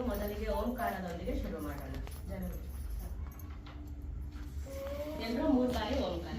ಮೊದಲಿಗೆ ಓಂಕಾರದೊಂದಿಗೆ ಶುರು ಮಾಡೋಣ. ಎಲ್ಲರೂ 3 ಬಾರಿ ಓಂಕಾರ.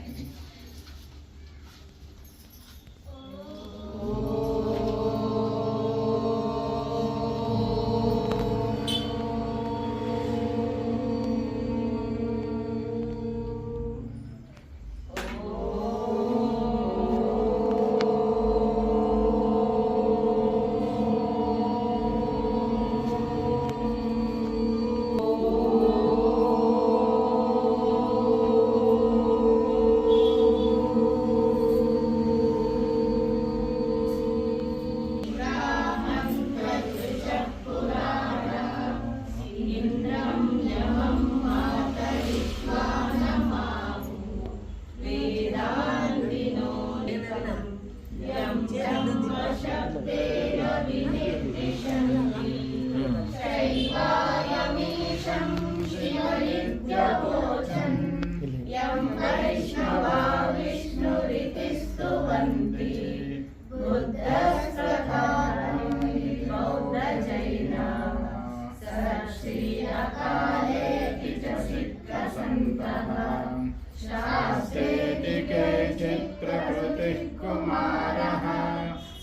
शास्त्रेतिके चित्रकृतिः कुमारः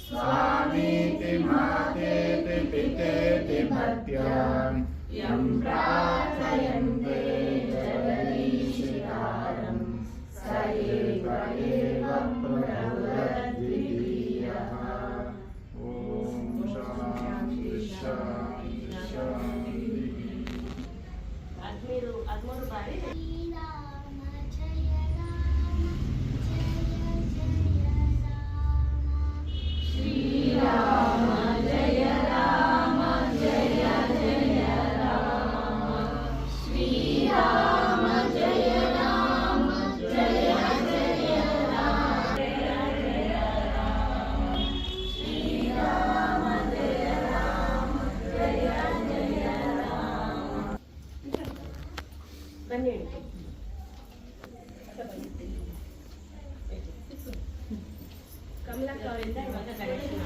स्वामीति मातेति पितेति भक्त्या यं प्रार्थयन्ते जगदीशितारं स एव प्रभुरद्वितीयः। ॐ शान्ति शान्ति शान्ति। 13 ಬಾರಿ ಕಮಲಕ್ಕ ಅವರಿಂದ ಇವಾಗ ಗಣೇಶನ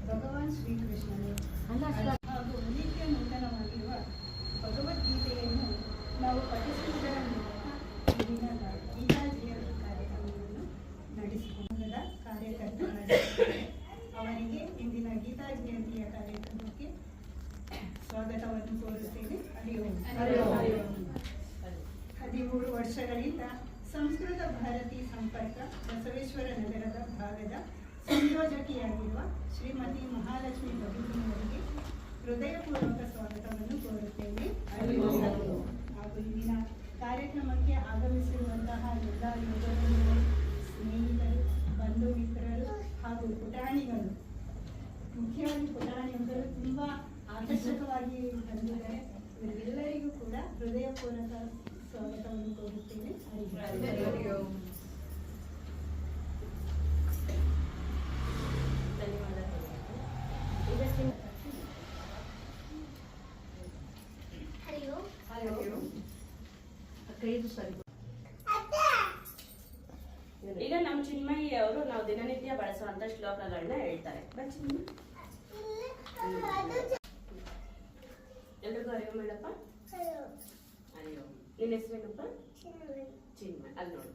ಭಗವಾನ್ ಶ್ರೀಕೃಷ್ಣನು ಹಾಗೂ ನಿತ್ಯ ನೂತನವಾಗಿರುವ ಭಗವದ್ಗೀತೆಯನ್ನು ನಾವು ಪಠಿಸುವುದರ ಮೂಲಕ ಇಂದಿನ ಗೀತಾ ಜಯಂತಿ ಕಾರ್ಯಕ್ರಮವನ್ನು ನಡೆಸಿಕೊಂಡ ಕಾರ್ಯಕರ್ತರಾಗಿದ್ದಾರೆ. ಅವರಿಗೆ ಇಂದಿನ ಗೀತಾ ಜಯಂತಿಯ ಕಾರ್ಯಕ್ರಮಕ್ಕೆ ಸ್ವಾಗತವನ್ನು ಕೋರುತ್ತೇನೆ. 13 ವರ್ಷಗಳಿಂದ ಸಂಸ್ಕೃತ ಭಾರತಿ ಸಂಪರ್ಕ ಬಸವೇಶ್ವರ ನಗರದ ಭಾಗದ ಸಂಯೋಜಕಿಯಾಗಿರುವ ಶ್ರೀಮತಿ ಮಹಾಲಕ್ಷ್ಮಿ ಬದುಕಿನವರಿಗೆ ಹೃದಯಪೂರ್ವಕ ಸ್ವಾಗತ ಎಲ್ಲ ಯೋಧರು, ಸ್ನೇಹಿತರು, ಬಂಧು ಮಿತ್ರರು ಹಾಗೂ ಪುಟಾಣಿಗಳು, ಮುಖ್ಯವಾಗಿ ಪುಟಾಣಿಯೊಬ್ಬರು ತುಂಬ ಆಕರ್ಷಕವಾಗಿ ಬಂದಿದ್ದಾರೆ. ಇವರೆಲ್ಲರಿಗೂ ಕೂಡ ಹೃದಯಪೂರ್ವಕ ಸ್ವಾಗತವನ್ನು ಕೋರುತ್ತೇನೆ. ಧನ್ಯವಾದಗಳು. ಈಗ ನಮ್ಮ ಚಿನ್ಮಯಿ ಅವರು ನಾವು ದಿನನಿತ್ಯ ಬಳಸುವಂತ ಶ್ಲೋಕಗಳನ್ನ ಹೇಳ್ತಾರೆ. ಎಲ್ರಿಗೂ ಅರಿವು ಮೇಡಪ್ಪ. ಅಯ್ಯೋ, ನಿನ್ನ ಹೆಸರೇನಪ್ಪ? ಚಿನ್ಮಯ್. ಅಲ್ಲಿ ನೋಡು,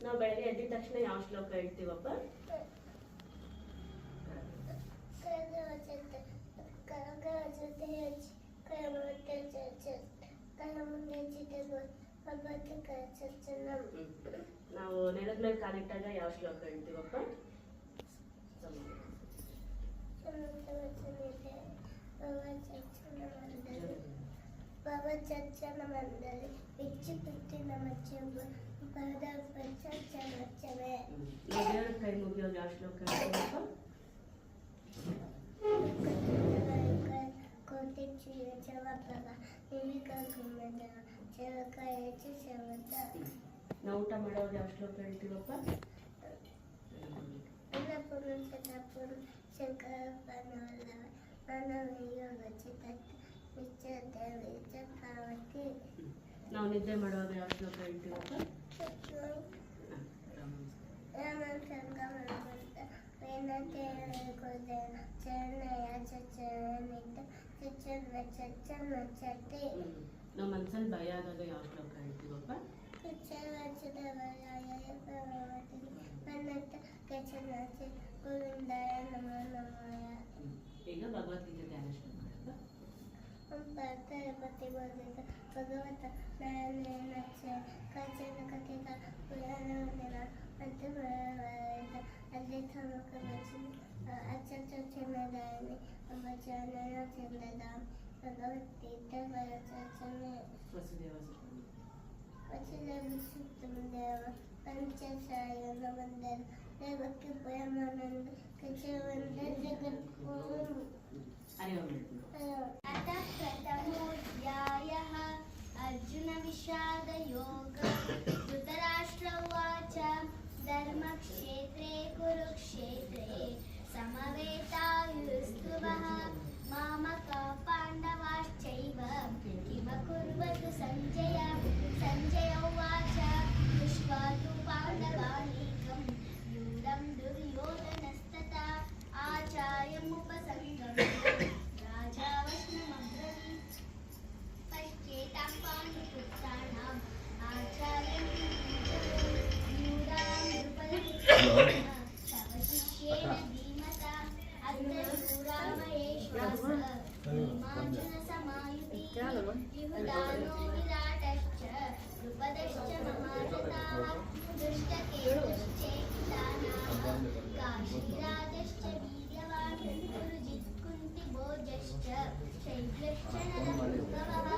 ನಾವು ಬೆಳಗ್ಗೆ ಎದ್ದಿದ ತಕ್ಷಣ ಯಾವ ಶ್ಲೋಕ ಹೇಳ್ತೀವಪ್ಪ? ನಾವು ನೆಲದ ಮೇಲೆ ಕಾಲಿಟ್ಟಾಗ ಯಾವ ಶ್ಲೋಕ ಹೇಳ್ತೀವಪ್ಪ? ಚರ್ಚನ ಮಂಡಲಿ ಹೆಚ್ಚು ಪುಟ್ಟಿನ ಮಚ್ಚೆಂಬ ಪದ ಚರ್ಚೆ ಕೈ ಮುಗಿಯೋದು ಯಾವ ಶ್ಲೋಕ ಹೇಳ್ತೀವಪ್ಪ? ಕೋಟೆ ಚವಪ್ರಭ ನಿಮಿಕ ಚವಕ ಹೆಚ್ಚು ಚವತ. ನಾವು ಊಟ ಮಾಡೋದು ಯಾವ ಶ್ಲೋಕ ಹೇಳ್ತೀವಪ್ಪ? ಅನ್ನಪೂರ್ಣ ಚನ್ನಪೂರ್ಣ ಶಂಕರಪ್ಪನವಲ್ಲವ ನನವಯೋಚಿತ ಪಾವತಿ. ನಾವು ನಿದ್ದೆ ಮಾಡುವಾಗ ಯಾವ ಶ್ಲೋಕ ಹೇಳ್ತೀವಪ್ಪ? ನಾವು ಮನ್ಸಲ್ಲಿ ಭಯ ಆದಾಗ ಯಾವ ಶ್ಲೋಕ ಹೇಳ್ತೀವಪ್ಪ? ಈಗ ಭಗವದ್ಗೀತೆ ಧ್ಯಾನ ಶ್ಲೋಕ ಭಗವತ ಕಚನ ಕಥೆಗ ಅಲ್ಲಿ ಥಮಕ ಅಚ್ಚ ಚೆನ್ನದಾಯನಿ ಭಜನ ಚಂದದ ಭಗವದ್ಗೀತ ಚರ್ಚನೆ ದೇವ ಪಂಚಸಾಯನ ಮಂದಿರ ದೇವಕ್ಕೆ ಪರಮಾನಂದ ಕಚವಂದ ಜಗದ್ಗು. अतः प्रथमोऽध्यायः अर्जुनविषादयोगः। धृतराष्ट्र उवाच धर्मक्षेत्रे कुरुक्षेत्रे समवेतायुस्तुवः मामका पाण्डवाश्चैव किमकुर्वतु सञ्जय। सञ्जय उवाच दृष्ट्वा तु पाण्डवानीकं यूढं दुर्योधनस्तथा आचार्यमुपसङ्गम्य राजा वचनमब्रवीत् पश्येतां पाण्डुपुत्राणाम् आचार्यं यूढां नृपतिः तव शिष्येन धीमता अन्तर्शूरामहेश्वासः भीमार्जुनसमायुतिः युधानो विराटश्च द्रुपदश्च महारथाः दुष्टकेतुश्चेकितानाः काशीराजश्च वीर्यवान् गुरुजित् कुन्तिभोजश्च शैब्यश्च नलपुङ्गवः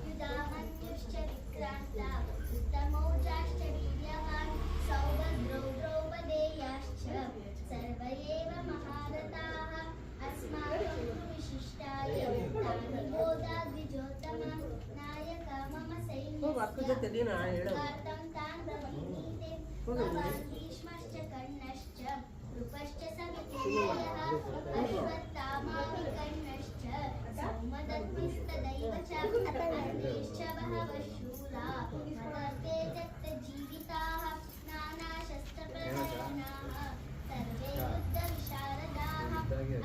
युधामन्युश्च विक्रान्ता उत्तमौजाश्च वीर्यवान् सौभद्रौ द्रौपदेयाश्च सर्व एव महारथाः अस्माकं विशिष्टाय तानि योधा द्विजोत्तम नायका मम सैन्यस्य कार्तं तान् ब्रवीमीते भवान् भीष्मश्च कर्णश्च कृपश्च समितिञ्जयः अश्वत्थामाविकर्णश्च सौमदत्तिस्तदैव च अन्यश्च बहवः शूरा मदर्थे त्यक्तजीविताः नानाशस्त्रप्रहरणाः सर्वे युद्धविशारदाः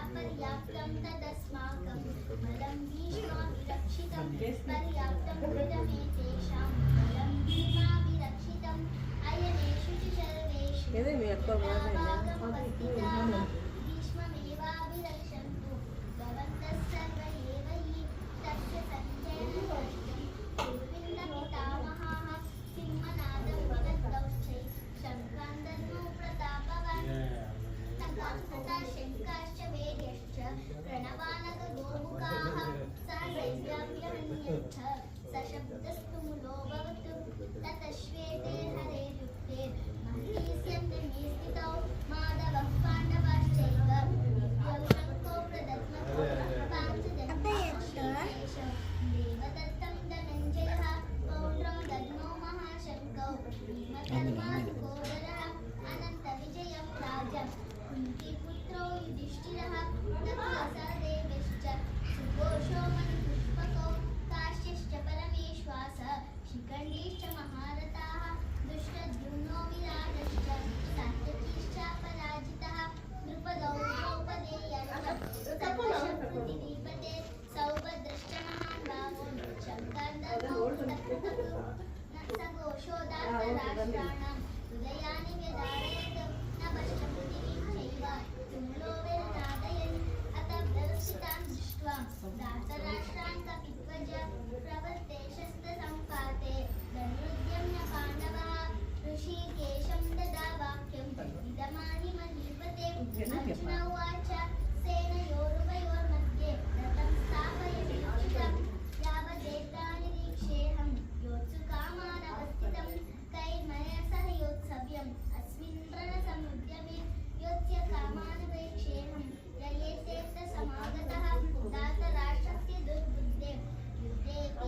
अपर्याप्तं तदस्माकं बलं भीष्माभिरक्षितं पर्याप्तं दृढमेतेषां बलं भीमाभिरक्षितम् अयनेषु च सर्वेषु भीष्ममेवाभिरक्षन्तु भवन्तः सर्व एव हि तस्य सञ्जयेन दृष्टं दुर्विन्दपितामहाः सिंहनादं वदन्तौश्चै शङ्खान् दद्मौ प्रतापवान् तथा शङ्काश्च वेद्यश्च प्रणवानकगोमुखाः सहसैन्याभ्यहन्यश्च सशब्दस्तु मुलो भवतु ततः श्वेते महीस्यन्ते मे स्थितौ माधवः पाण्डवाश्चैव दिव्यौ शङ्खौ प्रदत्मतो पाञ्चजन्येषु देवदत्तं धनञ्जयः पौण्ड्रं दद्मौ महाशङ्कौ भीमकर्मासुकोदरः अनन्तविजयं राजं कुन्तीपुत्रो युधिष्ठिरः नकुलसहदेवश्च सुघोषो मणिपुष्पकौ काश्यश्च परमेश्वासः शिखण्डीश्च महारथाः दुष्टद्युम्नो विराटश्च सात्यकीश्च पराजितः द्रुपदौ द्रौपदेयश्च सौभद्रश्च महान् भावो शङ्कर्दत्तौ सघोषोदात्तराष्ट्राणां हृदयानि व्यधारयत् न पश्यपृथिवीं चैव तुमुलो विरनादयन् अतः दृष्ट्वा दातराष्ट्रान् कपिध्वज प्रवृत्ते शस्त्रसम्पाते धनुर्द्यम्य पाण्डवः ऋषिकेशं ददा वाक्यम् इदमानि महीपते अर्जुन उवाच सेनयोरुभयोर्मध्ये रथं स्थापयमीक्षितं यावदेतानिरीक्षेऽहं योत्सुकामानवस्थितं कैर्मया सह योत्सव्यम् अस्मिन् रणसमुद्यमे योत्स्य कामानवेक्षेऽहं ययेतेऽत्र समागतः दातराष्ट्रस्य दुर्बुद्धे युद्धेऽपि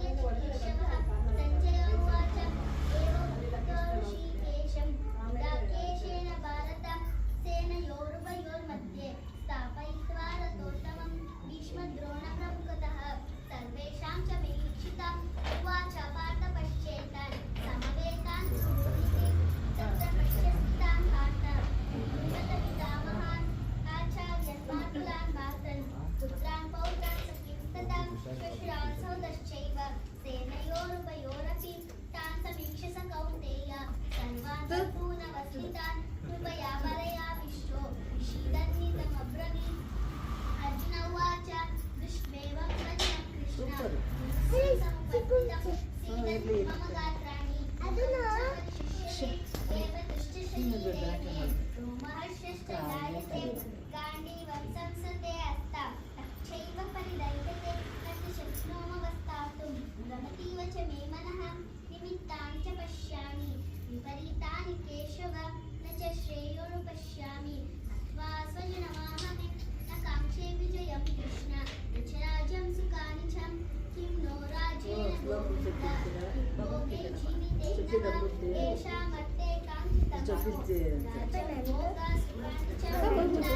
केशवः सञ्जय उवाच एवमुक्तो ऋषिकेशं गुडाकेशेन भारत सेनयोरुभयोर्मध्ये स्थापयित्वा रथोत्तमं भीष्मद्रोणप्रमुखतः सर्वेषां च मेक्षिता उवाच पार्थ पश्येतान् समवेतान् सुहृदिते तत्र पश्यस्तान् पार्थ भूमतपितामहान् आचार्यान् मातुलान् भ्रातॄन् पुत्रान् पौत्रान् सखीं तथा श्वशुरान् सहोदरश्चैव सेनयोरुभयोरपि तान् समीक्ष्य स कौन्तेय सर्वान् सम्पूर्णवस्थितान् कृपया परयाविष्टो शीदन्नितमब्रवीत् अर्जुन उवाच दृष्ट्वेवं वचनं कृष्ण समुपस्थितं सीदन्ति मम गात्राणि देवदुष्टशरीरे रोमहर्षश्च जायते गाण्डीवं संसते हस्ता तच्छैव परिदह्यते तस्य शक्नोमवस्थातुं भ्रमतीव च मे मनः निमित्तानि च पश्यामि विपरीतानि केशव न च श्रेयोनुपश्यामि अथवा स्वजनमाहमे न काङ्क्षे विजयं कृष्ण न च राज्यं सुखानि च किं नो राज्येन भोगे जीविते येषामर्थे काङ्क्षितं भोगा सुखानि च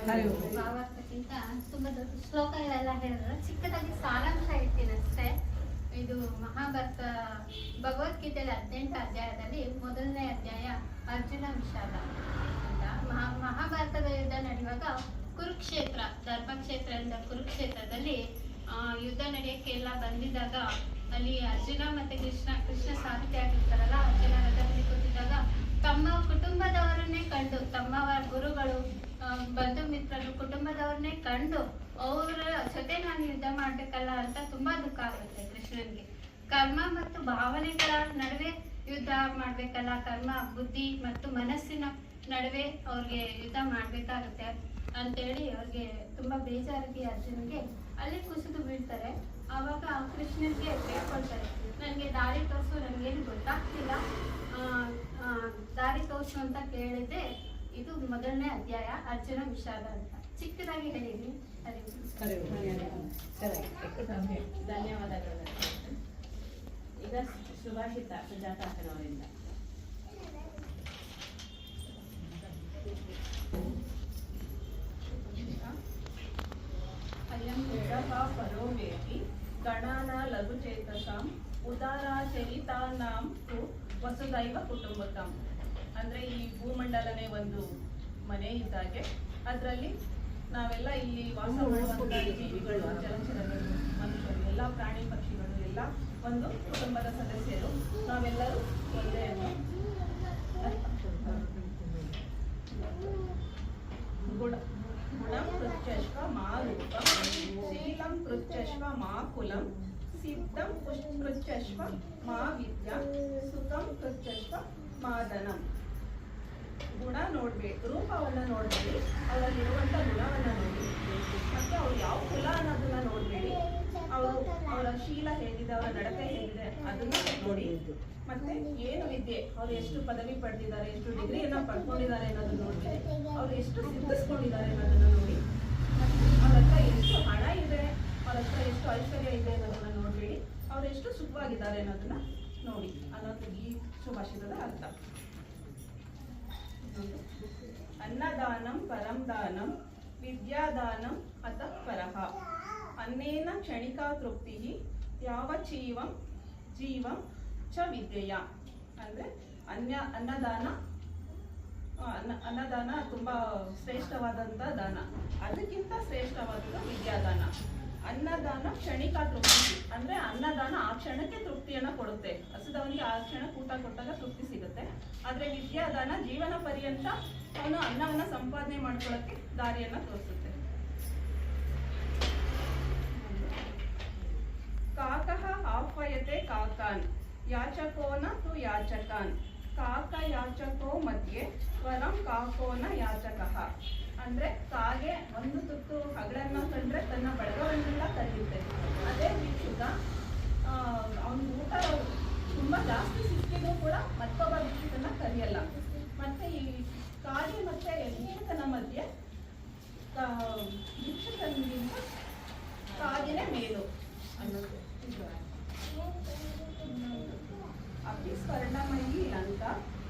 ಭಾವಾರ್ಥಕ್ಕಿಂತ ತುಂಬಾ ದೊಡ್ಡ ಶ್ಲೋಕಗಳೆಲ್ಲ ಹೇಳಿದ್ರೆ ಚಿಕ್ಕದಾಗಿ ಸಾರಾಂಶ ಹೇಳ್ತೀನಿ ಅಷ್ಟೇ. ಇದು ಮಹಾಭಾರತ ಭಗವದ್ಗೀತೆಯಲ್ಲಿ 18 ಅಧ್ಯಾಯದಲ್ಲಿ ಮೊದಲನೇ ಅಧ್ಯಾಯ ಅರ್ಜುನ ವಿಷಾದ ಅಂತ. ಮಹಾಭಾರತದ ಯುದ್ಧ ನಡೆಯುವಾಗ ಕುರುಕ್ಷೇತ್ರ, ಧರ್ಮಕ್ಷೇತ್ರದಿಂದ ಕುರುಕ್ಷೇತ್ರದಲ್ಲಿ ಯುದ್ಧ ನಡೆಯಕ್ಕೆ ಎಲ್ಲ ಬಂದಿದ್ದಾಗ ಅಲ್ಲಿ ಅರ್ಜುನ ಮತ್ತೆ ಕೃಷ್ಣ ಸಾರಥಿ ಆಗಿರ್ತಾರಲ್ಲ, ಅರ್ಜುನ ರಥದಲ್ಲಿ ಕೂತಿದ್ದಾಗ ತಮ್ಮ ಕುಟುಂಬದವರನ್ನೇ ಕಂಡು, ತಮ್ಮವರ ಗುರುಗಳು, ಬಂಧು ಮಿತ್ರರು, ಕುಟುಂಬದವ್ರನ್ನೇ ಕಂಡು ಅವರ ಜೊತೆ ನಾನು ಯುದ್ಧ ಮಾಡ್ಬೇಕಲ್ಲ ಅಂತ ತುಂಬಾ ದುಃಖ ಆಗುತ್ತೆ ಕೃಷ್ಣನ್ಗೆ. ಕರ್ಮ ಮತ್ತು ಭಾವನೆಗಳ ನಡುವೆ ಯುದ್ಧ ಮಾಡ್ಬೇಕಲ್ಲ, ಕರ್ಮ ಬುದ್ಧಿ ಮತ್ತು ಮನಸ್ಸಿನ ನಡುವೆ ಅವ್ರಿಗೆ ಯುದ್ಧ ಮಾಡ್ಬೇಕಾಗುತ್ತೆ ಅಂತೇಳಿ ಅವ್ರಿಗೆ ತುಂಬಾ ಬೇಜಾರಾಗಿ ಅರ್ಜುನ್ಗೆ ಅಲ್ಲಿ ಕುಸಿದು ಬೀಳ್ತಾರೆ. ಆವಾಗ ಕೃಷ್ಣನ್ಗೆ ಬೇಡ್ಕೊಳ್ತಾರೆ, ನನಗೆ ದಾರಿ ತೋರಿಸು, ನನಗೇನು ಗೊತ್ತಾಗ್ತಿಲ್ಲ, ದಾರಿ ತೋರಿಸು ಅಂತ ಕೇಳಿದ್ರೆ ಇದು ಮೊದಲನೇ ಅಧ್ಯಾಯ ಅರ್ಜುನ ವಿಷಾದ ಅಂತ. ಚಿಕ್ಕದಾಗಿ ಹೇಳಿದ್ವಿ. ಧನ್ಯವಾದಗಳು. ಈಗ ಸುಭಾಷಿತ ಸುಜಾತ ಅಕ್ಕನವರಿಂದ. ಅಯಂ ಪರೋ ವೇತಿ ಗಣಾನ ಲಘುಚೇತಸಾಂ ಉದಾರಾಚರಿತಾನಾಂ ತು ವಸುದೈವ ಕುಟುಂಬಕಂ. ಅಂದ್ರೆ ಈ ಭೂಮಂಡಲನೇ ಒಂದು ಮನೆ ಇದ್ದಾಗೆ, ಅದರಲ್ಲಿ ನಾವೆಲ್ಲ ಇಲ್ಲಿ ವಾಸ ಮಾಡುವಂತ ಜೀವಿಗಳು, ಜಲಚರಗಳು, ಮನುಷ್ಯರು, ಎಲ್ಲ ಪ್ರಾಣಿ ಪಕ್ಷಿಗಳು ಎಲ್ಲ ಒಂದು ಕುಟುಂಬದ ಸದಸ್ಯರು. ನಾವೆಲ್ಲರೂ ಒಂದೇ ಗುಣಂ ಪೃಚ್ಛಶ್ವ ಮಾ ರೂಪಂ, ಶೀಲಂ ಪೃಚ್ಛಶ್ವ ಮಾ ಕುಲಂ, ಸಿದ್ಧಂ ಪೃಚ್ಛಶ್ವ ಮಾ ವಿದ್ಯಾ, ಸುಖಂ ಪೃಚ್ಛಶ್ವ ಮಾ ಧನಂ. ಗುಣ ನೋಡ್ಬೇಕು, ರೂಪವನ್ನ ನೋಡ್ಬೇಡಿ, ಅವರಲ್ಲಿರುವಂತ ಗುಣವನ್ನ ನೋಡಿ, ಮತ್ತೆ ಅವ್ರು ಯಾವ ಕುಲ ಅನ್ನೋದನ್ನ ನೋಡ್ಬೇಡಿ, ಅವರ ಶೀಲ ಹೇಗಿದೆ, ಅವರ ನಡತೆ ಹೇಗಿದೆ ಅದನ್ನ ನೋಡಿ, ಮತ್ತೆ ಏನು ವಿದ್ಯೆ, ಅವ್ರು ಎಷ್ಟು ಪದವಿ ಪಡೆದಿದ್ದಾರೆ, ಎಷ್ಟು ಡಿಗ್ರಿಯನ್ನ ಪಡ್ಕೊಂಡಿದ್ದಾರೆ ಅನ್ನೋದನ್ನ ನೋಡ್ಬೇಡಿ, ಅವ್ರು ಎಷ್ಟು ಸಿದ್ಧಿಸ್ಕೊಂಡಿದ್ದಾರೆ ಅನ್ನೋದನ್ನ ನೋಡಿ, ಮತ್ತೆ ಅವ್ರ ಹತ್ರ ಎಷ್ಟು ಹಣ ಇದೆ, ಅವ್ರ ಹತ್ರ ಎಷ್ಟು ಐಶ್ವರ್ಯ ಇದೆ ಅನ್ನೋದನ್ನ ನೋಡ್ಬೇಡಿ, ಅವ್ರು ಎಷ್ಟು ಸುಖವಾಗಿದ್ದಾರೆ ಅನ್ನೋದನ್ನ ನೋಡಿ ಅನ್ನೋದು ಈ ಸುಭಾಷಿತದ ಅರ್ಥ. ಅನ್ನದಾನಂ ಪರಂ ದಾನಂ ವಿದ್ಯಾದಾನಂ ಅತಃ ಪರಃ. ಅನ್ನೇನ ಕ್ಷಣಿಕಾ ತೃಪ್ತಿ ಯಾವಚೀವಂ ಜೀವಂ ಚ ವಿದ್ಯೆಯ. ಅಂದ್ರೆ ಅನ್ನದಾನ ತುಂಬಾ ಶ್ರೇಷ್ಠವಾದಂತ ದಾನ, ಅದಕ್ಕಿಂತ ಶ್ರೇಷ್ಠವಾದದ್ದು ವಿದ್ಯಾದಾನ. ಅನ್ನದಾನ ಕ್ಷಣಿಕಾ ತೃಪ್ತಿ, ಅಂದ್ರೆ ಅನ್ನದಾನ ಆ ಕ್ಷಣಕ್ಕೆ ತೃಪ್ತಿಯನ್ನ ಕೊಡುತ್ತೆ, ಹಸಿದವನಿಗೆ ಆ ಕ್ಷಣಕ್ಕೆ ಊಟ ಕೊಟ್ಟಾಗ ತೃಪ್ತಿ ಸಿಗುತ್ತೆ. ಆದ್ರೆ ವಿದ್ಯಾದಾನ ಜೀವನ ಪರ್ಯಂತ ಅವನು ಅನ್ನವನ್ನ ಸಂಪಾದನೆ ಮಾಡ್ಕೊಳ್ಳಕ್ಕೆ ದಾರಿಯನ್ನ ತೋರಿಸುತ್ತೆ. ಕಾಕಃ ಆಹ್ವಯತೆ ಕಾಕಾನ್ ಯಾಚಕೋನ ತು ಯಾಚಕಾನ್, ಕಾಕ ಯಾಚಕೋ ಮಧ್ಯೆ ಸ್ವರಂ ಕಾಕೋನ ಯಾಚಕಃ. ಅಂದ್ರೆ ಕಾಗೆ ಒಂದು ತುತ್ತು ಹಗಳನ್ನ ಕಂಡ್ರೆ ತನ್ನ ಬಳಗವನ್ನೆಲ್ಲ ಕರೆಯುತ್ತೆ. ಅದೇ ಭಿಕ್ಷುಕ ಅವನ ಊಟ ತುಂಬಾ ಜಾಸ್ತಿ ಸಿಕ್ಕಿದ್ರು ಕೂಡ ಮತ್ತೊಬ್ಬ ಭಿಕ್ಷುಕನ ಕರೆಯಲ್ಲ. ಮತ್ತೆ ಈ ಕಾಗೆ ಮತ್ತೆ ಭಿಕ್ಷುಕನ ಮಧ್ಯೆ ಭಿಕ್ಷುಕನಿಗಿಂತ ಕಾಗೆನೇ ಮೇಲು ಅನ್ನೋದು. ಅಪಿ ಸ್ವರ್ಣಮಯಿ ಲಂಕ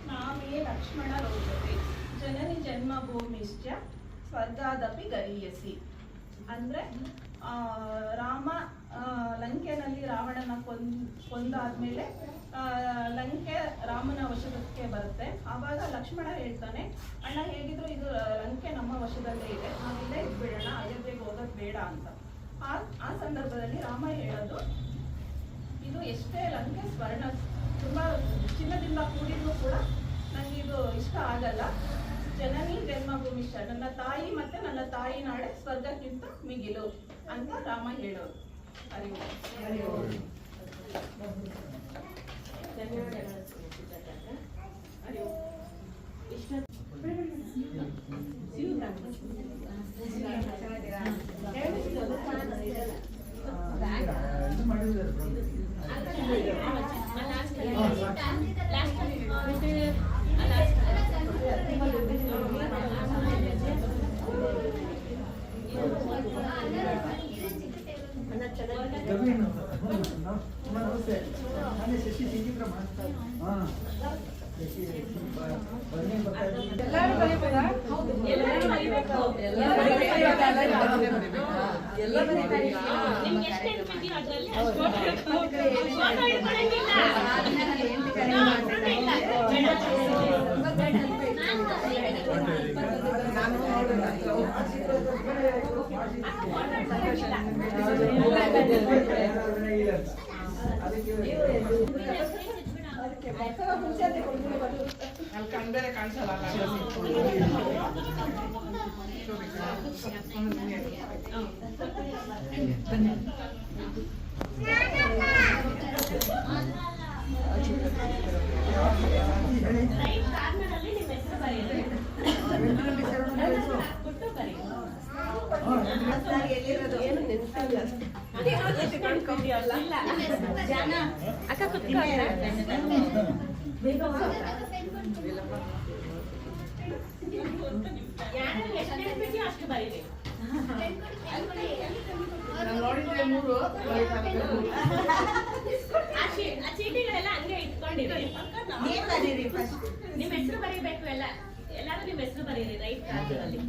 ನಾಮೇ ಲಕ್ಷ್ಮಣ ರೋಚತೆ ಜನನಿ ಜನ್ಮಭೂಮಿಶ್ಚ ಸ್ವರ್ಗಾದಪಿ ಗರೀಯಸಿ. ಅಂದ್ರೆ ರಾಮ ಲಂಕೆನಲ್ಲಿ ರಾವಣನ ಕೊಂದಾದ್ಮೇಲೆ ಲಂಕೆ ರಾಮನ ವಶಕ್ಕೆ ಬರುತ್ತೆ. ಆವಾಗ ಲಕ್ಷ್ಮಣ ಹೇಳ್ತಾನೆ, ಅಣ್ಣ ಹೇಗಿದ್ರು ಇದು ಲಂಕೆ ನಮ್ಮ ವಶದಲ್ಲೇ ಇದೆ, ನಾವಿಲ್ಲೇ ಇದ್ಬಿಡೋಣ, ಅಯೋಧ್ಯೆಗೆ ಹೋಗೋದು ಬೇಡ ಅಂತ. ಆ ಸಂದರ್ಭದಲ್ಲಿ ರಾಮ ಹೇಳೋದು, ಇದು ಎಷ್ಟೇ ಲಂಕೆ ಸ್ವರ್ಣ ತುಂಬಾ ಚಿನ್ನದಿಂದ ಕೂಡಿದ್ರು ಕೂಡ ನನಗೆ ಇದು ಇಷ್ಟ ಆಗಲ್ಲ. ಜನನಿ ಜನ್ಮಭೂಮಿಷ್ಠ, ನನ್ನ ತಾಯಿ ಮತ್ತೆ ನನ್ನ ತಾಯಿ ನಾಡೆ ಸ್ವರ್ಗಕ್ಕಿಂತ ಮಿಗಿಲು ಅಂತ ರಾಮ ಹೇಳೋದು. ಧನ್ಯವಾದಗಳು ಸುಜಾತ ನಮಸ್ತೆ, ನಾನೇ ಶಶಿ ಸಿಂಗಿತ್ರ ಮಾತಾಡ್ತಾ ನಿಮ್ಗೆ ಎಷ್ಟು ನೆನಪಿದೆಯೋ ಅದರಲ್ಲಿ ಅಷ್ಟು ಫೋಟೋ ಹಿಡ್ಕೊಳಂಗಿಲ್ಲ. ರೈಟ್ ಕಾರ್ನರಲ್ಲಿ ನಿಮ್ಮ ಹೆಸರು ಬರೆಯಿರಿ. ಬಿಟ್ಟು ಬರೆಯಿರಿ. ಅಕ್ಕ ಕುತ್ಕೋ ಯಾರು ಎಷ್ಟು ನೆನಪಿದೆಯೋ ಅಷ್ಟು ಬರೀರಿ. ಆ ಚೀಟಿಗಳೆಲ್ಲ ಹಂಗೆ ಇಟ್ಕೊಂಡಿರಿ. ನಿಮ್ಮ ಹೆಸರು ಬರೀಬೇಕು. ಎಲ್ಲಾರು ನಿಮ್ಮ ಹೆಸರು ಬರೀರಿ ರೈಟ್ ಕಾರ್ನರಲ್ಲಿ.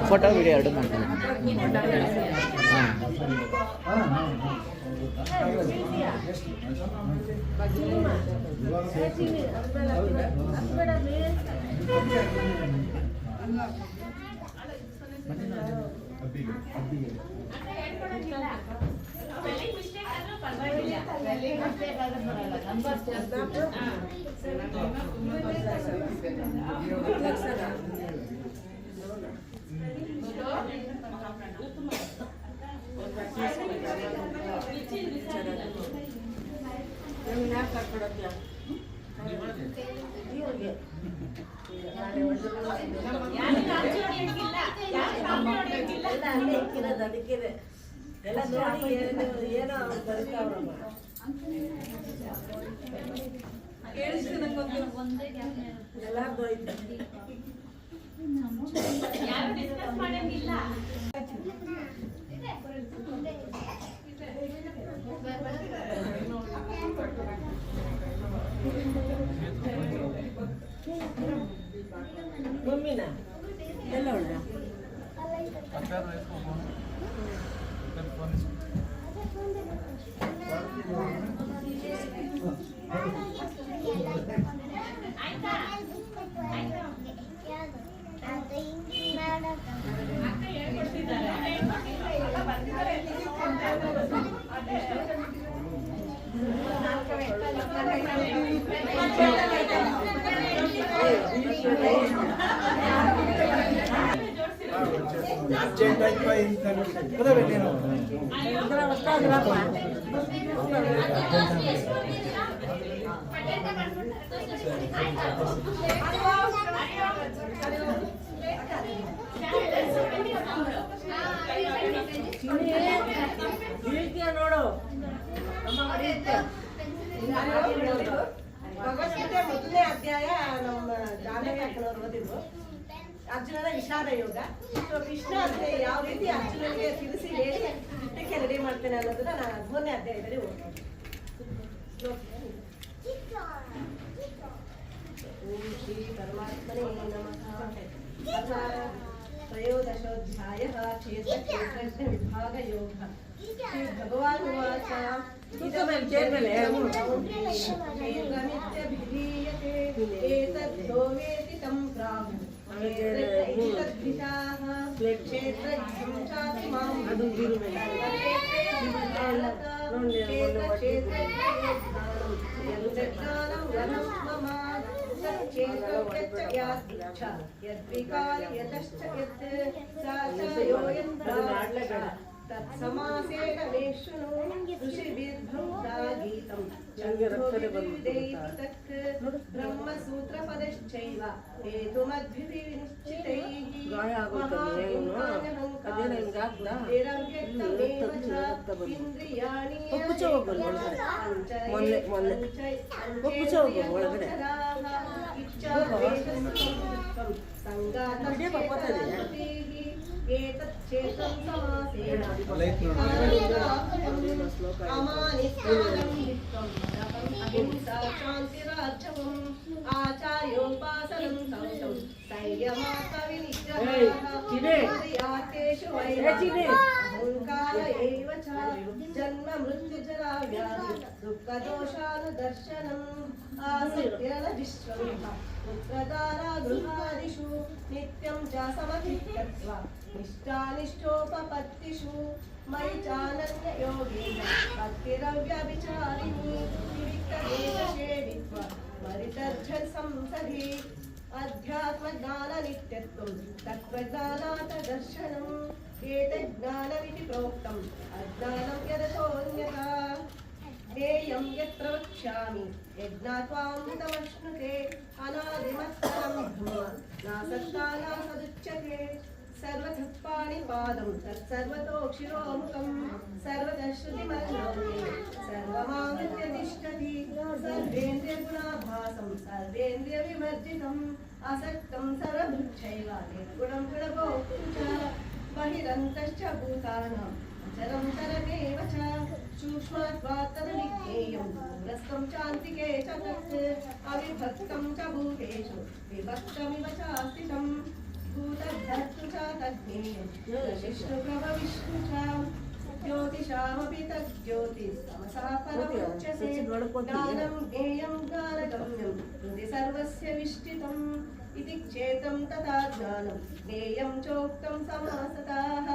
ಫೋಟೋ ವಿಡಿಯೋ ಎರಡು ಮಾಡ್ತೀನಿ. ಸ್ಪೆಲ್ಲಿಂಗ್ ಮಿಸ್ಟೇಕ್ ಆದ್ರೂ ಪರವಾಗಿಲ್ಲ. ಯಾರು ಡಿಸ್ಕಸ್ ಮಾಡಂಗಿಲ್ಲ. ಮಮ್ಮಿನ ಎಲ್ಲ ಉಳ್ಳ ಆಯ್ತಾ? ಅಕ್ಕ ಹೇಳ್ಕೊಡ್ತಿದ್ದಾರೆ. ಅರ್ಜೆಂಟ್ ನೋಡು ಭಗವದ್ಗೀತೆ ಮೊದಲನೇ ಅಧ್ಯಾಯ ನಮ್ಮ ಜಾನಕಿ ಅಕ್ಕನವ್ರು ಓದಿದ್ರು. ಅರ್ಜುನನ ವಿಷಾದ ಯೋಗ. ಸೊ ಕೃಷ್ಣ ಅಂದ್ರೆ ಯಾವ ರೀತಿ ಅರ್ಜುನನಿಗೆ ತಿಳಿಸಿ ಹೇಳಿ ಯುದ್ಧಕ್ಕೆ ರೆಡಿ ಮಾಡ್ತೇನೆ ಅನ್ನೋದನ್ನ ನಾನು 13ನೇ ಅಧ್ಯಾಯದಲ್ಲಿ ಓದ್ತೀನಿ. ಓಂ ಶ್ರೀ ಪರಮಾತ್ಮನೇ ನಮಃ. ತ್ರಯೋದಶೋಧ್ಯಾಯಃ ಕ್ಷೇತ್ರ ವಿಭಾಗ ಯೋಗ. ಶ್ರೀ ಭಗವಾನ್ ಉವಾಚ ಏತದ್ಧೋಮೇತಿ ತಂ ಪ್ರಾಹು ತತ್ಸಮಾಸೇನ ಮೇಷುನು ಋಷಿಭಿರ್ಭೂತಾ ಗೀತಂ ಚಂದ್ರೋಭಿರ್ವಿದೈತಕ್ ಬ್ರಹ್ಮಸೂತ್ರ ಪದಶ್ಚೈವ ಹೇತುಮದ್ಭಿರ್ನಿಶ್ಚಿತೈಃ एतत् चेतं समासेन अहिंसा शान्तिरार्जवम् आचार्योपासनं संशं संयमात्मविनिग्रहातेषु अहङ्कार एव च जन्म मृत्युजरा व्याधि दुःखदोषानुदर्शनम् आसक्तिरनजिष्वमिह पुत्रदारा गृहादिषु नित्यं च समधिक्त्वा निष्ठानिष्ठोपपत्तिषु मयि चानन्ययोगेन भक्तिरव्यभिचारिणी विविक्तदेशसेवित्वा मरितर्झन् संसदि अध्यात्मज्ञाननित्यत्वं तत्त्वज्ञानात् दर्शनम् एतज्ज्ञानमिति प्रोक्तम् अज्ञानं यदतोऽन्यथा ज्ञेयं यत्र वक्ष्यामि यज्ञात्वामृतमश्नुते अनादिमत्परं ब्रह्म नासत्कालासदुच्यते सर्वतः पाणिपादं तत्सर्वतोऽक्षिरोमुखं सर्वतः श्रुतिमल्लोके सर्वमावृत्य तिष्ठति सर्वेन्द्रियगुणाभासं सर्वेन्द्रियविवर्जितम् असक्तं सर्वभृक्षैव निर्गुणं गुणभोक्तुं च बहिरन्तश्च भूतानाम् अचरं चरमेव च सूक्ष्मात्वात् तद्विज्ञेयं दूरस्थं चान्तिके च तत् अविभक्तं च भूतेषु विभक्तमिव चास्तितं भूतद्धर्तु च तज्ज्ञेयं विष्णुप्रभविष्णु च ज्योतिषामपि तज्ज्योतिस्तमसा परमुच्यते ज्ञानं ज्ञेयं ज्ञानगम्यं हृदि सर्वस्य विष्टितम् इति चेतं तथा ज्ञानं ज्ञेयं चोक्तं समासताः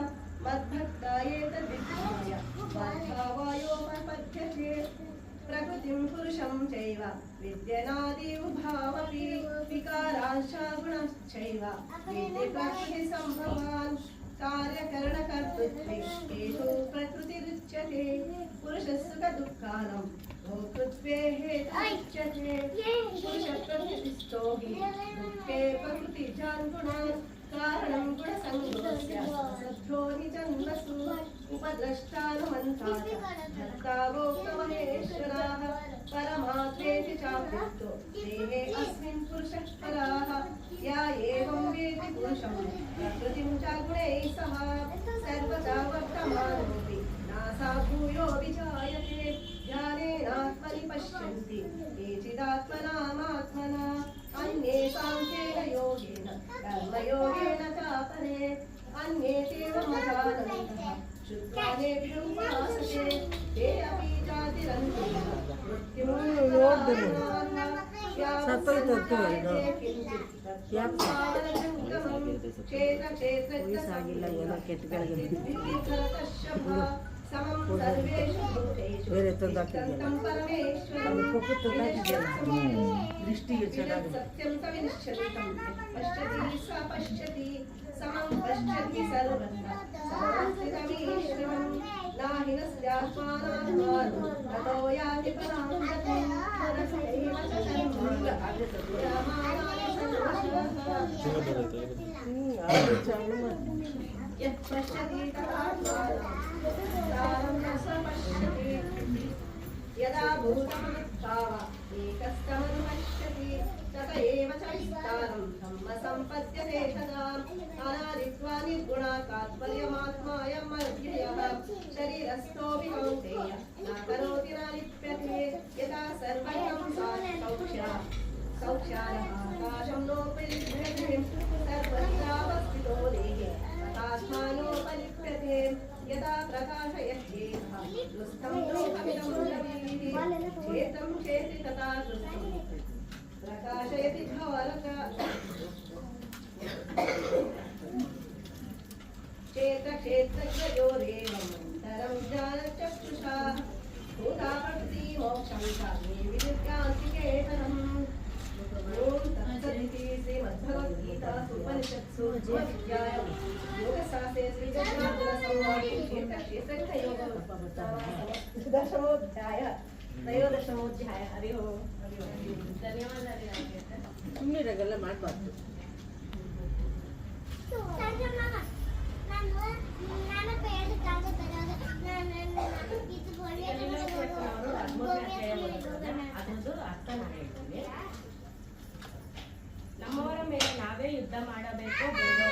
मद्भक्ता एतद्विज्ञाय मद्भावायोपपद्यते प्रकृतिं पुरुषं चैव विद्यनादिउभावपि विकारांश्च गुणश्चैव वेदे प्रकृतिसम्भवान् कार्यकरणकर्तृत्वे हेतु प्रकृतिरुच्यते पुरुषसुखदुःखानां भोक्तृत्वे हेतुरुच्यते पुरुषप्रकृतिस्थो हि दुःखे प्रकृतिजान् गुणान् कारणं गुणसङ्गोऽस्य सद्धो निजन्मसु उपद्रष्टानुमन्ता भर्ता भोक्तमहेश्वराः परमात्मेति चाप्युक्तो देहे अस्मिन् पुरुषः पराः या एवं वेति पुरुषं प्रकृतिं च गुणैः सह सर्वथा वर्तमानोऽपि नासा भूयो विजायते ध्यानेनात्मनि पश्यन्ति केचिदात्मनामात्मना अन्ये साङ्ख्येन योगेन कर्मयोगेन चापरे अन्ये देवमजानन्तः शुद्धानेभ्युपासते ते अपि जातिरन्तः समं सर्वेषु भूतेषु नित्यं परमेश्वरं सत्यं सविनश्यन्तं पश्यति स पश्यति समं पश्यति सर्वत्र सर्वस्थितमीश्वरं नाहिनस्यात्मानात्मानो ततो याति परां गतिं पुरस्यैव च कर्माणि यत् पश्यति तदात्मानं न स पश्यति यदा भूतमनुभाव एकस्तमनुपश्यति तत एव च विस्तारं ब्रह्म सम्पद्यते तदाम् अनादित्वा निर्गुणाकात्पर्यमात्मायम् अव्ययः शरीरस्थोऽपि कौन्तेय न करोति न लिप्यते यथा सर्वं सौख्यानः आकाशं नोपलिप्यते सर्वत्रावस्थितो देहे तथात्मानोपलिप्यते यदा प्रकाशयत्येह दुःस्थं लोकमिदं रविः चेतं चेति तथा दुःस्थं प्रकाशयति भावनक क्षेत्रक्षेत्रज्ञयोरेवम् तरं ज्ञानचक्षुषा भूता प्रकृति मोक्षं चापि विदित्यान्ति केतनम् ॐ तत्सदिति श्रीमद्भगवद्गीतासु उपनिषत्सु विद्यायां योगशास्त्रे श्रीकृष्णार्जुनसंवादे क्षेत्रक्षेत्रज्ञयोगः त्रयोदशोऽध्याय हरि ओम् ಧನ್ಯವಾದಗಳು ಸುಮ್ಮನಿರಾಗೆಲ್ಲ ಮಾಡಬಾರ್ದು. ಅದರದ್ದು ಅರ್ಥ ನಾನು ಹೇಳ್ತೀನಿ. ನಮ್ಮವರ ಮೇಲೆ ನಾವೇ ಯುದ್ಧ ಮಾಡಬೇಕೋ ಬೇಡೋ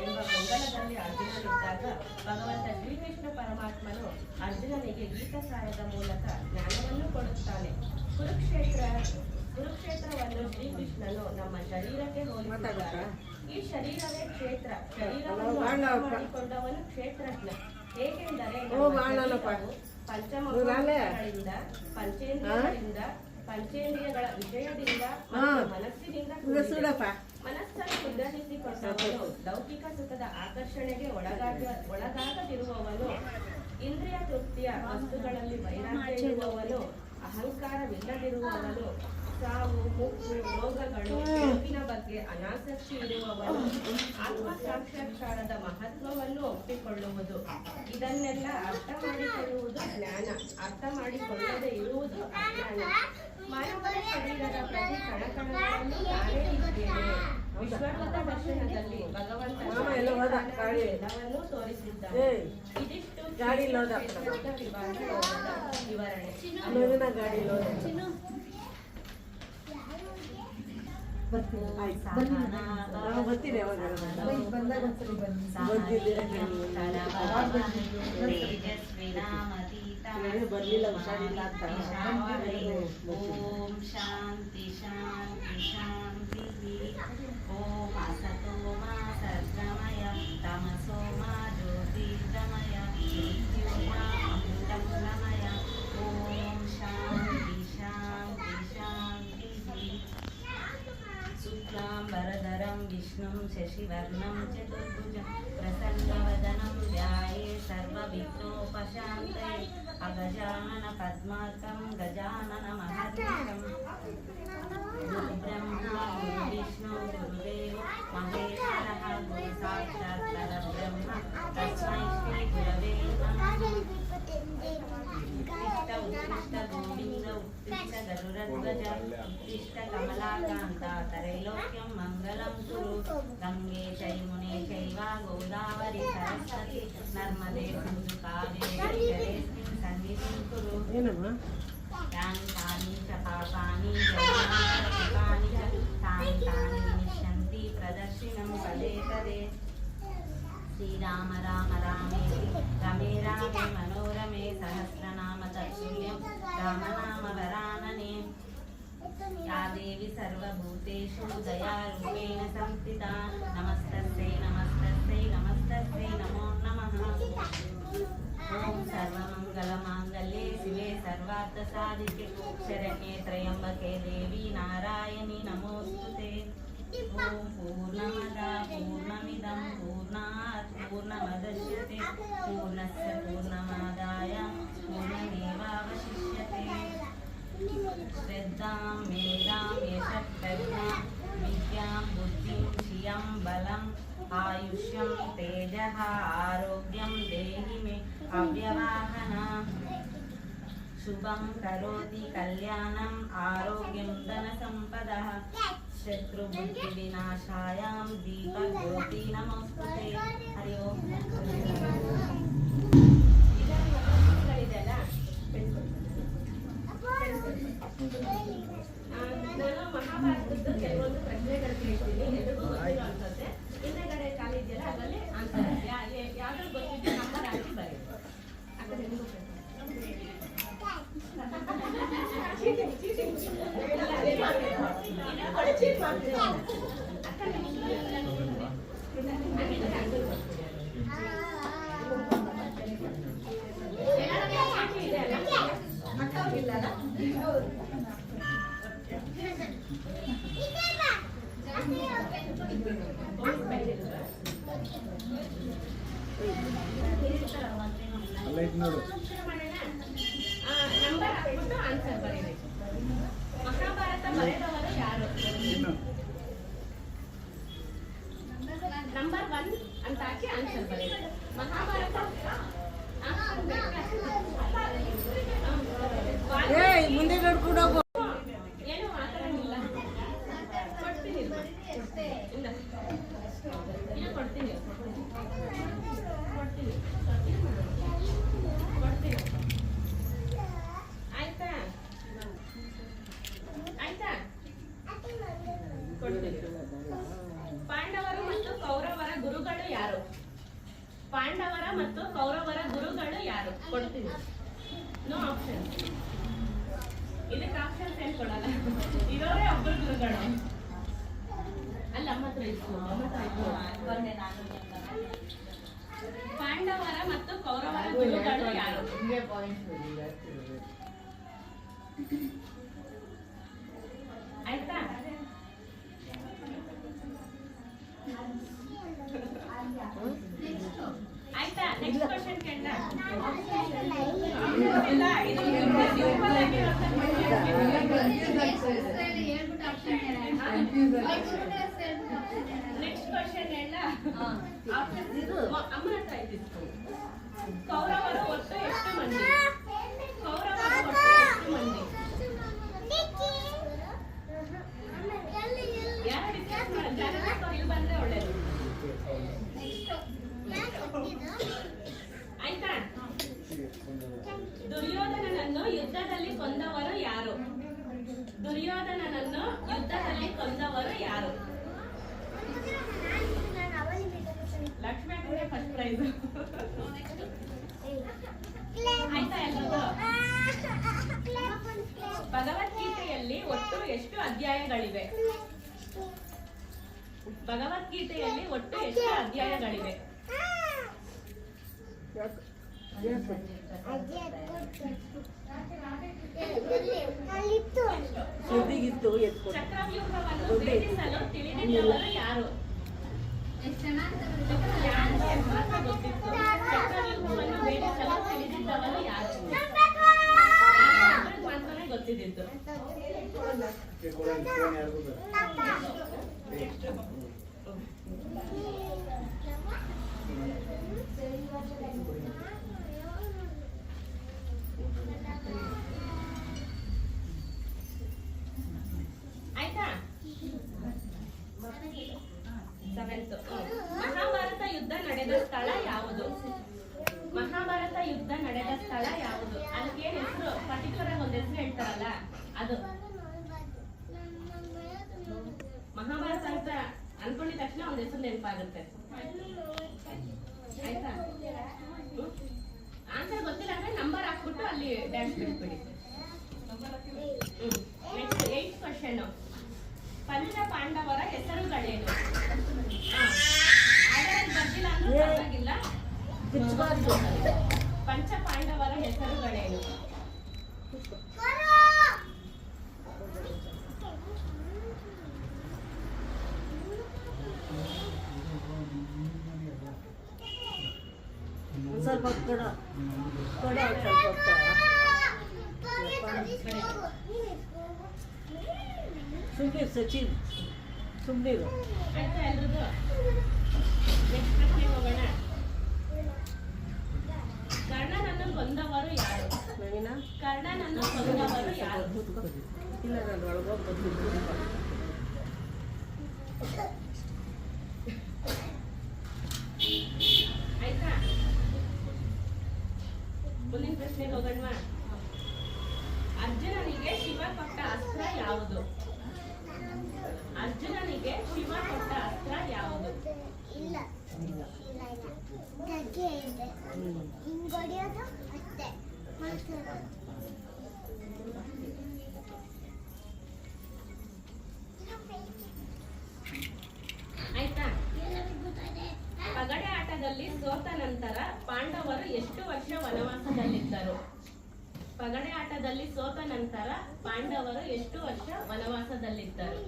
ಎಂಬ ಗೊಂದಲದಲ್ಲಿ ಅರ್ಜುನನಿದ್ದಾಗ ಭಗವಂತ ಶ್ರೀಕೃಷ್ಣ ಪರಮಾತ್ಮನು ಅರ್ಜುನನಿಗೆ ಗೀತಸಾರದ ಮೂಲಕ ಜ್ಞಾನವನ್ನು ಕೊಡುತ್ತಾನೆ. ಕುರುಕ್ಷೇತ್ರವನ್ನು ಶ್ರೀಕೃಷ್ಣನು ನಮ್ಮ ಶರೀರಕ್ಕೆ ಹೋಲಿಸಿದ್ದಾರೆ. ಈ ಶರೀರವೇ ಕ್ಷೇತ್ರ. ಶರೀರವನ್ನು ಅರ್ಥ ಮಾಡಿಕೊಂಡವನು ಕ್ಷೇತ್ರಜ್ಞ. ಹೇಗೆಂದರೆ ಪಂಚಮಗಳಿಂದ ಪಂಚೇಂದ್ರಿಯಗಳ ವಿಷಯದಿಂದ ಮತ್ತು ಮನಸ್ಸಿನಿಂದ ಮನಸ್ಸನ್ನು ನಿಗ್ರಹಿಸಿಕೊಂಡವನು ಲೌಕಿಕ ಸುಖದ ಆಕರ್ಷಣೆಗೆ ಒಳಗಾಗದಿರುವವನು, ಇಂದ್ರಿಯ ತೃಪ್ತಿಯ ವಸ್ತುಗಳಲ್ಲಿ ವೈರಾಗ್ಯ ಇರುವವನು, ಅಹಂಕಾರವಿಲ್ಲದಿರುವವನು, ಸಾವು ಮುಪ್ಪು ರೋಗಗಳು ಬೆಳಕಿನ ಬಗ್ಗೆ ಅನಾಸಕ್ತಿ ಇರುವವನು, ಆತ್ಮ ಸಾಕ್ಷಾತ್ಕಾರದ ಮಹತ್ವವನ್ನು ಒಪ್ಪಿಕೊಳ್ಳುವುದು. ಇದನ್ನೆಲ್ಲ ಅರ್ಥ ಮಾಡಿಕೊಳ್ಳುವುದು ಜ್ಞಾನ. ಅರ್ಥ ಮಾಡಿಕೊಳ್ಳದೆ ಇರುವುದು ಅಜ್ಞಾನ. ಮಾನವನ ಶರೀರದ ಪ್ರತಿ ಕಣಕಣಗಳನ್ನು ನಾನೇ ಇದ್ದೇನೆ. ವಿಶ್ವರೂಪ ದರ್ಶನದಲ್ಲಿ ಭಗವಂತ ಎಲ್ಲವನ್ನೂ ತೋರಿಸಿದ್ದಾನೆ. ಇದಿಷ್ಟು ವಿವರಣೆ. ಬರ್ತೀನಿ ಬರ್ಲಿಲ್ಲ, ಹುಷಾರಿಲ್ಲ ಅಂತ. ಓಂ ಶಾಂತಿ ಶಾಂತಿ ಶಾಂತಿ. ಓಂ ಅಸತೋ ಮಾ ಸದ್ಗಮಯ ತಮಸೋ ಮಾ ಜ್ಯೋತಿರ್ಗಮಯ ಮೃತ್ಯುರ್ಮಾ ಅಮೃತಂಗಮಯ. ಓಂ ಶಾಂತಿ ಶಾಂತಿ ಶಾಂತಿ. शुक्लाम्बरधरं विष्णुं शशिवर्णं चतुर्भुजं प्रसन्नवदनं ध्याये सर्वविघ्नोपशान्तये. अगजाननपद्मार्कं गजाननमहर्निशं. गुरुब्रह्मा गुरुविष्णु गुरुदेवो महेश्वरः गुरुसाक्षात् परब्रह्म तस्मै श्रीगुरवे नमः. उत्तिष्ठ गोविन्द उत्तिष्ठ गरुडध्वज उत्तिष्ठ कमलाकान्त त्रैलोक्यं मङ्गलं कुरु. गङ्गे चैमुने चैव गोदावरी सरस्वती नर्मदे सिन्धु कावेरी जलेऽस्मिन् सन्निधिं कुरु. यानि कानि च पापानि जन्मानि च तानि तानि विनश्यन्ति प्रदर्शिनं पदे पदे. श्रीराम राम रामेति रमे रामे मनोरमे सहस्रनाम तत्तुल्यं रामनाम वरानने. या देवी सर्वभूतेषु दयारूपेण संस्थिता नमस्तस्यै नमस्तस्यै नमस्तस्यै नमो नमः. ओम सर्वमंगलमांगल्ये शिवे सर्वार्थसाधिके शरण्ये त्र्यंबके देवी नारायणी नमोस्तुते. ओम पूर्णमदा पूर्णमिदं पूर्णात् पूर्णमुदच्यते पूर्णस्य पूर्णमादाय पूर्णमेवावशिष्यते. श्रद्धां मेधां यशः प्रज्ञां विद्यां बुद्धिं श्रियं बलम् आयुष्यं तेजः आरोग्यं देहि मे अव्यवाहनं. शुभं करोति कल्याणम् आरोग्यं धनसम्पदः. शत्रुबुद्धिविनाशायां दीपज्योति नमोस्तुते. हरि ओಂ. ನಾನು ಮಹಾಭಾರತದ್ದು ಕೆಲವೊಂದು ಪ್ರಶ್ನೆಗಳು ಕೇಳ್ತೀನಿ. ಎಲ್ರಿಗೂ ಗೊತ್ತಿರುವಂಥದ್ದೇ. ಹಿಂದೆಗಡೆ ಕಾಲಿದೆಯಲ್ಲ ಅದರಲ್ಲಿ ಆನ್ಸರ್ ಯಾವ್ದು ಗೊತ್ತಿದ್ದು ನಂಬರ್ ಹಾಕಿ ಬರೀ. ನಂಬರ್ ಹಾಕ್ಬಿಟ್ಟು ಆನ್ಸರ್ ಬರೀಬೇಕು. ಮಹಾಭಾರತ ಬರೆದವರು ಯಾರು? ನಂಬರ್ 1 ಅಂತ ಹಾಕಿ ಆನ್ಸರ್ ಬರೀಬೇಕು. ಮಹಾಭಾರತ ಮುಂದೆ ನೋಡ್ಕೊಂಡು ಹೋಗು. ಏನು ಮಾತಾಡಂಗಿಲ್ಲ. ಕೊಡ್ತೀನಿ ಇನ್ನು ಕೊಡ್ತೀನಿ ಆಯ್ತಾ ಆಯ್ತಾ ಕೊಡ್ತೀನಿ. ಪಾಂಡವರು ಗುರುಗಳು ಯಾರು? ಪಾಂಡವರ ಮತ್ತು ಕೌರವರ ಗುರುಗಳು ಯಾರು? ಕೊಡ್ತೀನಿ. No option. ಇದಕ್ಕೆ ಆಪ್ಷನ್ಸ್ ಏನ್ ಕೊಡಲ್ಲ. ಇರೋರೇ ಒಬ್ಬರು ಗುರುಗಳು. ಅಲ್ಲ ಅಮ್ಮ ಹತ್ರ ಇತ್ತು. ಪಾಂಡವರ ಮತ್ತು ಕೌರವರ ಗುರುಗಳು ಯಾರು? ಆಯ್ತಾ? ಆಯ್ತಾ? ನೆಕ್ಸ್ಟ್ ಕ್ವಶನ್ ಕೇಳ. ನೆಕ್ಸ್ಟ್ ಕ್ವಶನ್ ಹೇಳ. ಅಮ್ಮನ ಹತ್ರ ಇದ್ದಿತ್ತು. ಕೌರವರು ಒಟ್ಟು ಎಷ್ಟು ಮಂದಿ? ಕೌರವರು ಒಟ್ಟು ಎಷ್ಟು ಮಂದಿ? ಯಾರು ಡಿಸ್ಕಸ್ ಮಾಡೋದು? ಇಲ್ಲಿ ಬಂದ್ರೆ ಒಳ್ಳೇದು. ಆಯ್ತಾ? ದುರ್ಯೋಧನನನ್ನು ಯುದ್ಧದಲ್ಲಿ ಕೊಂದವರು ಯಾರು? ದುರ್ಯೋಧನನನ್ನು ಯುದ್ಧದಲ್ಲಿ ಕೊಂದವರು ಯಾರು? ಲಕ್ಷ್ಮಿ ಅಕ್ಕನಿಗೆ ಫಸ್ಟ್ ಪ್ರೈಸ್. ಆಯ್ತಾ ಎಲ್ಲರೂ? ಭಗವದ್ಗೀತೆಯಲ್ಲಿ ಒಟ್ಟು ಎಷ್ಟು ಅಧ್ಯಾಯಗಳಿವೆ? ಭಗವದ್ಗೀತೆಯಲ್ಲಿ ಒಟ್ಟು ಎಷ್ಟು ಅಧ್ಯಾಯಗಳಿವೆ? ಚಕ್ರವ್ಯೂಹವನ್ನು ಭೇದಿಸಲು ತಿಳಿದಿದ್ದವರು ಯಾರು? ಗೊತ್ತಿತ್ತು. ಚಕ್ರವ್ಯೂಹವನ್ನು ಭೇದಿಸಲು ತಿಳಿದಿದ್ದವರು ಯಾರು? ಮಾತ್ರನೇ ಗೊತ್ತಿದ್ದು. ಆಯ್ತಾ? ಸೆವೆಂತ್. ಮಹಾಭಾರತ ಯುದ್ಧ ನಡೆದ ಸ್ಥಳ ಯಾವುದು? ಮಹಾಭಾರತ ಯುದ್ಧ ನಡೆದ ಸ್ಥಳ ಯಾವುದು? ಅದಕ್ಕೆ ಹೆಸರು ಪರ್ಟಿಕ್ಯುಲರ್ ಒಂದು ಹೆಸರು ಹೇಳ್ತಾರಲ್ಲ ಅದು. ಮಹಾಭಾರತ ಅಂತ ಅನ್ಕೊಂಡಿದ ತಕ್ಷಣ ಒಂದ್ ಹೆಸರು ನೆನಪಾಗುತ್ತೆ. ಆಯ್ತಾ? ಆನ್ಸರ್ ಗೊತ್ತಿಲ್ಲ ಅಂದ್ರೆ ನಂಬರ್ ಹಾಕ್ಬಿಟ್ಟು ಅಲ್ಲಿ ಡ್ಯಾಶ್ ಬಿಟ್ಬಿಡಿ. Next 8th question. ಪಂಚ ಪಾಂಡವರ ಹೆಸರುಗಳೇನು? ಆರ್ಡರ್ ಬರ್ದಿಲ್ಲ ಅಂದ್ರೆ ಪರವಾಗಿಲ್ಲ. ಪಂಚ ಪಾಂಡವರ ಹೆಸರುಗಳೇನು? ಸ್ವಲ್ಪ ಕೊಡ ಸ್ವಲ್ಪ ಸುಮ್ಮನೆ ಸಚಿನ್ ಸುಮ್ಮನೆ. ಆಯ್ತಾ ಎಲ್ರಿಗೂ? ನೆಕ್ಸ್ಟ್ ಪ್ರಶ್ನೆಗೆ ಹೋಗೋಣ. ಕರ್ಣನನ್ನು ಕೊಂದವರು ಯಾರು? ಕರ್ಣನನ್ನು ಕೊಂದವರು ಯಾರು? ಇಲ್ಲ ನಾನು ಒಳಗೋಗಿ ಆಯ್ತಾ? ಮುಂದಿನ ಪ್ರಶ್ನೆಗೆ ಹೋಗೋಣವಾ? ಅರ್ಜುನನಿಗೆ ಶಿವ ಕೊಟ್ಟ ಅಸ್ತ್ರ ಯಾವುದು? ಅರ್ಜುನನಿಗೆ ಶಿವ ಕೊಟ್ಟ ಅಸ್ತ್ರ ಯಾವುದು? ಆಯ್ತಾ? ಪಗಡೆ ಆಟದಲ್ಲಿ ಸೋತ ನಂತರ ಪಾಂಡವರು ಎಷ್ಟು ವರ್ಷ ವನವಾಸದಲ್ಲಿದ್ದರು? ಪಗಡೆ ಆಟದಲ್ಲಿ ಸೋತ ನಂತರ ಪಾಂಡವರು ಎಷ್ಟು ವರ್ಷ ವನವಾಸದಲ್ಲಿದ್ದರು?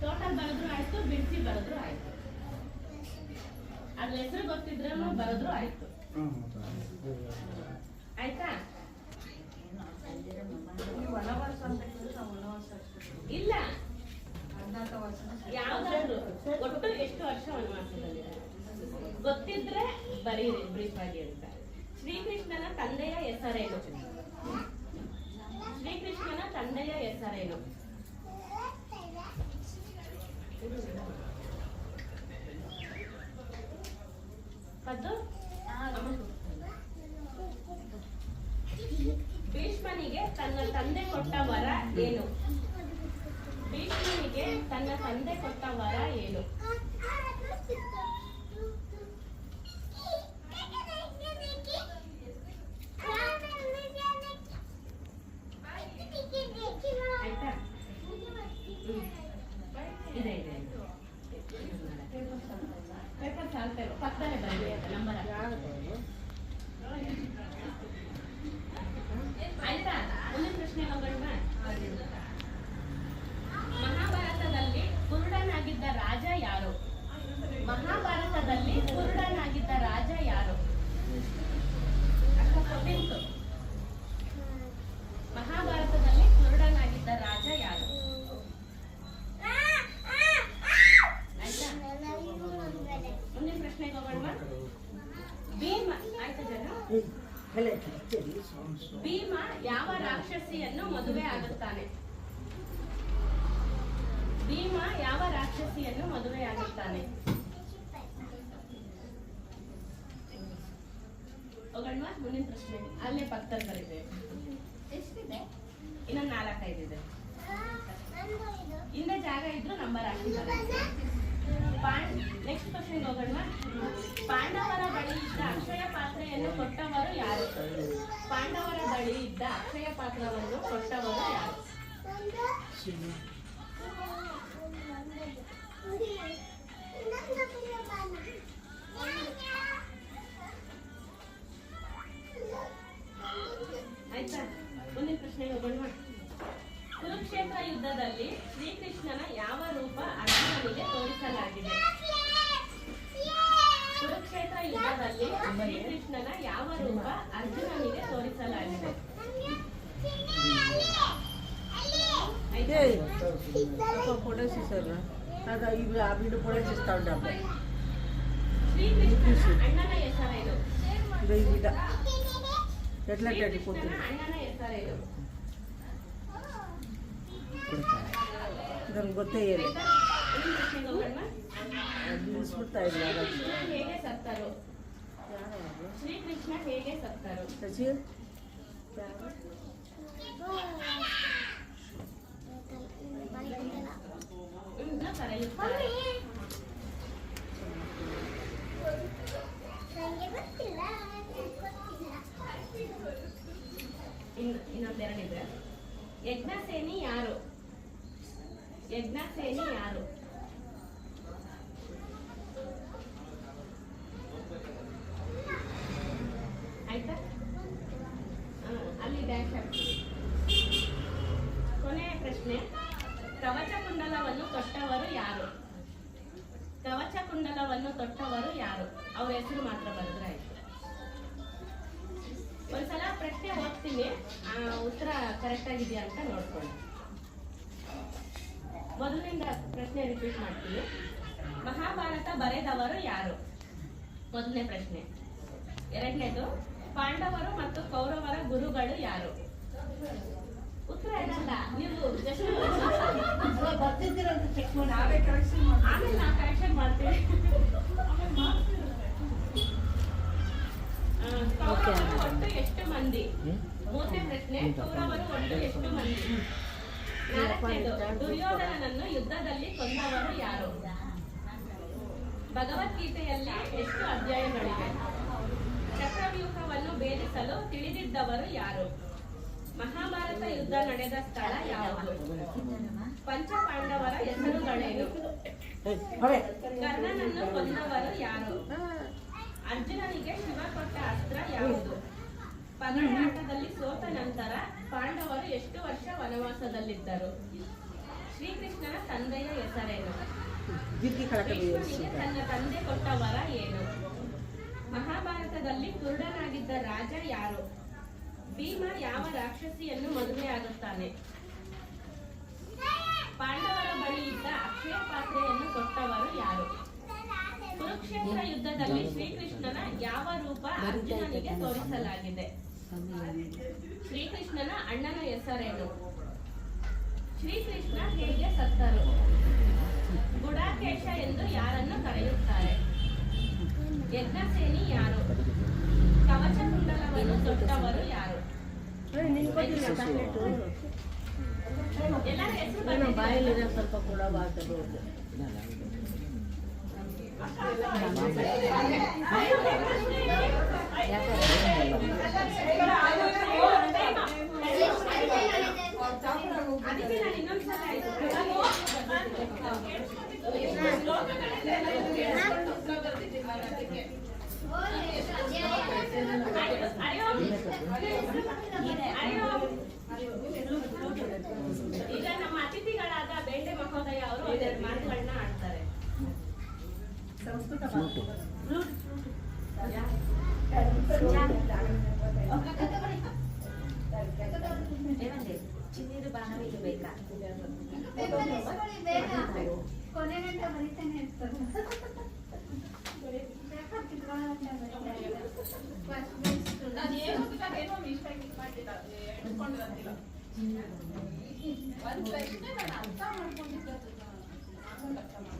ಟೋಟಲ್ ಬರೆದ್ರು ಆಯ್ತು, ಬಿಡಿಸಿ ಬರೆದ್ರು ಆಯ್ತು. ಅದ್ರ ಹೆಸರು ಗೊತ್ತಿದ್ರು ಬರೆದ್ರು ಆಯ್ತು. ಆಯ್ತಾ? ಇಲ್ಲ, ಯಾವ್ದಾದ್ರು ಒಟ್ಟು ಎಷ್ಟು ವರ್ಷ ವನವಾಸದಲ್ಲಿ ಗೊತ್ತಿದ್ರೆ ಬರೀರಿ ಬ್ರೀಫ್ ಆಗಿ ಅಂತ. ಶ್ರೀಕೃಷ್ಣನ ತಂದೆಯ ಹೆಸರೇನು? ಶ್ರೀಕೃಷ್ಣನ ತಂದೆಯ ಹೆಸರೇನು? ಪದ್ದು ಭೀಷ್ಮನಿಗೆ ತನ್ನ ತಂದೆ ಕೊಟ್ಟ ವರ ಏನು? ಭೀಷ್ಮನಿಗೆ ತನ್ನ ತಂದೆ ಕೊಟ್ಟ ವರ ಏನು? ಆಯ್ತಾ? ಇದೆ ಇದೆ ಪೇಪರ್ ಸಾಲ್ತಾ ಇರೋ ಪಕ್ಕದಲ್ಲೇ ಬರಲಿ ಅಂತ ನಂಬರ್ ಆಯ್ತಾ? ಮುಂದಿನ ಪ್ರಶ್ನೆ ಹೋಗೋಣ. ಮಹಾಭಾರತದಲ್ಲಿ ಕುರುಡನಾಗಿದ್ದ ರಾಜ ಯಾರು? ಮಹಾಭಾರತದಲ್ಲಿ ಕುರುಡನಾಗಿದ್ದ ರಾಜ ಯಾರು? ಮಹಾಭಾರತದಲ್ಲಿ ಕುರುಡನಾಗಿದ್ದ ರಾಜ ಯಾರು? ಆಯ್ತಾ? ಮುಂದಿನ ಪ್ರಶ್ನೆಗೆ ಹೋಗೋಣ. ಭೀಮ ಆಯ್ತಾ ಜನ? ಭೀಮ ಯಾವ ರಾಕ್ಷಸಿಯನ್ನು ಮದುವೆ ಆಗುತ್ತಾನೆ? ಭೀಮ ಯಾವ ರಾಕ್ಷಸಿಯನ್ನು ಮದುವೆ ಆಗುತ್ತಾನೆ? ಹೋಗೋಣ ಮುಂದಿನ ಪ್ರಶ್ನೆ. ಅಲ್ಲೇ ಪಕ್ಕದಲ್ಲಿ ಬರೀತೇವೆ. ಎಷ್ಟಿದೆ? ಇನ್ನೊಂದು 4-5 ಇದೆ. ಹಿಂದೆ ಜಾಗ ಇದ್ರು ನಂಬರ್ ಹಾಕಿದ್ದಾರೆ. ನೆಕ್ಸ್ಟ್ ಕ್ವಶನ್ ಹೋಗೋಣ. ಪಾಂಡವರ ಬಳಿ ಇದ್ದ ಅಕ್ಷಯ ಪಾತ್ರೆಯನ್ನು ಕೊಟ್ಟವರು ಯಾರು? ಪಾಂಡವರ ಬಳಿ ಇದ್ದ ಅಕ್ಷಯ ಪಾತ್ರವನ್ನು ಕೊಟ್ಟವರು ಯಾರು? ಆಯ್ತಾ? ಮುಂದಿನ ಪ್ರಶ್ನೆಗೆ ಹೋಗೋಣ. ಕುರುಕ್ಷೇತ್ರ ಯುದ್ಧದಲ್ಲಿ ಶ್ರೀಕೃಷ್ಣನ ಯಾವ ರೂಪ ಅರ್ಜುನನಿಗೆ ತೋರಿಸಲಾಗಿದೆ? ಕುರುಕ್ಷೇತ್ರ ಯುದ್ಧದಲ್ಲಿ ಶ್ರೀಕೃಷ್ಣನ ಯಾವ ರೂಪ ಅರ್ಜುನನಿಗೆ ತೋರಿಸಲಾಗಿದೆ? ಶ್ರೀಕೃಷ್ಣನ ಅಣ್ಣನ ಹೆಸರೇನು? ಶ್ರೀಕೃಷ್ಣನ ಅಣ್ಣನ ಹೆಸರೇನು? ಗೊತ್ತೇ ಇಲ್ಲ. ಹೇಗೆ ಸತ್ತರು? ಶ್ರೀಕೃಷ್ಣ ಹೇಗೆ ಸತ್ತರು? ಕರೆಯುತ್ತಾರೆ. ಇನ್ನೊಂದೆರಡಿದೆ. ಯಜ್ಞಸೇನಿ ಯಾರು? ಯಜ್ಞಸೇನಿ ಯಾರು? ಆಯ್ತಾ? ಅಲ್ಲಿ ಡ್ಯಾಶ್ ಆಗ್ತದೆ. ಕೊನೆಯ ಪ್ರಶ್ನೆ. ಕವಚ ಕುಂಡಲವನ್ನು ತೊಟ್ಟವರು ಯಾರು? ಕವಚ ಕುಂಡಲವನ್ನು ತೊಟ್ಟವರು ಯಾರು? ಅವ್ರ ಹೆಸರು ಮಾತ್ರ ಬರೆದ್ರೆ ಆಯ್ತು. ಒಂದ್ಸಲ ಪ್ರಶ್ನೆ ಓದ್ತೀನಿ, ಉತ್ತರ ಕರೆಕ್ಟ್ ಆಗಿದೆಯಾ ಅಂತ ನೋಡ್ಕೊಳ್ಳಿ. ಮೊದಲಿನಿಂದ ಪ್ರಶ್ನೆ ರಿಪೀಟ್ ಮಾಡ್ತೀನಿ. ಮಹಾಭಾರತ ಬರೆದವರು ಯಾರು? ಮೊದಲನೇ ಪ್ರಶ್ನೆ. ಎರಡನೇದು, ಪಾಂಡವರು ಮತ್ತು ಕೌರವರ ಗುರುಗಳು ಯಾರು? ಉತ್ತರ ಏನಲ್ಲ, ನೀವು ಜಸ್ಟ್ ಬರ್ತಿದ್ದೀರಂತ ಚೆಕ್ ಮಾಡಿ ಆಮೇಲೆ ನಾವು ಕರೆಕ್ಷನ್ ಮಾಡ್ತೀವಿ. ಕೌರವರು ಒಟ್ಟು ಎಷ್ಟು ಮಂದಿ? ಮೂರನೇ ಪ್ರಶ್ನೆ. ಕೌರವರು ಒಟ್ಟು ಎಷ್ಟು ಮಂದಿ? ನಾಲ್ಕನೇದು, ದುರ್ಯೋಧನನನ್ನು ಯುದ್ಧದಲ್ಲಿ ಕೊಂದವರು ಯಾರು? ಭಗವದ್ಗೀತೆಯಲ್ಲಿ ಎಷ್ಟು ಅಧ್ಯಾಯಗಳಿವೆ? ಚಕ್ರವ್ಯೂಹವನ್ನು ಭೇದಿಸಲು ತಿಳಿದಿದ್ದವರು ಯಾರು? ಮಹಾಭಾರತ ಯುದ್ಧ ನಡೆದ ಸ್ಥಳ ಯಾವುದು? ಪಂಚಪಾಂಡವರ ಹೆಸರುಗಳೇನು? ಕರ್ಣನನ್ನು ಕೊಂದವರು ಯಾರು? ಅರ್ಜುನನಿಗೆ ಶಿವ ಕೊಟ್ಟ ಅಸ್ತ್ರ ಯಾವುದು? ಪಗಡಾಟದಲ್ಲಿ ಸೋತ ನಂತರ ಪಾಂಡವರು ಎಷ್ಟು ವರ್ಷ ವನವಾಸದಲ್ಲಿದ್ದರು? ಶ್ರೀಕೃಷ್ಣನ ತಂದೆಯ ಹೆಸರೇನು? ಭೀಷ್ಮನಿಗೆ ತನ್ನ ತಂದೆ ಕೊಟ್ಟ ವರ ಏನು? ಮಹಾಭಾರತದಲ್ಲಿ ಕುರುಡನಾಗಿದ್ದ ರಾಜ ಯಾರು? ಭೀಮ ಯಾವ ರಾಕ್ಷಸಿಯನ್ನು ಮದುವೆ ಆಗುತ್ತಾನೆ? ಪಾಂಡವರ ಬಳಿ ಇದ್ದ ಅಕ್ಷಯ ಪಾತ್ರೆಯನ್ನು ಕೊಟ್ಟವರು ಯಾರು? ಕುರುಕ್ಷೇತ್ರ ಯುದ್ಧದಲ್ಲಿ ಶ್ರೀಕೃಷ್ಣನ ಯಾವ ರೂಪ ಅರ್ಜುನನಿಗೆ ತೋರಿಸಲಾಗಿದೆ? ಶ್ರೀಕೃಷ್ಣನ ಅಣ್ಣನ ಹೆಸರೇನು? ಶ್ರೀಕೃಷ್ಣ ಹೇಗೆ ಸತ್ತರು? ಗುಡಾಕೇಶ ಎಂದು ಯಾರನ್ನು ಕರೆಯುತ್ತಾರೆ? ಯಜ್ಞಸೇನಿ ಯಾರು? ಕವಚ ಕುಂಡಲವನ್ನು ತೊಟ್ಟವರು ಯಾರು? ಎಲ್ಲರ ಹೆಸರು ಬರ್ದಿದ್ದೀರಾ? ಬಾಯಲ್ಲಿರೋ ಸ್ವಲ್ಪ ಕೂಡ ಬಾತದು ಅದಕ್ಕೆ ನಾನು ಇನ್ನೊಂದ್ಸಲ ಈಗ ನಮ್ಮ ಅತಿಥಿಗಳಾದ ಬೇಂಡೆ ಮಹೋದಯ ಅವರು ಒಂದೆರಡು ಮಾತುಗಳನ್ನ ಆಡ್ತಾರೆ. ಚಿನ್ನೀರು ಬಾಣವಿಗೆ ಬೇಕಾ? ಕೊನೆ ಗಂಟೆ ಬರೀತಾನೆ ಇರ್ತಾರೆ. ನಾನು ಏನೋ ಮಿಸ್ಟೇಕ್ ಮಾಡಿಲ್ಲ, ಹೇಳ್ಕೊಂಡಿರಂತಿಲ್ಲ. ಒಂದು ಪ್ರಶ್ನೆ ನಾನು ಅರ್ಥ ಮಾಡ್ಕೊಂಡಿದ್ದು ಅರ್ಥ ಮಾಡಿ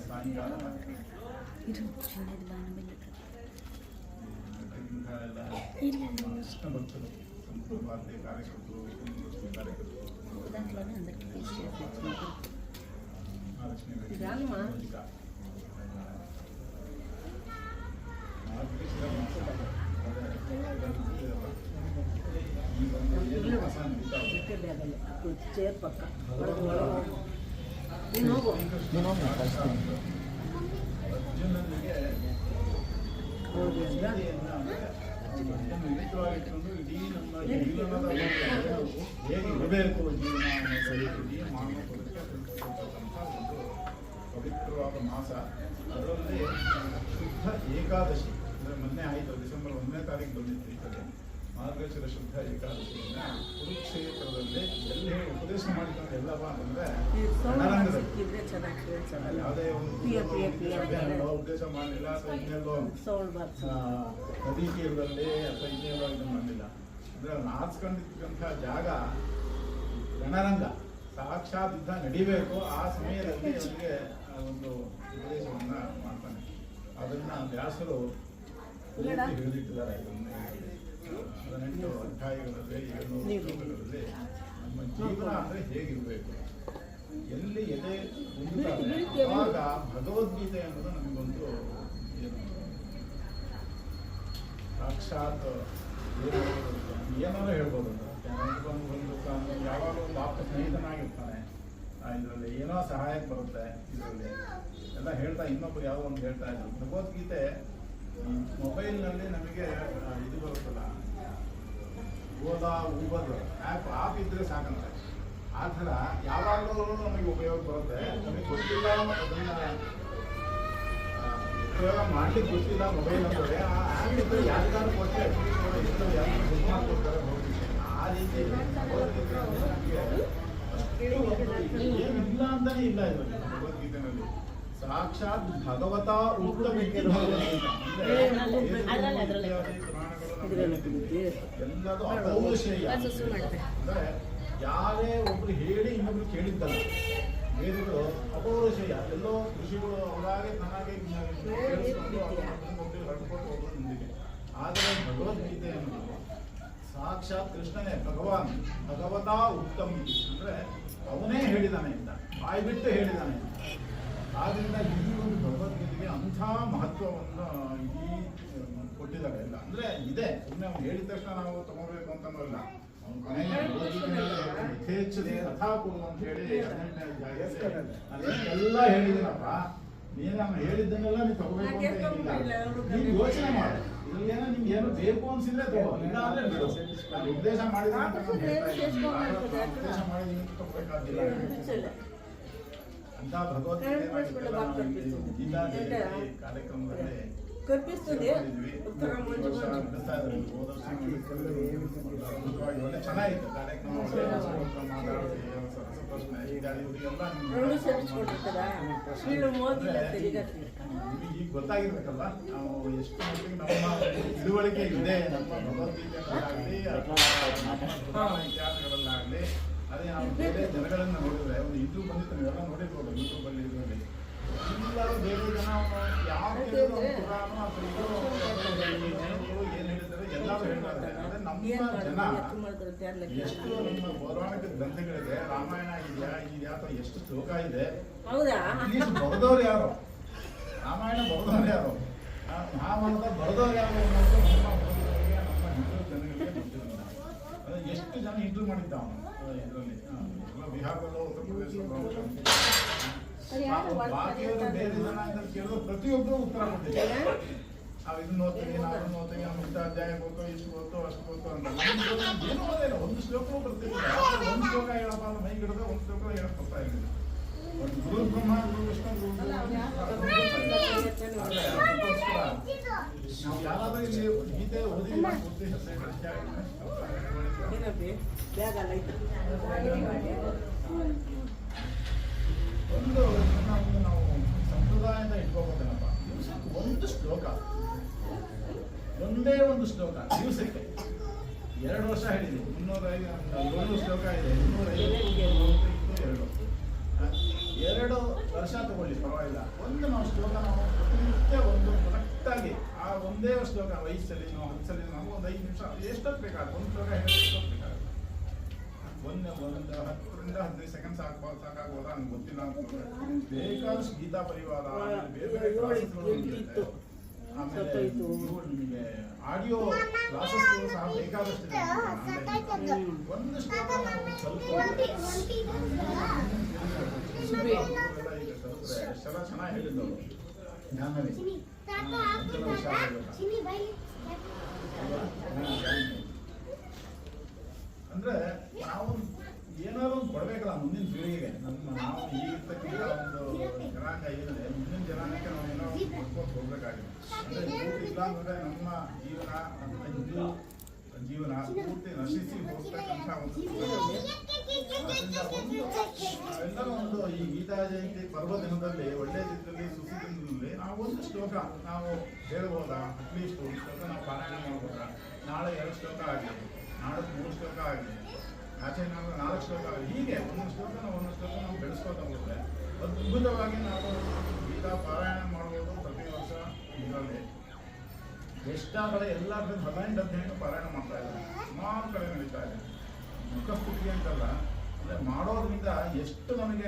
ಸಾಯಂಕಾಲ ಕೃಷ್ಣ ಭಕ್ತರು ಸಂಸ್ಕೃತ ಭಾರತೀಯ ಕಾರ್ಯಕರ್ತರು ಚೇರ್ ಪಕ್ಕ ಇಟ್ಕೊಂಡು ಇಡೀ ನಮ್ಮ ಜೀವನದ ಹೇಗೆ ಇರಬೇಕು ಜೀವನ ಅನ್ನೋದು ಇಡೀ ಮಾನವ ಕೊಡುತ್ತಂಥ ಒಂದು ಪವಿತ್ರವಾದ ಮಾಸ. ಅದರಲ್ಲಿ ಶುದ್ಧ ಏಕಾದಶಿ ಅಂದರೆ ಮೊನ್ನೆ ಆಯಿತು, ಡಿಸೆಂಬರ್ 1ನೇ ತಾರೀಕು ಬಂದಿತ್ತು ಈ ಕಡೆ. ಮಾರ್ಗಶಿರ ಶುದ್ಧ ಏಕಾದಶಿಯಿಂದ ಕುರುಕ್ಷೇತ್ರದಲ್ಲಿ ಎಲ್ಲಿ ಉಪದೇಶ ಮಾಡಿಕೊಂಡು ಎಲ್ಲವ ಅಂತಂದ್ರೆ ಯಾವುದೇ ಒಂದು ಉಪದೇಶ ಮಾಡಲಿಲ್ಲ ಅಥವಾ ಇನ್ನೆಲ್ಲೋ ನದಿ ತೀರದಲ್ಲಿ ಅಥವಾ ಇನ್ನೆಲ್ಲೋ ಇದನ್ನು ಮಾಡಲಿಲ್ಲ. ಅಂದ್ರೆ ಅವ್ನು ಆರಿಸ್ಕೊಂಡಿರ್ತಕ್ಕಂಥ ಜಾಗ ರಣರಂಗ, ಸಾಕ್ಷಾತ್ ಯುದ್ಧ ನಡಿಬೇಕು. ಆ ಸಮಯದಲ್ಲಿ ಅವನಿಗೆ ಒಂದು ಉಪದೇಶವನ್ನ ಮಾಡ್ತಾನೆ. ಅದನ್ನ ವ್ಯಾಸರು ಹೇಳಿಟ್ಟಿದ್ದಾರೆ. 18 ಅಧ್ಯಾಯಗಳಲ್ಲಿ 700 ಶ್ಲೋಕಗಳಲ್ಲಿ ನಮ್ಮ ಜೀವನ ಅಂದ್ರೆ ಹೇಗಿರ್ಬೇಕು, ಎಲ್ಲಿ ಎದೆ ಹೊಂದುತ್ತಾರೆ ಆವಾಗ ಭಗವದ್ಗೀತೆ ಅನ್ನೋದು ನಮಗೊಂದು ಏನು ಸಾಕ್ಷಾತ್ ಏನಾದ್ರು ಹೇಳ್ಬೋದು. ಒಂದು ಯಾವಾಗಲೂ ಒಂದು ಆಪ್ತ ಸ್ನೇಹಿತನಾಗಿರ್ತಾನೆ, ಇದರಲ್ಲಿ ಏನೋ ಸಹಾಯಕ್ಕೆ ಬರುತ್ತೆ. ಇದರಲ್ಲಿ ಎಲ್ಲ ಹೇಳ್ತಾ ಇನ್ನೊಬ್ರು ಯಾವುದೋ ಒಂದು ಹೇಳ್ತಾ ಇದ್ರು. ಭಗವದ್ಗೀತೆ ಮೊಬೈಲ್ನಲ್ಲಿ ನಮಗೆ ಇದು ಬರುತ್ತಲ್ಲ, ಓದಾ ಊಬರ್ ಆ್ಯಪ್ ಇದ್ರೆ ಸಾಕಂತೆ. ಆ ಥರ ಯಾವಾಗಲೂ ನಮಗೆ ಉಪಯೋಗ ಬರುತ್ತೆ. ನಮಗೆ ಗೊತ್ತಿಲ್ಲ, ಅದನ್ನ ಉಪಯೋಗ ಮಾಡ್ಲಿಕ್ಕೆ ಗೊತ್ತಿಲ್ಲ ಮೊಬೈಲ್ ಅಂದರೆ ಆ ಆ್ಯಪ್ ಇದ್ರೆ ಯಾರಿಗಾರು ಕೊಟ್ಟರೆ ಯಾರು ಬುಕ್ ಮಾಡ್ಕೊಡ್ತಾರೆ ಹೋಗಿ. ಆ ರೀತಿ ಏನಿಲ್ಲ ಅಂತಾನೆ ಇಲ್ಲ ಇದರಲ್ಲಿ ಭಗವದ್ಗೀತೆನಲ್ಲಿ. ಸಾಕ್ಷಾತ್ ಭಗವತ ಉಕ್ತಮಿತಿ ಎಲ್ಲದೂ ಅಪೌರುಷೇಯ. ಅಂದ್ರೆ ಯಾರೇ ಒಬ್ರು ಹೇಳಿ ಇನ್ನೊಬ್ರು ಕೇಳಿದ್ದಲ್ಲ. ವೇದಗಳು ಅಪೌರುಷೇಯ. ಎಲ್ಲೋ ಋಷಿಗಳು ಅವರಾಗೆ ತನ್ನಾಗೆ ಹೊರಡ್ಕೊಂಡು ಹೋಗೋದು ಮುಂದಿಗೆ. ಆದರೆ ಭಗವದ್ಗೀತೆ ಅನ್ನೋದು ಸಾಕ್ಷಾತ್ ಕೃಷ್ಣನೇ ಭಗವಾನ್ ಭಗವತ ಉಕ್ತಮಿತಿ ಅಂದ್ರೆ ಅವನೇ ಹೇಳಿದಾನೆ ಅಂತ, ಬಾಯ್ಬಿಟ್ಟು ಹೇಳಿದಾನೆ. ಆದ್ರಿಂದ ಈ ಒಂದು ಭಗವದ್ಗೀತೆಗೆ ಅಂಥ ಮಹತ್ವವನ್ನು ಇಡೀ ಕೊಟ್ಟಿದ್ದಾರೆ ಎಲ್ಲ. ಅಂದ್ರೆ ಇದೆ, ಸುಮ್ಮನೆ ಅವ್ನು ಹೇಳಿದ ತಕ್ಷಣ ನಾವು ತಗೋಬೇಕು ಅಂತನೂ ಇಲ್ಲ. ಅವ್ನು ಕೊನೆಗೆ ಯಥೇಚ್ಛತೆ ಕಥಾ ಕೊಡು ಅಂತ ಹೇಳಿ 18ನೇ ಅಧ್ಯಾಯದಲ್ಲಿ ಅದೇನೆಲ್ಲ ಹೇಳಿದ್ದೀನಪ್ಪ, ನೀನು ನಾನು ಹೇಳಿದ್ದನ್ನೆಲ್ಲ ನೀವು ತಗೋಬೇಕು ಅಂತ ಏನಿಲ್ಲ. ನೀವು ಯೋಚನೆ ಮಾಡಿ, ಇದ್ರಲ್ಲಿ ಏನೋ ನಿಮ್ಗೆ ಏನೋ ಬೇಕು ಅನ್ಸಿದ್ರೆ ತಗೋ, ಇಲ್ಲ ಅಂದ್ರೆ ಬಿಡು. ನಾನು ಉಪದೇಶ ಮಾಡಿದ್ರೆ ಅಂತ ನಾನು ಹೇಳ್ತಾ ಇದ್ದೀನಿ, ಉಪದೇಶ ಮಾಡಿದ್ದೀನಿ ಅಂತ ತಗೋಬೇಕಾಗಿಲ್ಲ. ಅಂತ ಭಗವದ್ಗೀತೆ ಕಾರ್ಯಕ್ರಮದಲ್ಲಿ ಕಲ್ಪಿಸ್ತದೆ ಉತ್ತರ ಒಳ್ಳೆ ಚೆನ್ನಾಗಿತ್ತು ಕಾರ್ಯಕ್ರಮ. ಮಾತಾಡೋದು ರಸಪ್ರಶ್ನೆ ಈಗ ಇವರಿಗೆಲ್ಲ ಸೇರಿಸ್ಕೊಂಡಿರ್ತದ ಮೋದಿ ನಿಮಗೆ ಈಗ ಗೊತ್ತಾಗಿರ್ಬೇಕಲ್ಲ ನಾವು ಎಷ್ಟು ಮಟ್ಟಿಗೆ ನಮ್ಮ ತಿಳುವಳಿಕೆ ಇದೆ ನಮ್ಮ ಭಗವದ್ಗೀತೆಗಳಲ್ಲಾಗಲಿ ಇತಿಹಾಸಗಳಲ್ಲಾಗಲಿ. ಅದೇ ನಾವು ಬೇರೆ ಜನಗಳನ್ನು ನೋಡಿದ್ರೆ ಒಂದು ಯೂಟ್ಯೂಬ್ ಬಂದಿತ್ತು, ನೀವೆಲ್ಲ ನೋಡಿರ್ಬೋದು ಯೂಟ್ಯೂಬಲ್ಲಿ ಇದರಲ್ಲಿ ಎಲ್ಲರೂ ಬೇರೆ ಜನ ಯಾವ ಪುರಾಣ ಏನು ಹೇಳಿದ್ದಾರೆ ಎಲ್ಲರೂ ಹೇಳ್ತಾರೆ. ಆದರೆ ನಮ್ಮ ಜನ ಎಷ್ಟು ನಮ್ಮ ಪೌರಾಣಿಕ ಗ್ರಂಥಗಳಿದೆ, ರಾಮಾಯಣ ಇದೆಯಾ ಅಥವಾ ಎಷ್ಟು ಶ್ಲೋಕ ಇದೆ, ಹೌದಾ? ಬರೆದವ್ರು ಯಾರು, ರಾಮಾಯಣ ಬರೆದವ್ರು ಯಾರು, ಮಹಾಭಾರತ ಬರೆದವ್ರು ಯಾರು ಅನ್ನೋದು ನಮ್ಮ ಬರೆದವರಿಗೆ ನಮ್ಮ ಹಿಂದೂ ಜನಗಳಿಗೆ ಗೊತ್ತಿರಲಿಲ್ಲ. ಎಷ್ಟು ಜನ ಇಂಟರ್ವ್ಯೂ ಮಾಡಿದ್ದ ಅವನು ಇದರಲ್ಲಿ ಬಿಹಾರದಲ್ಲೋ ಉತ್ತರ ಪ್ರದೇಶದಲ್ಲೋ ಬಾಕಿಯವರು ಬೇರೆ ಜನ ಅಂತ ಕೇಳಿದ್ರು ಪ್ರತಿಯೊಬ್ಬರು ಉತ್ತರ ಕೊಟ್ಟಿದ್ದಾರೆ. ನಾವು ಇದನ್ನ ಓದ್ತೀವಿ, ನಾವು ಅದನ್ನ ಓದ್ತೀವಿ, ನಮ್ಮ ಇಂಥ ಅಧ್ಯಾಯ ಗೊತ್ತೋ ಇಷ್ಟು ಗೊತ್ತೋ ಅಷ್ಟು ಗೊತ್ತೋ ಅಂತ ಏನೂ ಓದಿಲ್ಲ. ಒಂದು ಶ್ಲೋಕವೂ ಬರ್ತಿರ್ಲಿಲ್ಲ. ಒಂದು ಶ್ಲೋಕ ಹೇಳಪ್ಪ ಅಂದ್ರೆ ಮೈ ಗಿಡದ ಒಂದು ಶ್ಲೋಕ ಹೇಳಕ್ ಬರ್ತಾ ಇರಲಿಲ್ಲ. ಒಂದು ಗುರು ಬ್ರಹ್ಮ ಗುರು ವಿಷ್ಣು ಗುರು ನಾವು ಯಾರಾದ್ರೂ ಇಲ್ಲಿ ಗೀತೆ ಓದಿಲ್ಲ ಪೂರ್ತಿ ಬ್ಯಾಗ್ ಅಲ್ಲ ಐತೆ. ಒಂದು ನಾವು ಸಂಪ್ರದಾಯದ ಇಟ್ಕೋಬೋದೇನಪ್ಪ, ದಿವಸಕ್ಕೆ ಒಂದು ಶ್ಲೋಕ, ಒಂದೇ ಒಂದು ಶ್ಲೋಕ ದಿವಸಕ್ಕೆ 2 ವರ್ಷ ಹೇಳಿದ್ವಿ. 305 ಶ್ಲೋಕ ಇದೆ, 2 ವರ್ಷ ತಗೊಳ್ಳಿ ಪರವಾಗಿಲ್ಲ. ಒಂದು ನಾವು ಶ್ಲೋಕ ನಾವು ಪ್ರತಿನಿತ್ಯ ಒಂದು ಕರೆಕ್ಟಾಗಿ ಆ ಒಂದೇ ಶ್ಲೋಕ 5 ಸಲ 10 ಸಲ ನಾವು ಒಂದು 5 ನಿಮಿಷ ಎಷ್ಟೊತ್ತು ಬೇಕಾಗುತ್ತೆ ಒಂದು ಶ್ಲೋಕ ಹೇಳಿ ಎಷ್ಟೊತ್ತು ಬೇಕಾಗುತ್ತೆ. ಒಂದು 10-15 ಸೆಕೆಂಡ್ ಸಾಕಾಗ್ಬೋದಾ ನಂಗೆ ಗೊತ್ತಿಲ್ಲ ಅಂತಂದ್ರೆ ಬೇಕಾದಷ್ಟು ಗೀತಾ ಪರಿವಾರ ಬೇರೆ ಬೇರೆ ಕ್ಲಾಸಸ್ಗಳು ಇರುತ್ತೆ. ಆಮೇಲೆ ನಿಮಗೆ ಆಡಿಯೋ ಕ್ಲಾಸಸ್ ಸಹ ಬೇಕಾದಷ್ಟು ಇದೆ. ಒಂದು ಶ್ಲೋಕ ಸ್ವಲ್ಪ ಎಷ್ಟೆಲ್ಲ ಚೆನ್ನಾಗಿ ಹೇಳಿದ್ದವರು ಜ್ಞಾನವೇ ಅಂದ್ರೆ ನಾವು ಏನಾದ್ರು ಒಂದು ಕೊಡ್ಬೇಕಲ್ಲ ಮುಂದಿನ ಪೀಳಿಗೆಗೆ. ನಾವು ಈಗಿರ್ತಕ್ಕಂಥ ಒಂದು ಜನಾಂಗ ಏನಿದೆ ಮುಂದಿನ ಜನಾಂಗಕ್ಕೆ ನಾವು ಏನೋ ಕೊಡ್ಕೊಂಡು ಹೋಗ್ಬೇಕಾಗಿದೆ. ಅಂದ್ರೆ ಇಲ್ಲ ಅಂದ್ರೆ ನಮ್ಮ ಜೀವನ ನಮ್ಮ ಹಿಂದೂ ಜೀವನ ಪೂರ್ತಿ ನಶಿಸಿ ಹೋಗ್ತಕ್ಕಂಥ ಒಂದು ನಾವೆಲ್ಲರೂ ಒಂದು ಈ ಗೀತಾ ಜಯಂತಿ ಪರ್ವ ದಿನದಲ್ಲಿ ಒಳ್ಳೆ ದಿನದಲ್ಲಿ ಸುಖಿ ದಿನದಲ್ಲಿ ನಾವು ಒಂದು ಶ್ಲೋಕ ನಾವು ಹೇಳ್ಬೋದಾ, ಅಟ್ಲೀಸ್ಟ್ ಒಂದು ಶ್ಲೋಕ ನಾವು ಪಾರಾಯಣ ಮಾಡ್ಬೋದಾ. ನಾಳೆ 2 ಶ್ಲೋಕ ಆಗಲಿ, ನಾಳೆ 3 ಶ್ಲೋಕ ಆಗಲಿ, ಆಚೆ 4 ಶ್ಲೋಕ ಆಗಲಿ, ಹೀಗೆ ಒಂದೊಂದು ಶ್ಲೋಕ ನಾವು ಬೆಳೆಸ್ಕೊತಾ ಹೋದ್ರೆ ಅದ್ಭುತವಾಗಿ ನಾವು ಗೀತಾ ಪಾರಾಯಣ ಮಾಡ್ಬೋದು. ಪ್ರತಿ ವರ್ಷ ಇದರಲ್ಲಿ ಎಷ್ಟಾಗಲೇ ಎಲ್ಲ ಕಡೆ 15 ಅಧ್ಯಾಯ ಪಾರಾಯಣ ಮಾಡ್ತಾ ಇದ್ದಾರೆ. ಸುಮಾರು ಕಡೆ ನಡೀತಾ ಇದೆ. ಮುಖಸ್ತುತಿ ಅಂತಲ್ಲ, ಅಂದರೆ ಮಾಡೋದ್ರಿಂದ ಎಷ್ಟು ನಮಗೆ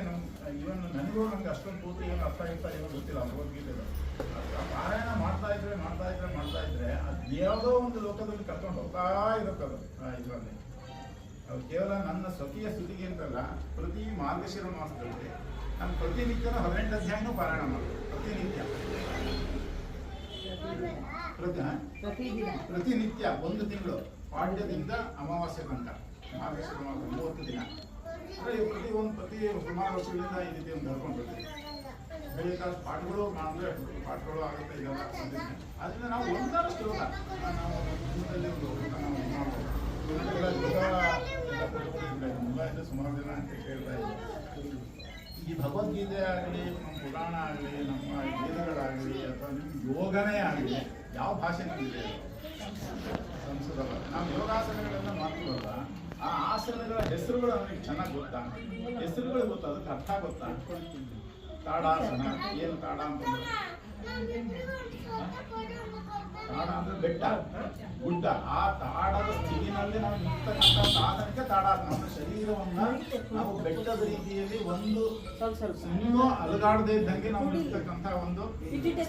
ಇವನ್ ನನಗೂ ನಂಗೆ ಅಷ್ಟೊಂದು ಪೂರ್ತಿ ಏನು ಅರ್ಥ ಇರ್ತಾ ಏನೋ ಗೊತ್ತಿಲ್ಲ ಭಗವದ್ಗೀತೆಗಳು. ಪಾರಾಯಣ ಮಾಡ್ತಾ ಇದ್ರೆ ಅದು ಯಾವುದೋ ಒಂದು ಲೋಕದಲ್ಲಿ ಕರ್ಕೊಂಡು ಹೋಗ್ತಾ ಇರುತ್ತದು ಇದರಲ್ಲಿ. ಅದು ಕೇವಲ ನನ್ನ ಸ್ವಕೀಯ ಸ್ತುತಿಗೆ ಅಂತಲ್ಲ, ಪ್ರತಿ ಮಾರ್ಗಶಿರ ಮಾಸದಲ್ಲಿ ನಾನು ಪ್ರತಿನಿತ್ಯನ 18 ಅಧ್ಯಾಯನೂ ಪಾರಾಯಣ ಮಾಡ್ತೀನಿ. ಪ್ರತಿನಿತ್ಯ 1 ತಿಂಗಳು ಪಾಡ್ಯದಿಂದ ಅಮಾವಾಸ್ಯೆ ತನಕ ಮಾರ್ಗಶಿರ ಮಾಸ 30 ದಿನ. ಪ್ರತಿ ಸುಮಾರು ವರ್ಷಗಳಿಂದ ಈ ರೀತಿ ಒಂದು ಬರ್ಕೊಂಡ್ಬಿಡ್ತೀವಿ. ಬೇಕಾದ ಪಾಠಗಳು ಮಾಡಿದ್ರೆ ಪಾಠಗಳು ಆಗುತ್ತೆ. ಇದೆಲ್ಲ ಅದರಿಂದ ನಾವು ಒಂದಾರು ಶ್ಲೋಕ ನಾವು ಜೀವನದಲ್ಲಿ ಒಂದು ನಾವು ಮಾಡ್ಬೋದು. ಸುಮಾರು ಜನ ಅಂತ ಕೇಳ್ತಾ ಇದ್ದಾರೆ. ಈ ಭಗವದ್ಗೀತೆ ಆಗಲಿ, ನಮ್ಮ ಪುರಾಣ ಆಗಲಿ, ನಮ್ಮ ವೇದಗಳಾಗಲಿ, ಅಥವಾ ನಿಮ್ಮ ಯೋಗನೇ ಆಗಲಿ, ಯಾವ ಭಾಷೆನಲ್ಲಿದೆ ಸಂಸ್ಕೃತ. ನಾವು ಯೋಗಾಸನಗಳೆಲ್ಲ ಮಾಡ್ತೀವಲ್ಲ, ಆ ಆಸನಗಳ ಹೆಸರುಗಳು ನಮಗೆ ಚೆನ್ನಾಗಿ ಗೊತ್ತಾ? ಹೆಸರುಗಳು ಗೊತ್ತಾ? ಅದಕ್ಕೆ ಅರ್ಥ ಗೊತ್ತಾ? ತಾಡಾಸನ ಏನು? ತಾಡ ಅಂತಂದ್ರೆ ತಾಡ ಅಂದ್ರೆ ಬೆಟ್ಟ, ಗುಡ್ಡ. ಆ ತಾಡದ ಸ್ಥಿತಿನಲ್ಲಿ ನಾವು ನಿಂತಕ್ಕಂಥ ಸಾಧನಕ್ಕೆ ತಾಡಾಸನ. ನಮ್ಮ ಶರೀರವನ್ನ ನಾವು ಬೆಟ್ಟದ ರೀತಿಯಲ್ಲಿ ಒಂದು ಇನ್ನೂ ಅಲುಗಾಡದೇ ಇದ್ದಂಗೆ ನಾವು ನಿಂತಕ್ಕಂಥ ಒಂದು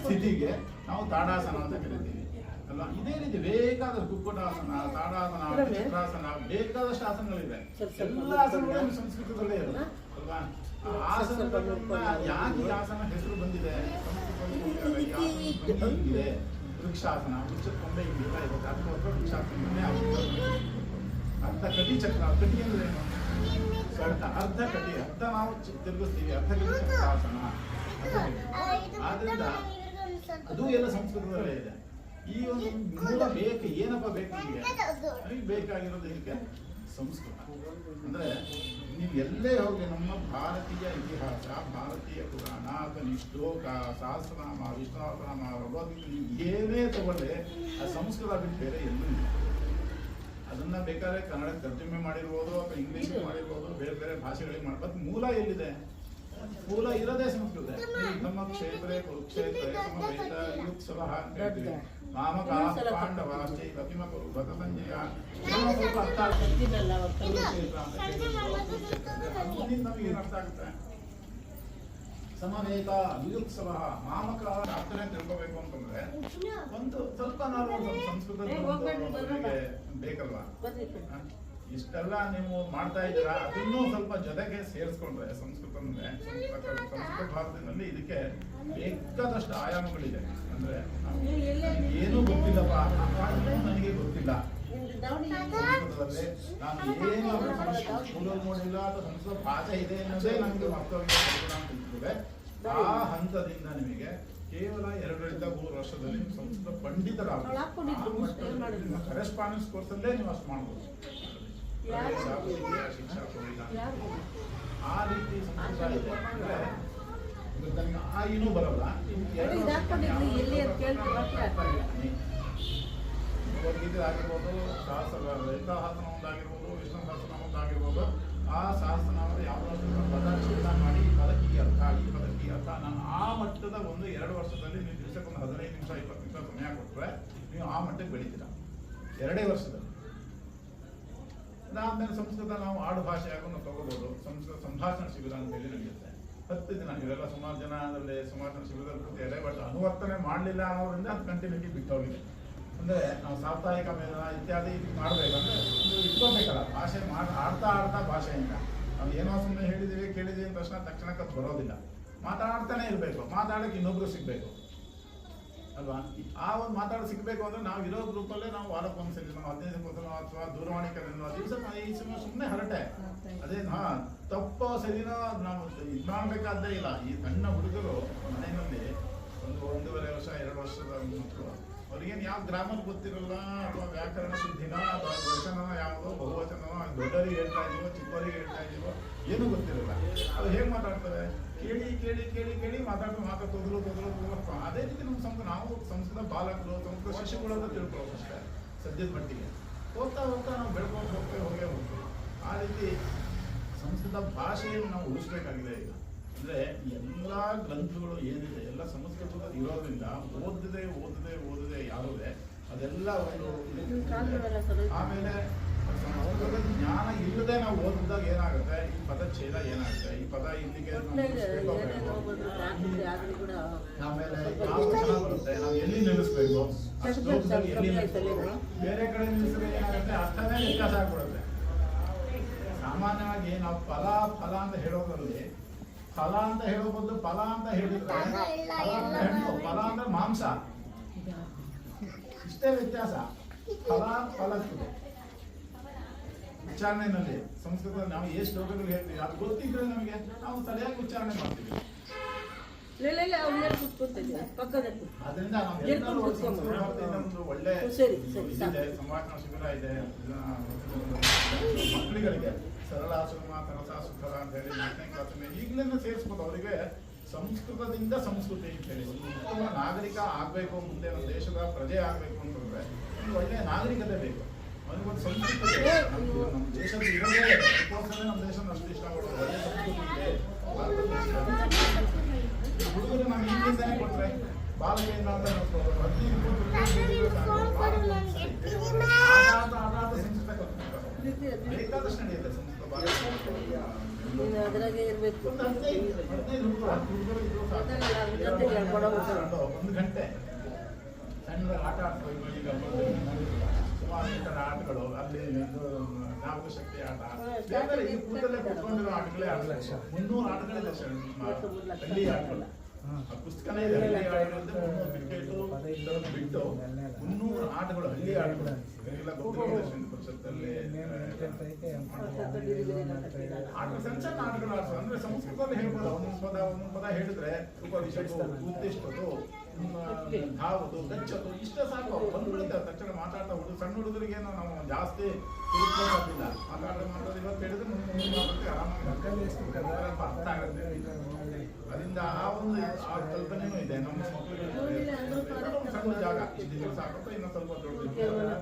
ಸ್ಥಿತಿಗೆ ನಾವು ತಾಡಾಸನ ಅಂತ ಕರಿತೀವಿ ಅಲ್ಲ. ಇದೇ ರೀತಿ ಬೇಕಾದ ಕುಕ್ಕುಟಾಸನ, ತಾಡಾಸನ, ಚಕ್ರಾಸನ, ಬೇಕಾದಷ್ಟು ಆಸನಗಳಿವೆ. ಎಲ್ಲ ಆಸನಗಳು ಸಂಸ್ಕೃತದಲ್ಲೇ ಇರೋದು ಅಲ್ವಾ? ಆಸನಗಳನ್ನ ಯಾಕೆ ಈ ಆಸನ ಹೆಸರು ಬಂದಿದೆ? ಸಂಸ್ಕೃತದಲ್ಲಿ ವೃಕ್ಷಾಸನ, ವೃಕ್ಷದ ಕೊಂಬೆ ಹಿಂಗಿಲ್ಲ ಇರುತ್ತೆ, ಅದಕ್ಕೋಸ್ಕರ ವೃಕ್ಷಾಸನನೇ ಆಗುತ್ತೆ. ಅರ್ಧ ಕಟಿ ಚಕ್ರ, ಕಟಿ ಅಂದ್ರೆ ಏನು? ಅರ್ಧ ಕಟಿ, ಅರ್ಧ ನಾವು ತಿರುಗಿಸ್ತೀವಿ, ಅರ್ಧ ಕಟಿ ಚಕ್ರಾಸನ. ಆದ್ರಿಂದ ಅದು ಎಲ್ಲ ಸಂಸ್ಕೃತದಲ್ಲೇ ಇದೆ. ಈ ಒಂದು ಮೂಲ ಬೇಕು, ಏನಪ್ಪ ಬೇಕು ನಿಮಗೆ? ಬೇಕಾಗಿರೋದು ಇದಕ್ಕೆ ಸಂಸ್ಕೃತ. ಅಂದ್ರೆ ನೀವು ಎಲ್ಲೇ ಹೋಗಿ ನಮ್ಮ ಭಾರತೀಯ ಇತಿಹಾಸ, ಭಾರತೀಯ ಪುರಾಣ ಅಥವಾ ಶ್ಲೋಕ, ಸಹಸ್ರನಾಮ, ವಿಷ್ಣುನಾಮ, ಭಗವದ್ಗೀತೆ, ನೀವು ಏನೇ ತಗೊಳ್ಳಿ ಆ ಸಂಸ್ಕೃತ ಬಿಟ್ಟು ಬೇರೆ ಎಲ್ಲೂ ಇಲ್ಲ. ಅದನ್ನ ಬೇಕಾದ್ರೆ ಕನ್ನಡ ತರ್ಜುಮೆ ಮಾಡಿರ್ಬೋದು ಅಥವಾ ಇಂಗ್ಲಿಷ್ ಮಾಡಿರ್ಬೋದು, ಬೇರೆ ಬೇರೆ ಭಾಷೆಗಳಿಗೆ ಮಾಡ್ಬೋದು. ಮೂಲ ಎಲ್ಲಿದೆ? ಮೂಲ ಇರೋದೇ ಸಂಸ್ಕೃತ. ನಮ್ಮ ಕ್ಷೇತ್ರ ಕುರುಕ್ಷೇತ್ರ ಸಮವೇತ ಯುತ್ಸವಃ ಅಂತ ಹೇಳ್ತೀವಿ. ಮಾಮಕ ಪಾಂಡವ ಕಪಿಮ ಕುರು ಭತ ಸಂಜಯ ಸ್ವಲ್ಪ ಅರ್ಥ ಆಗ್ತದೆ. ನಮಗೆ ಏನು ಅರ್ಥ ಆಗುತ್ತೆ? ಸಮವೇತ ಯುತ್ಸವ ಮಾಮಕ ಅರ್ಥನೇ ತಿಳ್ಕೋಬೇಕು ಅಂತಂದ್ರೆ ಒಂದು ಸ್ವಲ್ಪ ನಾವು ಸಂಸ್ಕೃತ ಬೇಕಲ್ವಾ? ಇಷ್ಟೆಲ್ಲ ನೀವು ಮಾಡ್ತಾ ಇದ್ದೀರಾ, ಅದನ್ನೂ ಸ್ವಲ್ಪ ಜೊತೆಗೆ ಸೇರಿಸ್ಕೊಂಡ್ರೆ ಸಂಸ್ಕೃತ ಅಂದ್ರೆ ಸಂಸ್ಕೃತ ಭಾರತದಲ್ಲಿ ಇದಕ್ಕೆ ಬೇಕಾದಷ್ಟು ಆಯಾಮಗಳಿದೆ. ಅಂದ್ರೆ ಏನೂ ಗೊತ್ತಿಲ್ಲಪ್ಪ, ನನಗೆ ಗೊತ್ತಿಲ್ಲ ಸಂಸ್ಕೃತದಲ್ಲಿ, ನಾನು ಏನು ಸ್ಕೂಲಲ್ಲಿ ನೋಡಿಲ್ಲ ಅಥವಾ ಸಂಸ್ಕೃತ ಭಾಷೆ ಇದೆ ಅನ್ನೋದೇ ನನಗೆ ಮರ್ತೋಗಿದೆ. ಆ ಹಂತದಿಂದ ನಿಮಗೆ ಕೇವಲ 2 ರಿಂದ 3 ವರ್ಷದಲ್ಲಿ ನೀವು ಸಂಸ್ಕೃತ ಪಂಡಿತರಾಗಬಹುದು. ಕರೆಸ್ಪಾಂಡೆನ್ಸ್ ಕೋರ್ಸಲ್ಲೇ ನೀವು ಅಷ್ಟು ಮಾಡ್ಬೋದು. ಶಿಕ್ಷಾ ಆ ರೀತಿ ಸಂಸ್ಕೃತ ಇದೆ. ಅಂದ್ರೆ ನನಗೆ ಆ ಏನೂ ಬರಲ್ಲ. ಭಗವದ್ಗೀತೆ ಆಗಿರ್ಬೋದು, ಲಲಿತಾಸನ ಒಂದಾಗಿರ್ಬೋದು, ವಿಷ್ಣು ಸಹಸ್ರನಾಮ ಒಂದಾಗಿರ್ಬೋದು, ಆ ಸಹಸ್ರನಾಮದ ಯಾವುದಾದ್ರು ಪದ ಚಿಂತನೆ ಮಾಡಿ ಈ ಪದಕ್ಕೆ ಅರ್ಥ, ಈ ಪದಕ್ಕೆ ಅರ್ಥ, ನಾನು ಆ ಮಟ್ಟದ 1-2 ವರ್ಷದಲ್ಲಿ ನೀವು ದಿವಸಕ್ಕೆ 15 ನಿಮಿಷ 20 ನಿಮಿಷ ಸಮಯ ಕೊಟ್ಟರೆ ನೀವು ಆ ಮಟ್ಟಕ್ಕೆ ಬೆಳಿತೀರ 2 ವರ್ಷದಲ್ಲಿ. ಅದಾದ್ಮೇಲೆ ಸಂಸ್ಕೃತ ನಾವು ಆಡು ಭಾಷೆ ಆಗೋದು ತಗೋಬಹುದು. ಸಂಸ್ಕೃತ ಸಂಭಾಷಣಾ ಶಿಬಿರ ಅಂತ ಹೇಳಿ ನಡೆಯುತ್ತೆ. 10 ದಿನ ಇವರೆಲ್ಲ ಸುಮಾರು ಜನ ಅದರಲ್ಲಿ ಸಂಭಾಷಣಾ ಶಿಬಿರದಲ್ಲಿ ಕೂತಿದ್ದಾರೆ. ಬಟ್ ಅನುವರ್ತನೆ ಮಾಡಲಿಲ್ಲ ಅನ್ನೋದ್ರಿಂದ ಅದು ಕಂಟಿನ್ಯೂಟಿ ಬಿಟ್ಟೋಗಿದೆ. ಅಂದ್ರೆ ನಾವು ಸಾಪ್ತಾಹಿಕ ಮೇಳ ಇತ್ಯಾದಿ ಮಾಡಬೇಕಂದ್ರೆ ಇಟ್ಕೋಬೇಕಲ್ಲ, ಭಾಷೆ ಆಡ್ತಾ ಭಾಷೆಯಿಂದ ನಾವು ಏನೋ ಸುಮ್ಮನೆ ಹೇಳಿದೀವಿ ಕೇಳಿದೀವಿ ಅಂತ ತಕ್ಷಣಕ್ಕೆ ಅದು ಬರೋದಿಲ್ಲ. ಮಾತಾಡ್ತಾನೆ ಇರಬೇಕು, ಮಾತಾಡಕ್ಕೆ ಇನ್ನೊಬ್ರು ಸಿಗ್ಬೇಕು ಅಲ್ವಾ? ಆ ಒಂದು ಮಾತಾಡ ಸಿಗ್ಬೇಕು ಅಂದ್ರೆ ನಾವು ಇರೋ ಗ್ರೂಪಲ್ಲೇ ನಾವು ವಾರಕ್ಕೊಂದ್ಸರಿ ನಾವು 15 ದಿನಕ್ಕೊಂದ್ಸಲ ಅಥವಾ ದೂರವಾಣಿ ಕರೆಯುವ ದಿವಸ ಸುಮ್ಮನೆ ಹರಟೆ. ಅದೇ ತಪ್ಪೋ ಸರಿನೋ ನಾವು ಇದು ಮಾಡಬೇಕಾದ್ದೇ ಇಲ್ಲ. ಈ ಸಣ್ಣ ಹುಡುಗರು ಮನೆಯಲ್ಲಿ 1-1.5 ವರ್ಷ 2 ವರ್ಷದ ಮಕ್ಕಳು, ಅವ್ರಿಗೇನು ಯಾವ ಗ್ರಾಮರ್ ಗೊತ್ತಿರಲ್ಲ, ಅಥವಾ ವ್ಯಾಕರಣ ಶುದ್ಧಿನ ಅಥವಾ ವಚನ ಯಾವುದೋ ಬಹುವಚನನೋ, ದೊಡ್ಡವರಿಗೆ ಹೇಳ್ತಾ ಇದೀವೋ ಚಿಕ್ಕವರಿಗೆ ಹೇಳ್ತಾ ಇದೀವೋ ಏನೂ ಗೊತ್ತಿರಲ್ಲ. ಅದು ಹೇಗೆ ಮಾತಾಡ್ತವೆ? ಕೇಳಿ ಕೇಳಿ ಕೇಳಿ ಕೇಳಿ ತೊದಲು. ಅದೇ ರೀತಿ ನಮ್ಮ ನಾವು ಸಂಸ್ಕೃತ ಬಾಲಕರು, ಸಂಸ್ಕೃತ ಶಿಶುಗಳು ಅಂತ ತಿಳ್ಕೊಳ್ಳೋದು ಅಷ್ಟೇ ಸದ್ಯದ ಮಟ್ಟಿಗೆ. ಹೋಗ್ತಾ ನಾವು ಬೆಳ್ಕೊಂಡು ಹೋಗೇ ಹೋಗ್ತೀವಿ. ಆ ರೀತಿ ಸಂಸ್ಕೃತ ಭಾಷೆಯನ್ನು ನಾವು ಉಳಿಸ್ಬೇಕಾಗಿದೆ ಈಗ. ಅಂದ್ರೆ ಎಲ್ಲ ಗ್ರಂಥಗಳು ಏನಿದೆ ಎಲ್ಲ ಸಂಸ್ಕೃತದಲ್ಲಿ ಇರೋದ್ರಿಂದ ಓದದೆ ಯಾರುದೇ ಅದೆಲ್ಲ ಒಂದು. ಆಮೇಲೆ ಸಂಸ್ಕೃತದ ಜ್ಞಾನ ಇಲ್ಲದೆ ನಾವು ಓದಿದಾಗ ಏನಾಗುತ್ತೆ, ಈ ಪದ ಛೇದ ಏನಾಗುತ್ತೆ, ಈ ಪದ ಇಲ್ಲಿಗೆ ಆಮೇಲೆ ಯಾವ ಕ್ಷಣ ಬರುತ್ತೆ, ನಾವು ಎಲ್ಲಿ ನಿಲ್ಲಿಸ್ಬೇಕು, ಎಲ್ಲಿ ನಿಲ್ಲಿಸ್ಬೇಕು, ಬೇರೆ ಕಡೆ ನಿಲ್ಲಿಸಿದ್ರೆ ಏನಾಗುತ್ತೆ, ಅರ್ಥನೇ ವ್ಯತ್ಯಾಸ ಆಗ್ಬಿಡುತ್ತೆ. ಸಾಮಾನ್ಯವಾಗಿ ನಾವು ಫಲ ಅಂತ ಹೇಳೋದ್ರಲ್ಲಿ ಫಲ ಅಂತ ಹೇಳೋ ಬದಲು ಫಲ ಅಂತ ಹೇಳಿದ್ರೆ ಫಲ ಅಂದ್ರೆ ಮಾಂಸ, ಇಷ್ಟೇ ವ್ಯತ್ಯಾಸ. ಫಲಕ್ಕೆ ಉಚ್ಚಾರಣೆಯಲ್ಲಿ ಸಂಸ್ಕೃತ ನಾವು ಎಷ್ಟು ಶ್ಲೋಕಗಳು ಹೇಳ್ತೀವಿ ಅದು ಗೊತ್ತಿದ್ರೆ ನಮಗೆ ನಾವು ಸರಿಯಾಗಿ ಉಚ್ಚಾರಣೆ ಮಾಡ್ತೀವಿ. ಅದರಿಂದ ಒಂದು ಒಳ್ಳೆ ಸಂಭಾಷಣಾ ಶಿಬಿರ ಇದೆ ಮಕ್ಕಳಿಗಳಿಗೆ. ಸರಳ ಸುಗಮ ತರಸ ಸುಖರ ಅಂತ ಹೇಳಿ 4ನೇ ಕ್ಲಾಸಿನ ಈಗಲೇ ಸೇರಿಸ್ಬೋದು. ಅವರಿಗೆ ಸಂಸ್ಕೃತದಿಂದ ಸಂಸ್ಕೃತಿ ಅಂತ ಹೇಳಿ ಒಂದು ಉತ್ತಮ ನಾಗರಿಕ ಆಗ್ಬೇಕು, ಮುಂದೆ ನಮ್ಮ ದೇಶದ ಪ್ರಜೆ ಆಗ್ಬೇಕು ಅಂತಂದ್ರೆ ಒಂದು ಒಳ್ಳೆಯ ನಾಗರಿಕತೆ ಬೇಕು. ಅವನಿಗೊಂದು ಸಂಸ್ಕೃತಿ ನಮ್ಮ ದೇಶದ ಇರೋದೇ ಅದಕ್ಕೋಸ್ಕರ ನಮ್ಮ ದೇಶ ಅಷ್ಟು ಇಷ್ಟಪಡೋದು. ಒಳ್ಳೆ ಸಂಸ್ಕೃತಿ ಇದೆ ಹುಡುಗರು ನಾವು ಇಂಗ್ಲಿಷ್ನೇ ಕೊಟ್ರೆ ಬಾಲಕೆಯಿಂದ ಅಂತ ನೋಡ್ಬೋದು. 15 ಸಂಸ್ಕೃತ ಕಲ್ತ್ಕೊಳ್ತಾರೆ, ಬೇಕಾದಷ್ಟು ನಡೆಯುತ್ತೆ ಸಂಸ್ಕೃತ. ಅದರಾಗೆ ಇರಬೇಕು. 1 ಗಂಟೆ ಸಣ್ಣ ಆಟ ಆಡ್ಬೋದು. ಈಗ ಸುಮಾರು ಇತರ ಆಟಗಳು ಅಲ್ಲಿ ಜ್ಞಾಪಕ ಶಕ್ತಿ ಆಟ, ಬೇರೆ ಈ ಕೂತಲ್ಲೇ ಕುತ್ಕೊಂಡಿರೋ ಆಟಗಳೇ 300 ಆಟಗಳಿದೆ ಹಳ್ಳಿ ಆಟಗಳು. ಪುಸ್ತಕನೇ ಇದೆ ಹಳ್ಳಿ ಆಟಗಳಂತೆ 300 ಕ್ರಿಕೆಟ್ ಬಿಟ್ಟು 300 ಆಟಗಳು ಹಳ್ಳಿ ಆಟಗಳು. ಇವೆಲ್ಲ ಗೊತ್ತಿರೋದು ಪರಿಷತ್ತಲ್ಲಿ ಸಣ್ಣ ಸಣ್ಣ ಆಟಗಳು ಆಡ್ಸೋದು. ಅಂದ್ರೆ ಸಂಸ್ಕೃತದಲ್ಲಿ ಹೇಳ್ಬೋದು, ಒಂದೊಂದು ಪದ ಹೇಳಿದ್ರೆ ಉಪನಿಷತ್ತು, ಉತ್ತಿಷ್ಟದು, ಧಾವುದು ಗಚ್ಚೋದು ಇಷ್ಟೇ ಸಾಕು ಬಂದ್ಬಿಡುತ್ತೆ ತಕ್ಷಣ ಮಾತಾಡ್ತಾ ಸಣ್ಣ ಹುಡುಗರಿಗೆ ನಾವು ಜಾಸ್ತಿ ತಿಳ್ಕೊಳ್ಳೋದಿಲ್ಲ ಮಾತಾಡೋದು ಇವತ್ತು ಹೇಳಿದ್ರೆ ಮುಂದೆ ಆರಾಮಾಗಿ ಅರ್ಥ ಆಗುತ್ತೆ ಅದರಿಂದ ಆ ಒಂದು ಆ ಕಲ್ಪನೆಯೂ ಇದೆ ನಮ್ಮ ಮಕ್ಕಳಿಗೆ ಸಣ್ಣ ಜಾಗ ಇಷ್ಟು ದಿವಸ ಸಾಕು ಇನ್ನೂ ಸ್ವಲ್ಪ ದೊಡ್ಡ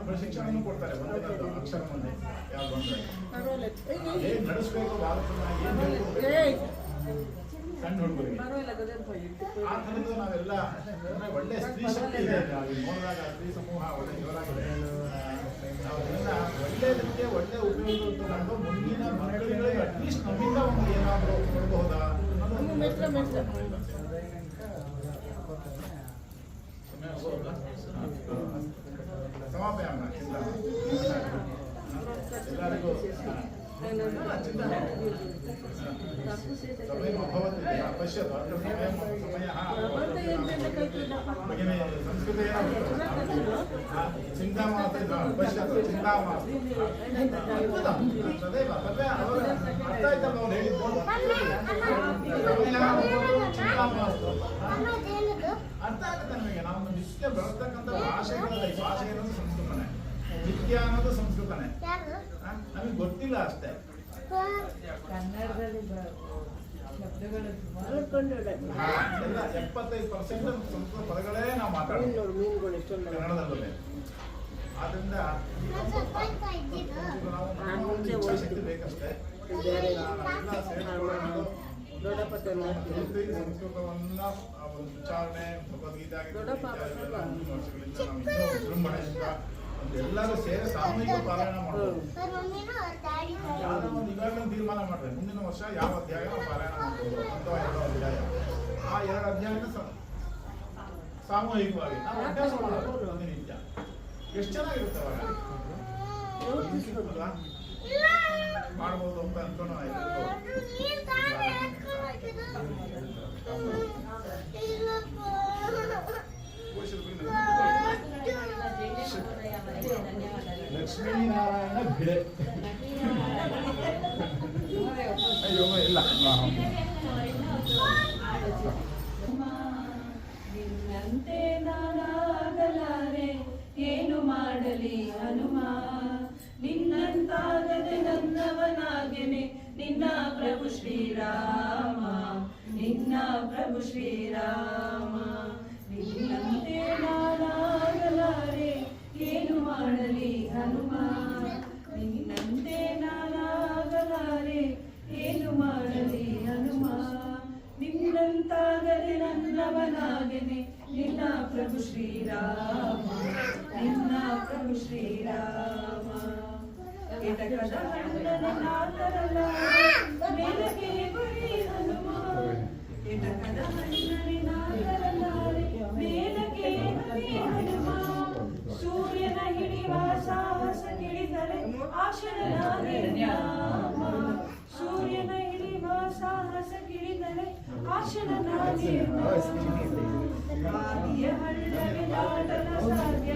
ಪ್ರಶಿಕ್ಷಣ ಕೊಡ್ತಾರೆ ಬಂದಿದ್ದು ಅಕ್ಷರ ಮುಂದೆ ಯಾವ ಬಂದ್ರೆ ಏನ್ ನಡೆಸ್ಬೇಕು ಸಣ್ಣ ಹುಡುಗರಿಗೆ ಆ ಥರದ್ದು ನಾವೆಲ್ಲ ಒಳ್ಳೆ ಸ್ತ್ರೀ ಶಕ್ತಿ ಇದೆ ನೋಡಿದಾಗ ಸ್ತ್ರೀ ಸಮೂಹ ಒಳ್ಳೆ ಜೋರಾಗಿದೆ ನಾವೆಲ್ಲ ಒಳ್ಳೆಯದಕ್ಕೆ ಒಳ್ಳೆ ಉಪಯೋಗ ತಗೊಂಡು ಮುಂದಿನ ಮಕ್ಕಳಿಗೆ ಅಟ್ಲೀಸ್ಟ್ ನಮ್ಮಿಂದ ಒಂದು ಏನಾದರೂ ಕೊಡಬಹುದಾ ಸಮಾಪಯ ಎಲ್ಲರಿಗೂ ಸಮಯಂ ಅಭವತ್ ಪಶ್ಯತು ಅತ್ರ ಸಮಯಃ ಭಗಿನಿ ಸಂಸ್ಕೃತೆ ಚಿಂತಾ ಮಾಸ್ತಿ ಪಶ್ಯತು ಚಿಂತಾ ಮಾಸ್ತಿ ತದೇವ ತದೇ ಅರ್ಥ ಆಯ್ತಲ್ಲ ಅವ್ರು ಹೇಳಿದ್ದು ಚಿಂತಾ ಮಾಸ್ತು ಅರ್ಥ ಆಗುತ್ತೆ ನಮಗೆ ನಾವು ನಿತ್ಯ ಬೆಳೆಸ್ತಕ್ಕಂಥ ಭಾಷೆಗಳಲ್ಲ ಈ ಭಾಷೆ ಅನ್ನೋದು ಸಂಸ್ಕೃತನೇ ನಿತ್ಯ ಅನ್ನೋದು ಸಂಸ್ಕೃತನೇ ನಮಗೆ ಗೊತ್ತಿಲ್ಲ ಅಷ್ಟೇ ಕನ್ನಡದಲ್ಲಿ 75% ಸಂಸ್ಕೃತ ಪದಗಳೇ ನಾವು ಮಾತಾಡೋದು ಕನ್ನಡದಲ್ಲೇ ಆದ್ರಿಂದ ಇಚ್ಛಾಶಕ್ತಿ ಬೇಕಷ್ಟೇ ಸಂಸ್ಕೃತವನ್ನ ಉಚ್ಚಾರಣೆ ಭಗವದ್ಗೀತೆ ವಿಜೃಂಭಣೆಯಿಂದ ಎಲ್ಲರೂ ಸೇರಿ ಸಾಮೂಹಿಕ ಪಾರಾಯಣ ಮಾಡೋದು ಯಾವ್ದೋ ಒಂದು ಇವಾಗಲೂ ತೀರ್ಮಾನ ಮಾಡ್ತಾರೆ ಮುಂದಿನ ವರ್ಷ ಯಾವ ಅಧ್ಯಾಯ ಪಾರಾಯಣ ಮಾಡ್ಬೋದು ಅಥವಾ ಎರಡೋ ಅಧ್ಯಾಯ ಆ 2 ಅಧ್ಯಾಯನ ಸಾಮೂಹಿಕವಾಗಿ ನಾವು ಅಭ್ಯಾಸ ಮಾಡೋದು ಪ್ರತಿನಿತ್ಯ ಎಷ್ಟು ಚೆನ್ನಾಗಿರುತ್ತೆ ಅವಾಗ ಮಾಡ್ಬೋದು ಅಂತ ಅನ್ಕೊಂಡು ಲಕ್ಷ್ಮೀನಾರಾಯಣ ಭಿಡೆ ಅಯ್ಯೋ ಇಲ್ಲ ನಿನ್ನಂತೆ ನಾನಾಗಲಾರೆ ಏನು ಮಾಡಲಿ ಹನುಮ ನಿನ್ನಂತಾಗದೆ ನನ್ನವನಾಗೆನೆ ನಿನ್ನ ಪ್ರಭು ಶ್ರೀರಾಮ ನಿನ್ನ ಪ್ರಭು ಶ್ರೀರಾಮ ನಿನ್ನಂತೆ ನಾನಾಗಲಾರೆ ಏನು ಮಾಡಲಿ ಹನುಮ ನಿನ್ನಂತೆ ನಾನಾಗಲಾರೆ ಏನು ಮಾಡಲಿ ಹನುಮ ನಿನ್ನಂತಾಗದೆ ನನ್ನವನಾಗೆನೆ ನಿನ್ನ ಪ್ರಭು ಶ್ರೀರಾಮ ನಿನ್ನ ಪ್ರಭು ಶ್ರೀರಾಮ ಎಟಕದ ಹಣ್ಣನ ನಾತರಲ್ಲ ಮೇಲಕ್ಕೆ ಬರಿ ಹನುಮ ಎಟಕದ ಹಣ್ಣನೆ ನಾತರಲ್ಲಾರೆ ಮೇಲಕ್ಕೆ ಬರಿ ಹನುಮ ಸೂರ್ಯನ ಹಿಡಿಯುವ ಸಾಹಸ ಕಿಡಿದರೆ ಆಶನಾದೆ ನ್ಯಾಮ ಸೂರ್ಯನ ಹಿಡಿಯುವ ಸಾಹಸ ಕಿಡಿದರೆ ಆಶನಾದೆ ಆದಿಯ ಹಳ್ಳಗೆ ದಾಟಲ ಸಾಧ್ಯ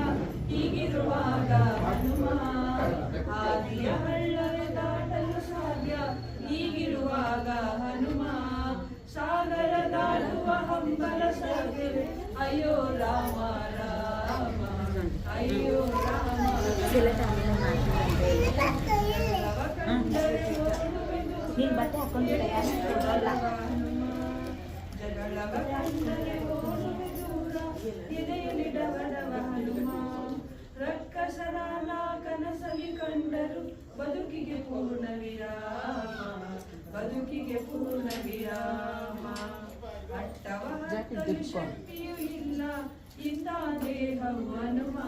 ಹೀಗಿರುವಾಗ ಹನುಮ ಆದಿಯ ಹಳ್ಳಗೆ ದಾಟಲು ಸಾಧ್ಯ ಹೀಗಿರುವಾಗ ಹನುಮ ಸಾಗರ ದಾಟುವ ಹಂಬಲ ಸಾಧ್ಯವೇ ಅಯ್ಯೋ ರಾಮ ರಾಮ ಅಯ್ಯೋ ರಾಮ ನೀನು ಬಟ್ಟೆ ಹಾಕೊಂಡಿಲ್ಲ ಜಗಳವ ಕಂಡರೆ ಓಡುವೆ ದೂರ ಎದೆಯಲ್ಲಿ ಡವಡವ ಹನುಮ ರಕ್ಕಸರ ಕನಸಲಿ ಕಂಡರು ಬದುಕಿಗೆ ಪೂರ್ಣ ವಿರಾಮ ಬದುಕಿಗೆ ಪೂರ್ಣ ವಿರಾಮ ಅಟ್ಟವ ಹತ್ತಲು ಶಕ್ತಿಯೂ ಇಲ್ಲ ಇಂಥ ದೇಹವು ಹನುಮ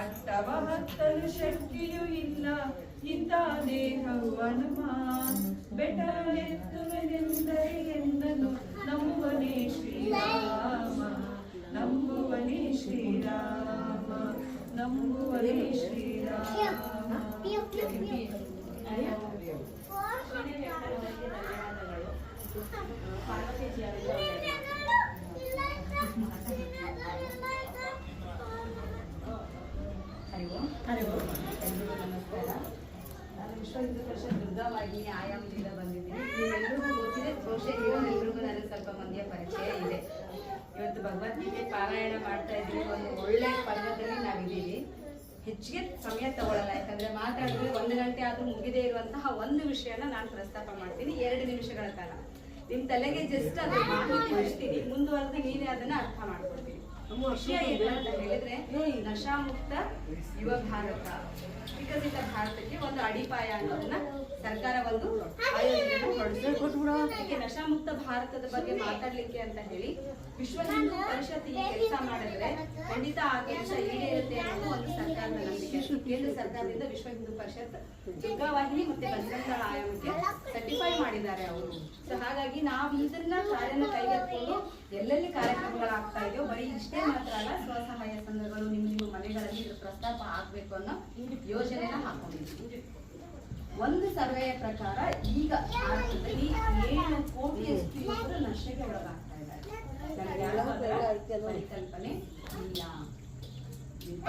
ಅಟ್ಟವ ಹತ್ತಲು ಶಕ್ತಿಯೂ ಇಲ್ಲ ಇಂಥ ದೇಹವು ಹನುಮ ಬೆಟಲೆತ್ತುವೆನೆಂದರೆ ಎಂದನು ನಂಬುವನೇ ಶ್ರೀರಾಮ ನಂಬುವನೇ ಶ್ರೀರಾಮ ನಂಬುವನೇ ಶ್ರೀರಾಮ ಹರಿವು ವಾಹಿನಿ ಆಯಾಮದಿಂದ ಬಂದಿದ್ದೀನಿ. ನೀವೆಲ್ಲರಿಗೂ ಗೊತ್ತಿದೆ, ಬಹುಶಃ ಇವರೆಲ್ಲರಿಗೂ ನನಗೆ ಸ್ವಲ್ಪ ಮಂದಿಯ ಪರಿಚಯ ಇದೆ. ಇವತ್ತು ಭಗವದ್ಗೀತೆ ಪಾರಾಯಣ ಮಾಡ್ತಾ ಇದ್ದೀವಿ. ಒಂದು ಒಳ್ಳೆ ಪರ್ವದಲ್ಲಿ ನಾವಿದ್ದೀವಿ. ಹೆಚ್ಚಿಗೆ ಸಮಯ ತಗೊಳ್ಳಲ್ಲ, ಯಾಕಂದ್ರೆ ಮಾತಾಡಿದ್ರೆ 1 ಗಂಟೆ ಆದ್ರೂ ಮುಗಿದೇ ಇರುವಂತಹ ಒಂದು ವಿಷಯನ ನಾನು ಪ್ರಸ್ತಾಪ ಮಾಡ್ತೀನಿ 2 ನಿಮಿಷಗಳ ಕಾಲ. ನಿಮ್ ತಲೆಗೆ ಜಸ್ಟ್ ಅದ್ರ ಮಾಹಿತಿ ಹಚ್ತೀನಿ, ಮುಂದುವರೆದು ನೀವೇ ಅದನ್ನ ಅರ್ಥ ಮಾಡ್ಕೊಳ್ತೀನಿ. ವಿಷಯ ಏನು ಅಂತ ಹೇಳಿದ್ರೆ, ನಶಾಮುಕ್ತ ಯುವ ಭಾರತ, ವಿಕಸಿತ ಭಾರತಕ್ಕೆ ಒಂದು ಅಡಿಪಾಯ ಅನ್ನೋದನ್ನ ಸರ್ಕಾರ ಒಂದು ಆಯೋಜನೆ ಹೊರಡಿಸಿ ನಶಾಮುಕ್ತ ಭಾರತದ ಬಗ್ಗೆ ಮಾತಾಡ್ಲಿಕ್ಕೆ ಅಂತ ಹೇಳಿ ವಿಶ್ವ ಹಿಂದೂ ಪರಿಷತ್ ಈ ಕೆಲಸ ಮಾಡಿದ್ರೆ ಖಂಡಿತ ಆ ಕೆಲಸ ಈಡೇರುತ್ತೆ ಅನ್ನೋದು ಒಂದು ಸರ್ಕಾರದ ನಂಬಿಕೆ. ಕೇಂದ್ರ ಸರ್ಕಾರದಿಂದ ವಿಶ್ವ ಹಿಂದೂ ಪರಿಷತ್ ದುರ್ಗಾವಾಹಿನಿ ಮತ್ತೆ ಬಜರಂಗಳ ಆಯಾಮಕ್ಕೆ ಸರ್ಟಿಫೈ ಮಾಡಿದ್ದಾರೆ ಅವರು. ಸೊ ಹಾಗಾಗಿ ನಾವು ಇದನ್ನ ಕಾರ್ಯನ ಕೈಗೆತ್ತಿಕೊಂಡು ಎಲ್ಲೆಲ್ಲಿ ಕಾರ್ಯಕ್ರಮಗಳಾಗ್ತಾ ಇದೆಯೋ ಬರೀ ಇಷ್ಟೇ ಮಾತ್ರ ಅಲ್ಲ, ಸ್ವಸಹಾಯ ಸಂಘಗಳು ನಿಮ್ಮ ಮನೆಗಳಲ್ಲಿ ಇದ್ರ ಪ್ರಸ್ತಾಪ ಆಗ್ಬೇಕು ಅನ್ನೋ ಯೋಜನೆನ ಹಾಕೊಂಡಿದ್ದೀವಿ. ಒಂದು ಸರ್ವೆಯ ಪ್ರಕಾರ ಈಗ ಭಾರತದಲ್ಲಿ 7 ಕೋಟಿಯಷ್ಟು ಯುವಕರು ನಶೆಗೆ ಒಳಗಾಗ್ತಾ ಇದ್ದಾರೆ. ನನಗೆ ಯಾವ್ದಾದ್ರು ಪರಿಕಲ್ಪನೆ ಇಲ್ಲ. ಅಂತ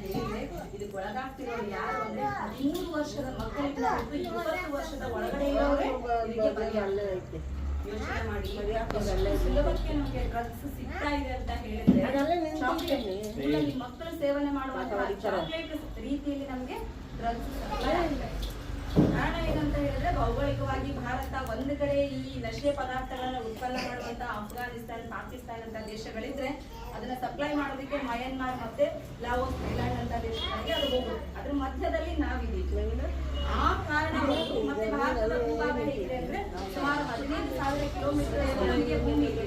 ಹೇಳಿದ್ರೆ ಇದಕ್ಕೆ ಒಳಗಾಗ್ತಿರೋರು ಯಾರು ಅಂದ್ರೆ 13 ವರ್ಷದ ಮಕ್ಕಳಿಂದ 20 ವರ್ಷದ ಒಳಗಡೆ ಇರೋರೇ ಇದಕ್ಕೆ ಬಲಿಯಾಗ್ತಾರೆ. ಯೋಚನೆ ಮಾಡಿ, ಸುಲಭಕ್ಕೆ ನಮಗೆ ಡ್ರಗ್ಸ್ ಸಿಗ್ತಾ ಇದೆ ಅಂತ ಹೇಳಿದ್ರೆ ಚಾಕ್ಲೇಟ್ ಮಕ್ಕಳು ಸೇವನೆ ಮಾಡುವಂತಹ ಚಾಕ್ಲೇಟ್ ರೀತಿಯಲ್ಲಿ ನಮಗೆ ಡ್ರಗ್ಸ್ ಸಪ್ಲೈ ಆಗ್ತಾ ಇದೆ. ಕಾರಣ ಏನಂತ ಹೇಳಿದ್ರೆ, ಭೌಗೋಳಿಕವಾಗಿ ಭಾರತ ಒಂದು ಕಡೆ ಈ ನಶೆ ಪದಾರ್ಥಗಳನ್ನ ಉತ್ಪನ್ನ ಮಾಡುವಂತ ಅಫ್ಘಾನಿಸ್ತಾನ್, ಪಾಕಿಸ್ತಾನ ಅಂತ ದೇಶಗಳಿದ್ರೆ ಅದನ್ನ ಸಪ್ಲೈ ಮಾಡೋದಕ್ಕೆ ಮಯನ್ಮಾರ್ ಮತ್ತೆ ಲಾವೋಸ್, ಥೈಲ್ಯಾಂಡ್ ಅಂತ ದೇಶಗಳಿಗೆ ಅದು ಹೋಗುದು. ಅದ್ರ ಮಧ್ಯದಲ್ಲಿ ನಾವಿದ್ದೀವಿ. ಆ ಕಾರಣ ಮತ್ತೆ ಭಾರತದ ಭೂಭಾಗ ಹೇಗಿದೆ ಅಂದ್ರೆ ಸುಮಾರು 15,000 ಕಿಲೋಮೀಟರ್ ನಮಗೆ ಭೂಮಿ ಇದೆ,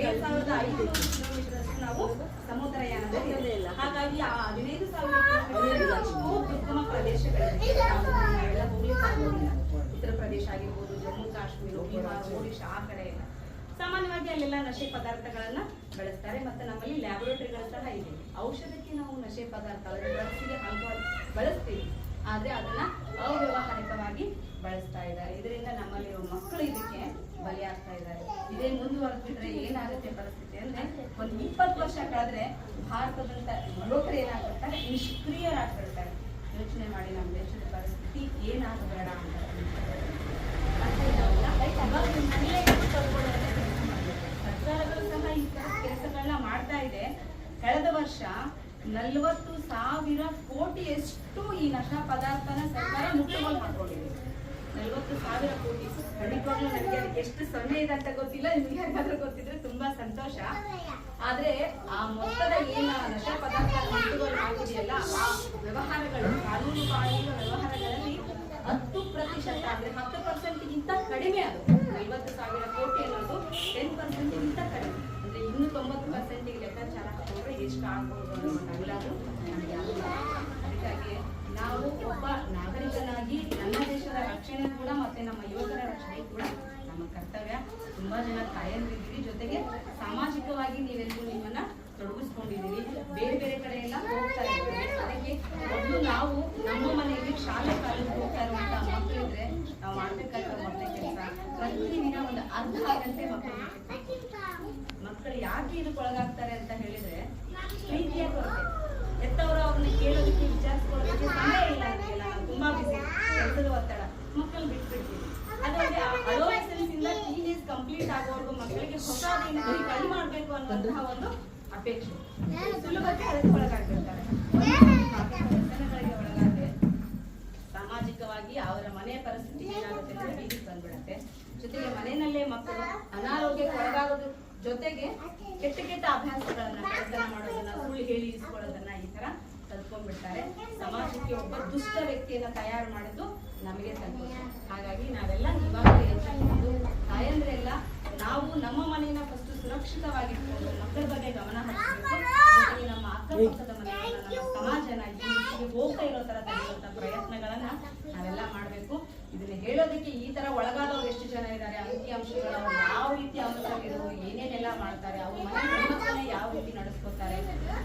7,500 ಕಿಲೋಮೀಟರ್ ಅಷ್ಟು ನಾವು ಸಮುದ್ರಯಾನದಲ್ಲಿ. ಹಾಗಾಗಿ ಆ 15,000 ಕಿಲೋಮೀಟರ್ ಅಷ್ಟು ದುರ್ಗಮ ಪ್ರದೇಶಗಳಿದೆ. ನಾವೆಲ್ಲ ಹೋಗ್ಲಿಕ್ಕೆ ಆಗೋದಿಲ್ಲ. ಉತ್ತರ ಪ್ರದೇಶ ಆಗಿರ್ಬೋದು, ಜಮ್ಮು ಕಾಶ್ಮೀರ, ಬಿಹಾರ, ಒಡಿಶಾ ಆ ಕಡೆ ಎಲ್ಲ ಸಾಮಾನ್ಯವಾಗಿ ಅಲ್ಲೆಲ್ಲ ನಶೆ ಪದಾರ್ಥಗಳನ್ನ ಬಳಸ್ತಾರೆ. ಮತ್ತೆ ನಮ್ಮಲ್ಲಿ ಲ್ಯಾಬೊರೇಟರಿಗಳು ಸಹ ಇದೆ. ಔಷಧಕ್ಕೆ ನಾವು ನಶೆ ಪದಾರ್ಥ ಡ್ರಗ್ಸ್ಗೆ ಬಳಸ್ತೀವಿ, ಆದ್ರೆ ಅದನ್ನ ಅವ್ಯವಹಾರಿಕವಾಗಿ ಬಳಸ್ತಾ ಇದ್ದಾರೆ. ಇದರಿಂದ ನಮ್ಮಲ್ಲಿರುವ ಮಕ್ಕಳು ಇದಕ್ಕೆ ಬಲಿಯಾಗ್ತಾ ಇದ್ದಾರೆ. ಇದೇ ಮುಂದುವರೆದ್ಬಿಟ್ರೆ ಏನಾಗುತ್ತೆ ಪರಿಸ್ಥಿತಿ ಅಂದ್ರೆ, ಒಂದು 20 ವರ್ಷ ಕಳೆದ್ರೆ ಭಾರತದಂತ ಯುವಕರು ಏನಾಗ್ಬಿಡ್ತಾರೆ, ನಿಷ್ಕ್ರಿಯರಾಗ್ಬಿಡ್ತಾರೆ. ಯೋಚನೆ ಮಾಡಿ ನಮ್ಮ ದೇಶದ ಪರಿಸ್ಥಿತಿ ಏನಾಗಬೇಡ ಅಂತ. ಸರ್ಕಾರಗಳು ಸಹ ಈ ಕೆಲಸಗಳನ್ನ ಮಾಡ್ತಾ ಇದೆ. ಕಳೆದ ವರ್ಷ 40,000 ಕೋಟಿಯಷ್ಟು ಈ ನಶಾ ಪದಾರ್ಥನ ಸರ್ಕಾರ ಮುಕ್ತವಾಗಿ ಮಾಡ್ಕೊಂಡಿದೆ. 40,000 ಕೋಟಿ. ಖಂಡಿತವಾಗ್ಲೂ ನನಗೆ ಅದಕ್ಕೆ ಎಷ್ಟು ಸಮಯ ಇದೆ ಅಂತ ಗೊತ್ತಿಲ್ಲ, ನಿಮ್ಗೆ ಯಾರಿಗಾದ್ರೂ ಗೊತ್ತಿದ್ರೆ ತುಂಬಾ ಸಂತೋಷ. ಆದ್ರೆ ಆ ಮೊತ್ತದ ಏನ ನಶಾ ಪದಾರ್ಥ ಮುಕ್ತವಾಗಿ ಆಗಿದೆಯಲ್ಲ, ಆ ವ್ಯವಹಾರಗಳು, ಕಾನೂನು ಬಾಹಿರ ವ್ಯವಹಾರಗಳಲ್ಲಿ 10% ಅಂದ್ರೆ 10%ಗಿಂತ ಕಡಿಮೆ. ಅದು 40,000 ಕೋಟಿ ಅನ್ನೋದು 10%ಗಿಂತ ಕಡಿಮೆ. ಅಂದ್ರೆ ಇನ್ನು 90%ಗೆ ಲೆಕ್ಕಾಚಾರ ಹಾಕೊಂಡ್ರೆ ಎಷ್ಟು ಆಗ್ಬಹುದು ಅನ್ನೋದು ನಮಗೆ ಆಗುತ್ತೆ. ಅದಕ್ಕಾಗಿ ನಾವು ಒಬ್ಬ ನಾಗರಿಕನಾಗಿ ನನ್ನ ದೇಶದ ರಕ್ಷಣೆ ಕೂಡ ಮತ್ತೆ ನಮ್ಮ ಯುವಕರ ರಕ್ಷಣೆ ಕೂಡ ನಮ್ಮ ಕರ್ತವ್ಯ. ತುಂಬಾ ಜನ ತಾಯಂದಿದ್ದೀರಿ, ಜೊತೆಗೆ ಸಾಮಾಜಿಕವಾಗಿ ನೀವೆಲ್ಲರೂ ನಿಮ್ಮನ್ನ ತೊಡಗಿಸ್ಕೊಂಡಿದ್ದೀರಿ. ಬೇರೆ ಬೇರೆ ಕಡೆ ಎಲ್ಲ ಹೋಗ್ತಾ ಇದ್ದೀವಿ. ಅದಕ್ಕೆ ಮೊದಲು ನಾವು ನಮ್ಮ ಮನೆಯಲ್ಲಿ ಶಾಲೆ ಕಾಲೇಜ್ ಹೋಗ್ತಾ ಇರುವಂತಹ ಮಕ್ಕಳಿದ್ರೆ ನಾವು ಮಾಡ್ಬೇಕಾಗಿರೋ ಮೊದಲ ಕೆಲಸ ಪ್ರತಿದಿನ ಒಂದು ಅರ್ಧ ಗಂಟೆ ಮಕ್ಕಳು ಯಾಕೆ ಇದಕ್ಕೆ ಒಳಗಾಗ್ತಾರೆ ಅಂತ ಹೇಳಿದ್ರೆ, ಪ್ರೀತಿಯ ಕೊರತೆ. ಎತ್ತವರು ಅವ್ರನ್ನ ಕೇಳೋದಕ್ಕೆ, ವಿಚಾರಿಸ್ಕೊಳ್ಳೋದಕ್ಕೆ ಸಮಯ ಇಲ್ಲ ಅಂತೆಲ್ಲ. ನಾವು ತುಂಬಾ ಬಿಸಿ, ಕೆಲಸದ ಒತ್ತಡ, ಮಕ್ಕಳು ಬಿಟ್ಬಿಡ್ತೀವಿ. ಅದರಲ್ಲಿ ಅಡೋಲೆಸೆನ್ಸ್ ಇಂದ ಟೀನೇಜ್ ಕಂಪ್ಲೀಟ್ ಆಗೋವರೆಗೂ ಮಕ್ಕಳಿಗೆ ಹೊಸದೇನಾದ್ರೂ ಕೈ ಮಾಡ್ಬೇಕು ಅನ್ನುವಂತಹ ಒಂದು ಅಪೇಕ್ಷೆ. ಸುಲಭಕ್ಕೆ ಅದಕ್ಕೆ ಒಳಗಾಗ್ಬಿಡ್ತಾರೆ. ಒಳಗಾದ್ರೆ ಸಾಮಾಜಿಕವಾಗಿ ಅವರ ಮನೆ ಪರಿಸ್ಥಿತಿ ಏನಾಗುತ್ತೆ ಅಂದ್ರೆ ಬೀದಿಗೆ ಬಂದ್ಬಿಡುತ್ತೆ. ಜೊತೆಗೆ ಮನೆಯಲ್ಲೇ ಮಕ್ಕಳು ಅನಾರೋಗ್ಯಕ್ಕೆ ಒಳಗಾಗೋದ್ರ ಜೊತೆಗೆ ಕೆಟ್ಟ ಕೆಟ್ಟ ಅಭ್ಯಾಸಗಳನ್ನ, ಕೆಲಸ ಮಾಡೋದನ್ನ, ಸುಳ್ಳು ಹೇಳಿ ಇಸ್ಕೊಳ್ಳೋದನ್ನ ಈ ತರ ಕಲ್ತ್ಕೊಂಡ್ಬಿಡ್ತಾರೆ. ಸಮಾಜಕ್ಕೆ ಒಬ್ಬ ದುಷ್ಟ ವ್ಯಕ್ತಿಯನ್ನ ತಯಾರು ಮಾಡೋದು ನಮಗೆ ತಲುಪುತ್ತೆ. ಹಾಗಾಗಿ ನಾವೆಲ್ಲ ಇವಾಗಲೇ ಎಚ್ಚರಿಕೊಂಡು ತಾಯಂದ್ರೆಲ್ಲ ನಾವು ನಮ್ಮ ಮನೆಯನ್ನ ಫಸ್ಟ್ ಸುರಕ್ಷಿತವಾಗಿಟ್ಕೊಂಡು ಮಕ್ಕಳ ಬಗ್ಗೆ ಗಮನ ಹರಿಸಬೇಕು. ಜೊತೆಗೆ ನಮ್ಮ ಅಕ್ಕಪಕ್ಕದ ಮನೆಯನ್ನ, ನಮ್ಮ ಸಮಾಜನ ಈ ಹೋಗ್ತಾ ಇರೋ ತರ ತಡೆಯುವಂತ ಪ್ರಯತ್ನಗಳನ್ನ ನಾವೆಲ್ಲ ಮಾಡ್ಬೇಕು. ಇದನ್ನ ಹೇಳೋದಕ್ಕೆ ಈ ತರ ಒಳಗಾದವ್ರು ಎಷ್ಟು ಜನ ಇದ್ದಾರೆ, ಅಂಕಿಅಂಶಗಳು, ಅವ್ರು ಯಾವ ರೀತಿ ಅವಸರವಿರೋ ಏನೇನೆಲ್ಲ ಮಾಡ್ತಾರೆ, ಅವ್ರ ಮನೆ ಹೆಣ್ಮಕ್ಳನ್ನ ಯಾವ ರೀತಿ ನಡೆಸ್ಕೊತಾರೆ,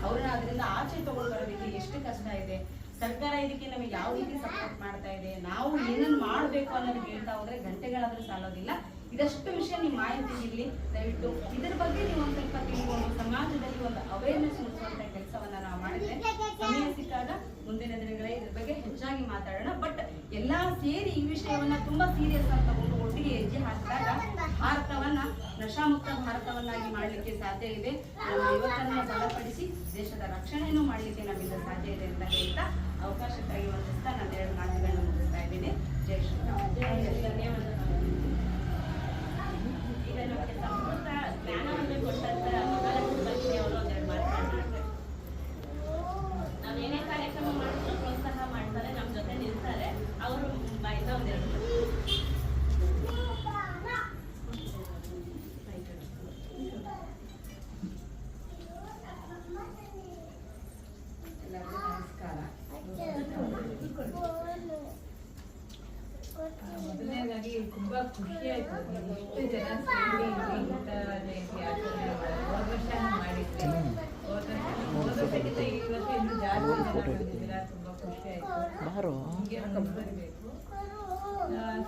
ಅವ್ರನ್ನ ಅದರಿಂದ ಆಚೆ ತಗೊಂಡು ಬರೋದಕ್ಕೆ ಎಷ್ಟು ಕಷ್ಟ ಇದೆ, ಸರ್ಕಾರ ಇದಕ್ಕೆ ನಮಗೆ ಯಾವ ರೀತಿ ಸಪೋರ್ಟ್ ಮಾಡ್ತಾ ಇದೆ, ನಾವು ಏನನ್ನು ಮಾಡ್ಬೇಕು ಅನ್ನೋದು ಹೇಳ್ತಾ ಹೋದ್ರೆ ಗಂಟೆಗಳಾದ್ರೂ ಸಾಲೋದಿಲ್ಲ. ಇದಷ್ಟು ವಿಷಯ ನೀವು ಮಾಹಿತಿ ಇರಲಿ. ದಯವಿಟ್ಟು ಇದ್ರ ಬಗ್ಗೆ ನೀವು ಒಂದು ಸ್ವಲ್ಪ ತಿಳ್ಕೊಂಡು ಸಮಾಜದಲ್ಲಿ ಒಂದು ಅವೇರ್ನೆಸ್ ಮೂಡಿಸುವಂತ ಕೆಲಸವನ್ನ ನಾವು ಮಾಡಿದ್ರೆ ಸಮಯ ಸಿಕ್ಕಾಗ ಮುಂದಿನ ದಿನಗಳೇ ಇದ್ರ ಬಗ್ಗೆ ಹೆಚ್ಚಾಗಿ ಮಾತಾಡೋಣ. ಬಟ್ ಎಲ್ಲಾ ಸೇರಿ ಈ ವಿಷಯವನ್ನ ತುಂಬಾ ಸೀರಿಯಸ್ ಅಂತ ತಗೊಂಡು ಒಟ್ಟಿಗೆ ಹೆಜ್ಜೆ ಹಾಕಿದಾಗ ಭಾರತವನ್ನ ನಶಾಮುಕ್ತ ಭಾರತವನ್ನಾಗಿ ಮಾಡ್ಲಿಕ್ಕೆ ಸಾಧ್ಯ ಇದೆ. ನಮ್ಮ ಯುವಕರನ್ನ ಬಲಪಡಿಸಿ ದೇಶದ ರಕ್ಷಣೆಯನ್ನು ಮಾಡ್ಲಿಕ್ಕೆ ನಮ್ಮಿಂದ ಸಾಧ್ಯ ಇದೆ ಅಂತ ಹೇಳ್ತಾ ಅವಕಾಶಕ್ಕಾಗಿ ವಂದಿಸ್ತಾ ನಾನು 2 ಮಾತುಗಳನ್ನ ಮುಗಿಸ್ತಾ ಇದ್ದೀನಿ. ಜೈ ಶ್ರೀರಾಮ್. ಧನ್ಯವಾದಗಳು. ಈಗ ನಮಗೆ ಸಂಸ್ಕೃತ ಜ್ಞಾನವನ್ನು ಕೊಟ್ಟಂತ ಮಹಾಲಕ್ಷ್ಮಿ ಬಕ್ಷಿ ಅವರು ಒಂದೆರಡು ಮಾತನಾಡ್ತಾರೆ. ನಾವು ಏನೇ ಕಾರ್ಯಕ್ರಮ ಮಾಡಿದ್ರು ಪ್ರೋತ್ಸಾಹ ಮಾಡ್ತಾರೆ, ನಮ್ಮ ಜೊತೆ ನಿಲ್ತಾರೆ. ಅವರು ಬಾಯಿಂದ ಒಂದೆರಡು ಎಲ್ಲರಿಗೂ ನಮಸ್ಕಾರ. ಮೊದಲನೇದಾಗಿ ತುಂಬಾ ಖುಷಿ ಆಯ್ತು. ಇಷ್ಟು ಜನ ಸೇರಿ ಇಂಥ ಜಯಂತಿ ಆಚರಣೆ ಹೋದ ವರ್ಷ ಮಾಡಿದ್ವಿ. ಹೋದ ವರ್ಷಕ್ಕಿಂತ ಈ ವರ್ಷ ಇನ್ನೂ ಜಾಸ್ತಿ ಜನ ಬಂದಿದ್ದೀರಾ. ತುಂಬಾ ಖುಷಿ ಆಯ್ತು. ಹೀಗೆ ಮುಂದುವರಿಬೇಕು.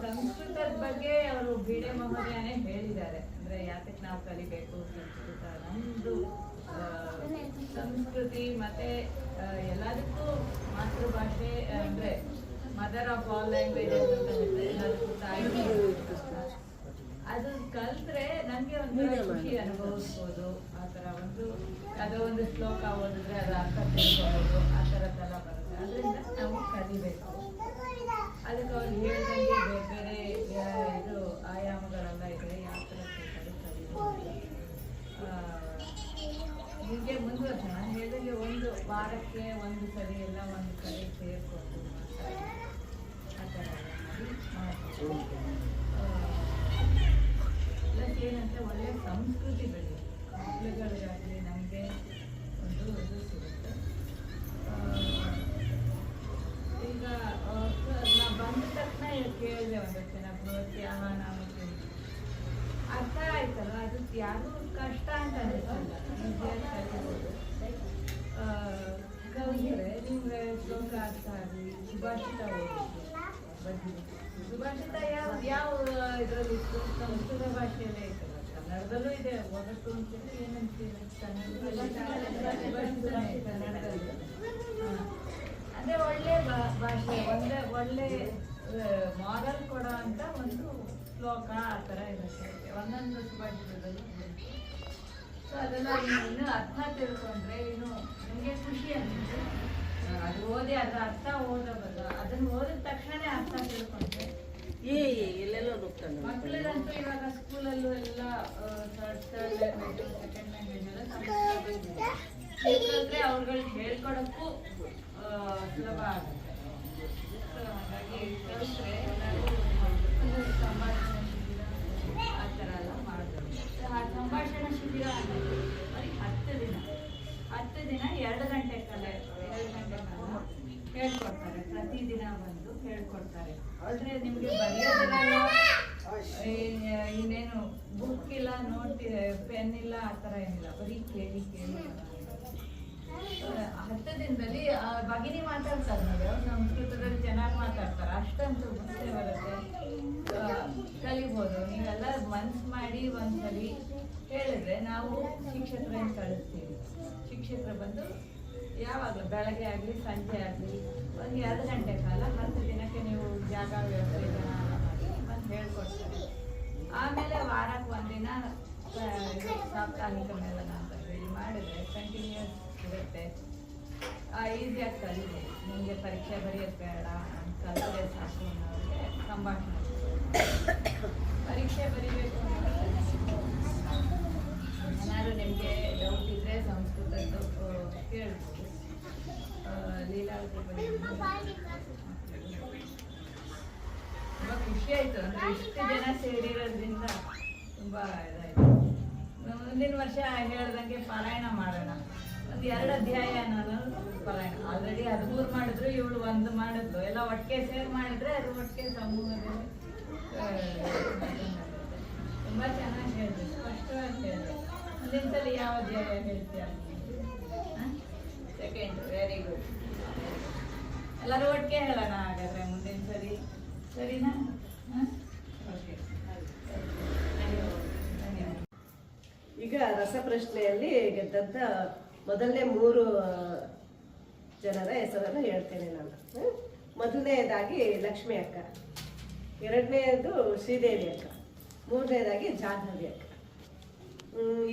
ಸಂಸ್ಕೃತದ ಬಗ್ಗೆ ಅವರು ಬಿಡೆ ಮಹೋದಯನೇ ಹೇಳಿದ್ದಾರೆ. ಅಂದ್ರೆ ಯಾತಕ್ಕೆ ನಾವು ಕಲಿಬೇಕು ಸಂಸ್ಕೃತ. ನಮ್ದು ಸಂಸ್ಕೃತಿ ಮತ್ತೆ ಎಲ್ಲದಕ್ಕೂ ಮಾತೃಭಾಷೆ ಅಂದ್ರೆ ಮದರ್ ಆಫ್ ಆಲ್ ಲ್ಯಾಂಗ್ವೇಜಸ್ ಅಂತ ಹೇಳ್ತಾರೆ. ಎಲ್ಲದಕ್ಕೂ ತಾಯಿ. ಅದು ಕಲ್ತ್ರೆ ನನ್ಗೆ ಒಂಥರ ಖುಷಿ ಅನುಭವಿಸ್ಬೋದು. ಆ ಥರ ಯಾವುದೋ ಒಂದು ಶ್ಲೋಕ ಓದಿದ್ರೆ ಅದು ಅರ್ಥ ತಿಳ್ಕೊಬೋದು. ಆ ಥರದ್ದೆಲ್ಲ ಬರುತ್ತೆ. ಅದರಿಂದ ನಾವು ಕಲಿಬೇಕು. ಅದಕ್ಕೆ ಅವ್ರು ಹೇಳ್ದಂಗೆ ಬೇರೆ ಬೇರೆ ಇದು ಆಯಾಮಗಳೆಲ್ಲ ಇದೆ. ಯಾವ ಥರ ಕಲಿಬೋದು ಹೀಗೆ ಮುಂದುವರ್ಸೋಣ. ಹೇಳಿದಂಗೆ ಒಂದು ವಾರಕ್ಕೆ ಒಂದು ಸರಿ ಎಲ್ಲ ಒಂದು ಕಡೆ ಸೇರ್ಕೊಂಡು ಆ ಥರ ಮಾಡ್ತೀವಿ. ಪ್ಲಸ್ ಏನಂದರೆ ಒಳ್ಳೆಯ ಸಂಸ್ಕೃತಿ ಬೆಳೆಯುತ್ತೆ. ಮಕ್ಕಳುಗಳಿಗಾಗಲಿ ನಮಗೆ ಒಂದು ಇದು ಸಿಗುತ್ತೆ. ಈಗ ನಾ ಬಂದ ತಕ್ಷಣ ಕೇಳಿದೆ ಒಂದಷ್ಟು ಜನ ಪ್ರೋತ್ಸಾಹ ನಮಗೆ ಅರ್ಥ ಆಯ್ತಲ್ಲ. ಅದು ಯಾರು ಕಷ್ಟ ಅಂತ ಅನಿಸಲ್ಲ. ಕಲಿದ್ರೆ ನಿಮ್ಗೆ ಶ್ಲೋಕ ಅರ್ಥ ಆಗಲಿ, ಸುಭಾಷಿತ ಓದಿದ್ರು ಬಗ್ಗೆ. ಸುಭಾಷಿತ ಯಾವ ಇದರಲ್ಲಿ ಸಂಸ್ಕೃತ ಭಾಷೆಯಲ್ಲೇ ಇರ್ತದೆ. ಕನ್ನಡದಲ್ಲೂ ಇದೆ. ಒಗಟು ಅಂತೇಳಿ ಏನಂತೀವಿ ಕನ್ನಡದಲ್ಲಿ. ಅದೇ ಒಳ್ಳೆ ಭಾಷೆ, ಒಳ್ಳೆ ಮಾರಲ್ ಕೊಡೋ ಅಂತ ಒಂದು ಶ್ಲೋಕ ಆ ಥರ ಇರುತ್ತೆ ಒಂದೊಂದು ಸುಭಾಷಿತದಲ್ಲಿ. ಸೊ ಅದೆಲ್ಲ ಇನ್ನು ಅರ್ಥ ತಿಳ್ಕೊಂಡ್ರೆ ಇನ್ನು ನಿಮಗೆ ಖುಷಿ ಅನ್ನಿಸುತ್ತೆ. ಅದು ಓದಿ ಅದರ ಅರ್ಥ ಓದಬಲ್ಲ. ಅದನ್ನು ಓದಿದ ತಕ್ಷಣ ಅರ್ಥ ತಿಳ್ಕೊಂಡ್ರೆ ಎಲ್ಲೆಲ್ಲೋ ಹೋಗ್ತಾನೆ. ಮಕ್ಕಳಿಗಂತೂ ಇವಾಗ ಸ್ಕೂಲಲ್ಲೂ ಎಲ್ಲ ಥರ್ಡ್ ಲ್ಯಾಂಗ್ವೇಜ್, ಸೆಕೆಂಡ್ ಲ್ಯಾಂಗ್ವೇಜ್ ಎಲ್ಲ ಕಲಿತ್ರೆ ಅವ್ರುಗಳಿಗೆ ಹೇಳ್ಕೊಡಕ್ಕೂ ಸುಲಭ ಆಗುತ್ತೆ. ಹಾಗಾಗಿ ಕಲಿತ್ರೆ ಎಲ್ಲರೂ ಸಂಭಾಷಣೆ ಶಿಬಿರ ಆ ಥರ ಎಲ್ಲ ಮಾಡ್ಬೋದು. ಆ ಸಂಭಾಷಣಾ ಶಿಬಿರ ಅನ್ನೋದು ಬರೀ 10 ದಿನ 2 ಗಂಟೆ ಕಾಲ ಹೇಳ್ಕೊಡ್ತಾರೆ. ಪ್ರತಿದಿನ ಬಂದು ಹೇಳ್ಕೊಡ್ತಾರೆ. ಆದರೆ ನಿಮಗೆ ಬರೆಯೋದಿಲ್ಲ, ಇನ್ನೇನು ಬುಕ್ ಇಲ್ಲ, ನೋಟ್ ಪೆನ್ ಇಲ್ಲ, ಆ ಥರ ಏನಿಲ್ಲ. ಬರೀ ಕೇಳಿ 10 ದಿನದಲ್ಲಿ ಭಗಿನಿ ಮಾತಾಡ್ತಾರೆ ನೋಡಿ. ಅವ್ರು ಸಂಸ್ಕೃತದಲ್ಲಿ ಚೆನ್ನಾಗಿ ಮಾತಾಡ್ತಾರೆ. ಅಷ್ಟೊಂದು ಬುದ್ಧಿ ಬರುತ್ತೆ, ಕಲಿಬೋದು. ನೀವೆಲ್ಲ ಮನ್ಸು ಮಾಡಿ ಒಂದ್ಸಲಿ ಹೇಳಿದ್ರೆ ನಾವು ಶಿಕ್ಷಕರನ್ನು ಕಳಿಸ್ತೀವಿ. ಶಿಕ್ಷಕರು ಬಂದು ಯಾವಾಗಲೂ ಬೆಳಗ್ಗೆ ಆಗಲಿ ಸಂಜೆ ಆಗಲಿ ಒಂದು 2 ಗಂಟೆ ಕಾಲ 10 ದಿನಕ್ಕೆ ನೀವು ಜಾಗ ವ್ಯವಸ್ಥೆ ಜನ ಎಲ್ಲ ಮಾಡಿ ಬಂದು ಹೇಳ್ಕೊಡ್ತಾರೆ. ಆಮೇಲೆ ವಾರಕ್ಕೆ ಒಂದಿನ ಸಾಪ್ತಾಹಿಕ ಮೇಳನ ಅಂತ ಹೇಳಿ ಮಾಡಿದ್ರೆ ಕಂಟಿನ್ಯೂಸ್ ಇರುತ್ತೆ. ಈಸಿಯಾಗಿ ಕಲಿದೆ. ನಿಮಗೆ ಪರೀಕ್ಷೆ ಬರೆಯೋದು ಬೇಡ, ಕಲಿದ್ರೆ ಸಾಕು ಅನ್ನೋರಿಗೆ ಸಂಭಾಷಣೆ. ಪರೀಕ್ಷೆ ಬರೀಬೇಕು ಏನಾದ್ರು ನಿಮಗೆ ಡೌಟ್ ಇದ್ದರೆ ಸಂಸ್ಕೃತದ್ದು ಕೇಳ್ಬೋದು. ಲೀಲಾವತಿ ಬಗ್ಗೆ ತುಂಬ ಖುಷಿ ಆಯಿತು. ಅಂದರೆ ಇಷ್ಟು ಜನ ಸೇರಿರೋದ್ರಿಂದ ತುಂಬ ಇದಾಯಿತು. ಮುಂದಿನ ವರ್ಷ ಹೇಳ್ದಂಗೆ ಪಾರಾಯಣ ಮಾಡೋಣ. ಒಂದು 2 ಅಧ್ಯಾಯ ಅನ್ನೋದು ಪಾರಾಯಣ. ಆಲ್ರೆಡಿ 13 ಮಾಡಿದ್ರು, ಇವಳು 1 ಮಾಡಿದ್ಲು. ಎಲ್ಲ ಒಟ್ಟಿಗೆ ಸೇರಿ ಮಾಡಿದ್ರೆ ಅದು ಒಟ್ಟಿಗೆ ಸಮೂಹದಲ್ಲಿ ತುಂಬ ಚೆನ್ನಾಗಿ ಹೇಳಿದೆ, ಸ್ಪಷ್ಟವಾಗಿ ಹೇಳಿದೆ. ಮುಂದಿನ ಸಲ ಯಾವ ಅಧ್ಯಾಯ ಹೇಳ್ತೀಯ? ಸೆಕೆಂಡ್. Very good. ಎಲ್ಲರೂ ಒಟ್ಟಿಗೆ ಹೇಳೋಣ ಹಾಗಾದರೆ ಮುಂದಿನ ಸರಿ. ಸರಿನಾ? ಓಕೆ. ಈಗ ರಸಪ್ರಶ್ನೆಯಲ್ಲಿ ಗೆದ್ದಂಥ ಮೊದಲನೇ 3 ಜನರ ಹೆಸರನ್ನು ಹೇಳ್ತೇನೆ ನಾನು. ಮೊದಲನೇದಾಗಿ ಲಕ್ಷ್ಮಿ ಅಕ್ಕ, ಎರಡನೇದು ಶ್ರೀದೇವಿ ಅಕ್ಕ, ಮೂರನೇದಾಗಿ ಜಾಹ್ನವಿ ಅಕ್ಕ.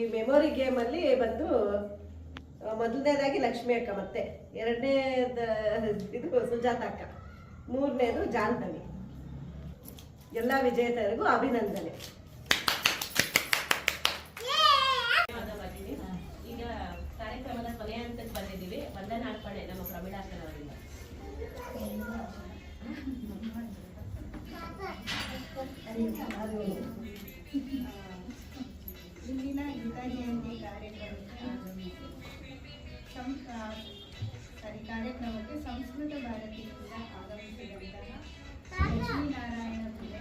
ಈ ಮೆಮೊರಿ ಗೇಮಲ್ಲಿ ಬಂದು ಮೊದಲನೇದಾಗಿ ಲಕ್ಷ್ಮಿ ಅಕ್ಕ, ಮತ್ತೆ ಎರಡನೇದು ಸುಜಾತ ಅಕ್ಕ, ಮೂರನೇದು ಜಾಹ್ನವಿ. ಎಲ್ಲ ವಿಜೇತರಿಗೂ ಅಭಿನಂದನೆ. ಈಗ ಕಾರ್ಯಕ್ರಮದ ಕೊನೆಯ ಹಂತಕ್ಕೆ ಬಂದಿದ್ದೀವಿ. ವಂದನಾ ಅರ್ಪಣೆ ನಮ್ಮ ಪ್ರಮೀಳಾಕ್ಕನವರಿಂದ. ಇಂದಿನ ಗೀತಾ ಜಯಂತಿ ಕಾರ್ಯಕ್ರಮಕ್ಕೆ ಸಂಸ್ಕೃತ ಭಾರತಿಯಿಂದ ಆಗಮಿಸಿದಂತಹ ಲಕ್ಷ್ಮೀನಾರಾಯಣ ಪಿಳ್ಳೆ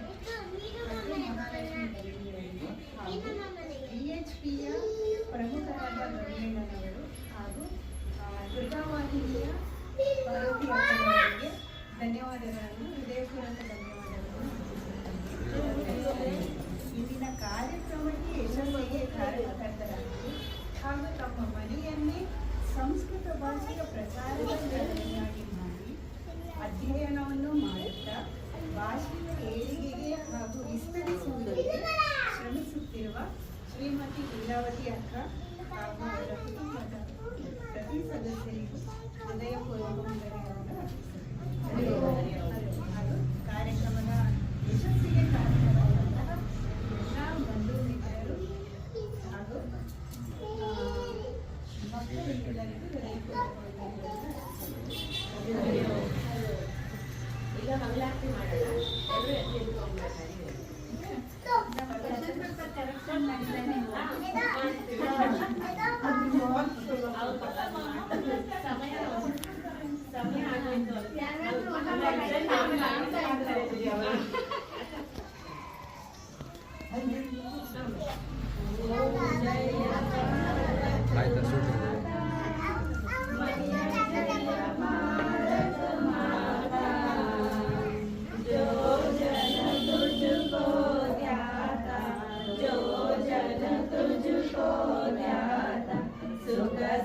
ಮತ್ತು ಮಹಾಲಕ್ಷ್ಮಿ ದೇವಿಯವರಿಗೆ ಹಾಗೂ BHPಯ ಪ್ರಮುಖರಾದ ಗಂಗಣ್ಣನವರು ಹಾಗೂ ದುರ್ಗಾವಾಹಿನಿಯ ಭಾರತಿ ಅಕ್ಕನವರಿಗೆ ಧನ್ಯವಾದಗಳನ್ನು, ಹೃದಯಪೂರ್ವಕ ಧನ್ಯವಾದಗಳನ್ನು. ಇಂದಿನ ಕಾರ್ಯಕ್ರಮಕ್ಕೆ ಯಶಸ್ವಿಗೆ ಕಾರಣಕರ್ತರಾಗಿ ಹಾಗೂ ತಮ್ಮ ಮನೆಯನ್ನೇ ಸಂಸ್ಕೃತ ಭಾಷೆಯ ಪ್ರಚಾರವನ್ನಾಗಿ ಮಾಡಿ ಅಧ್ಯಯನವನ್ನು ಮಾಡುತ್ತಾ ಭಾಷೆಯ ಏಳಿಗೆಗೆ ಹಾಗೂ ವಿಸ್ತರಿಸುವುದಕ್ಕೆ ಶ್ರಮಿಸುತ್ತಿರುವ ಶ್ರೀಮತಿ ಲೀಲಾವತಿ ಅಕ್ಕ ಹಾಗೂ ಅವರ ಕುಟುಂಬದ ಪ್ರತಿ ಸದಸ್ಯರಿಗೂ ಹೃದಯಪೂರ್ವಕ ಹಾಗೂ ಕಾರ್ಯಕ್ರಮದ ಯಶಸ್ಸಿಗೆ ಕಾರಣರಾದಂತಹ ಎಲ್ಲ ಬಂಧು ಮಿತ್ರರು ಹಾಗೂ ಮಕ್ಕಳೆಲ್ಲರಿಗೂ ಈಗ ಮಂಗಳಾರತಿ ಮಾಡೋಣ. ಸಮಯ ಆಗೋಯ್ತು.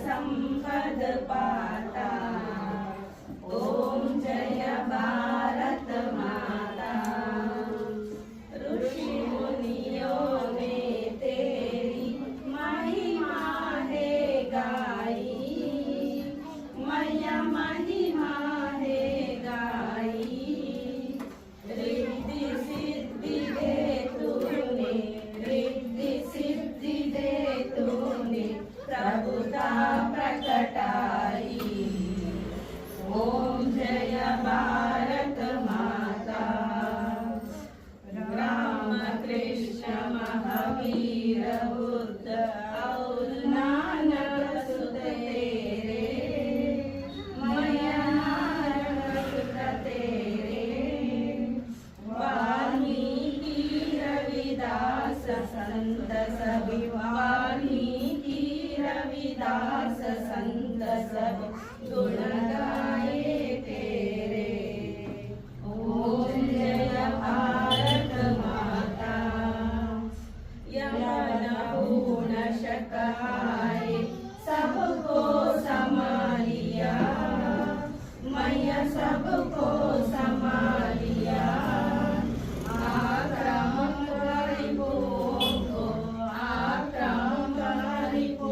संपद पाता ओम जय भारत माता। ऋषि मुनियों ने तेरी महिमा है गाई, मैया महिमा है गाई। रिद्धि सिद्धि दे तूने, रिद्धि सिद्धि दे तूने प्रभुता प्रकटाई। ओम जय भारत माता। राम कृष्ण महावीर बुद्ध और नानक सुत तेरे, मैया नानक सुत तेरे। वाल्मीकि रविदास संत सभी, वाल्मीकि रविदास संत सब गुण गाए तेरे। ओम जय भारत माता। यमन पूर्ण शकाए सबको संभालिया, मैया सबको संभालिया। आक्रमणकारी को, आक्रमणकारी को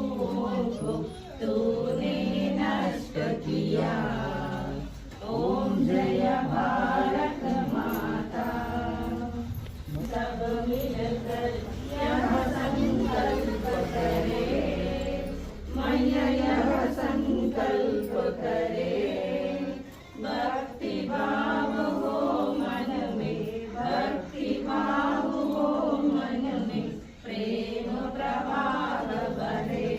तूने नष्ट किया। ओम जय भारत माता। सब मिलकर यह संकल्प करे, मैया यह संकल्प करे। भक्ति भाव हो मन में, भक्ति भाव हो मन में, प्रेम प्रभाव बढ़े।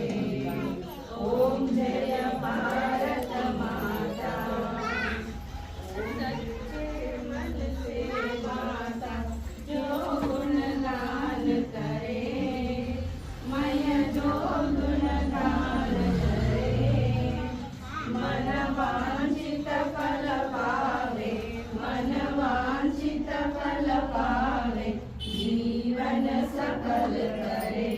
ओम जय भारत माता। सच्चे मन से माता जो गुणगान करे, मैया जो गुणगान करे। मन वांछित फल पावे, मन वांछित फल पावे, जीवन सफल करे।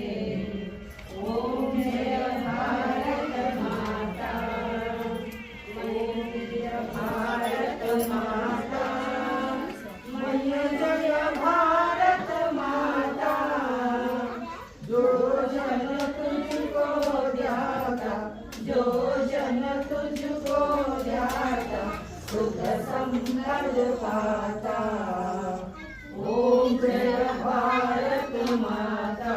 माता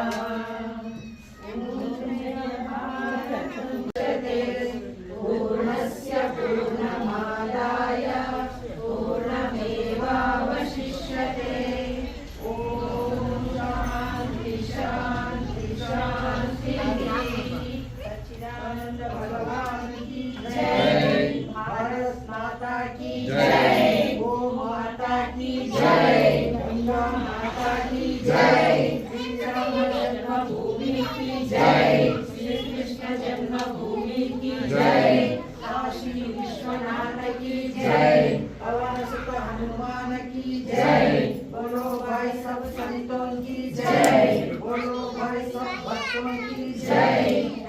पूर्णस्य पूर्णमादाय पूर्णमेवावशिष्यते ॐ शान्ति शान्ति शान्तिः सच्चिदानंद भगवान की जय भारत माता की जय गो माता की जय गंगा माता की जय श्री राम जन्मभूमि की जय श्री कृष्ण जन्मभूमि की जय काशी विश्वनाथ की जय पवन सुत हनुमान की जय बोलो भाई सब संतों की जय बोलो भाई सब भक्तों की जय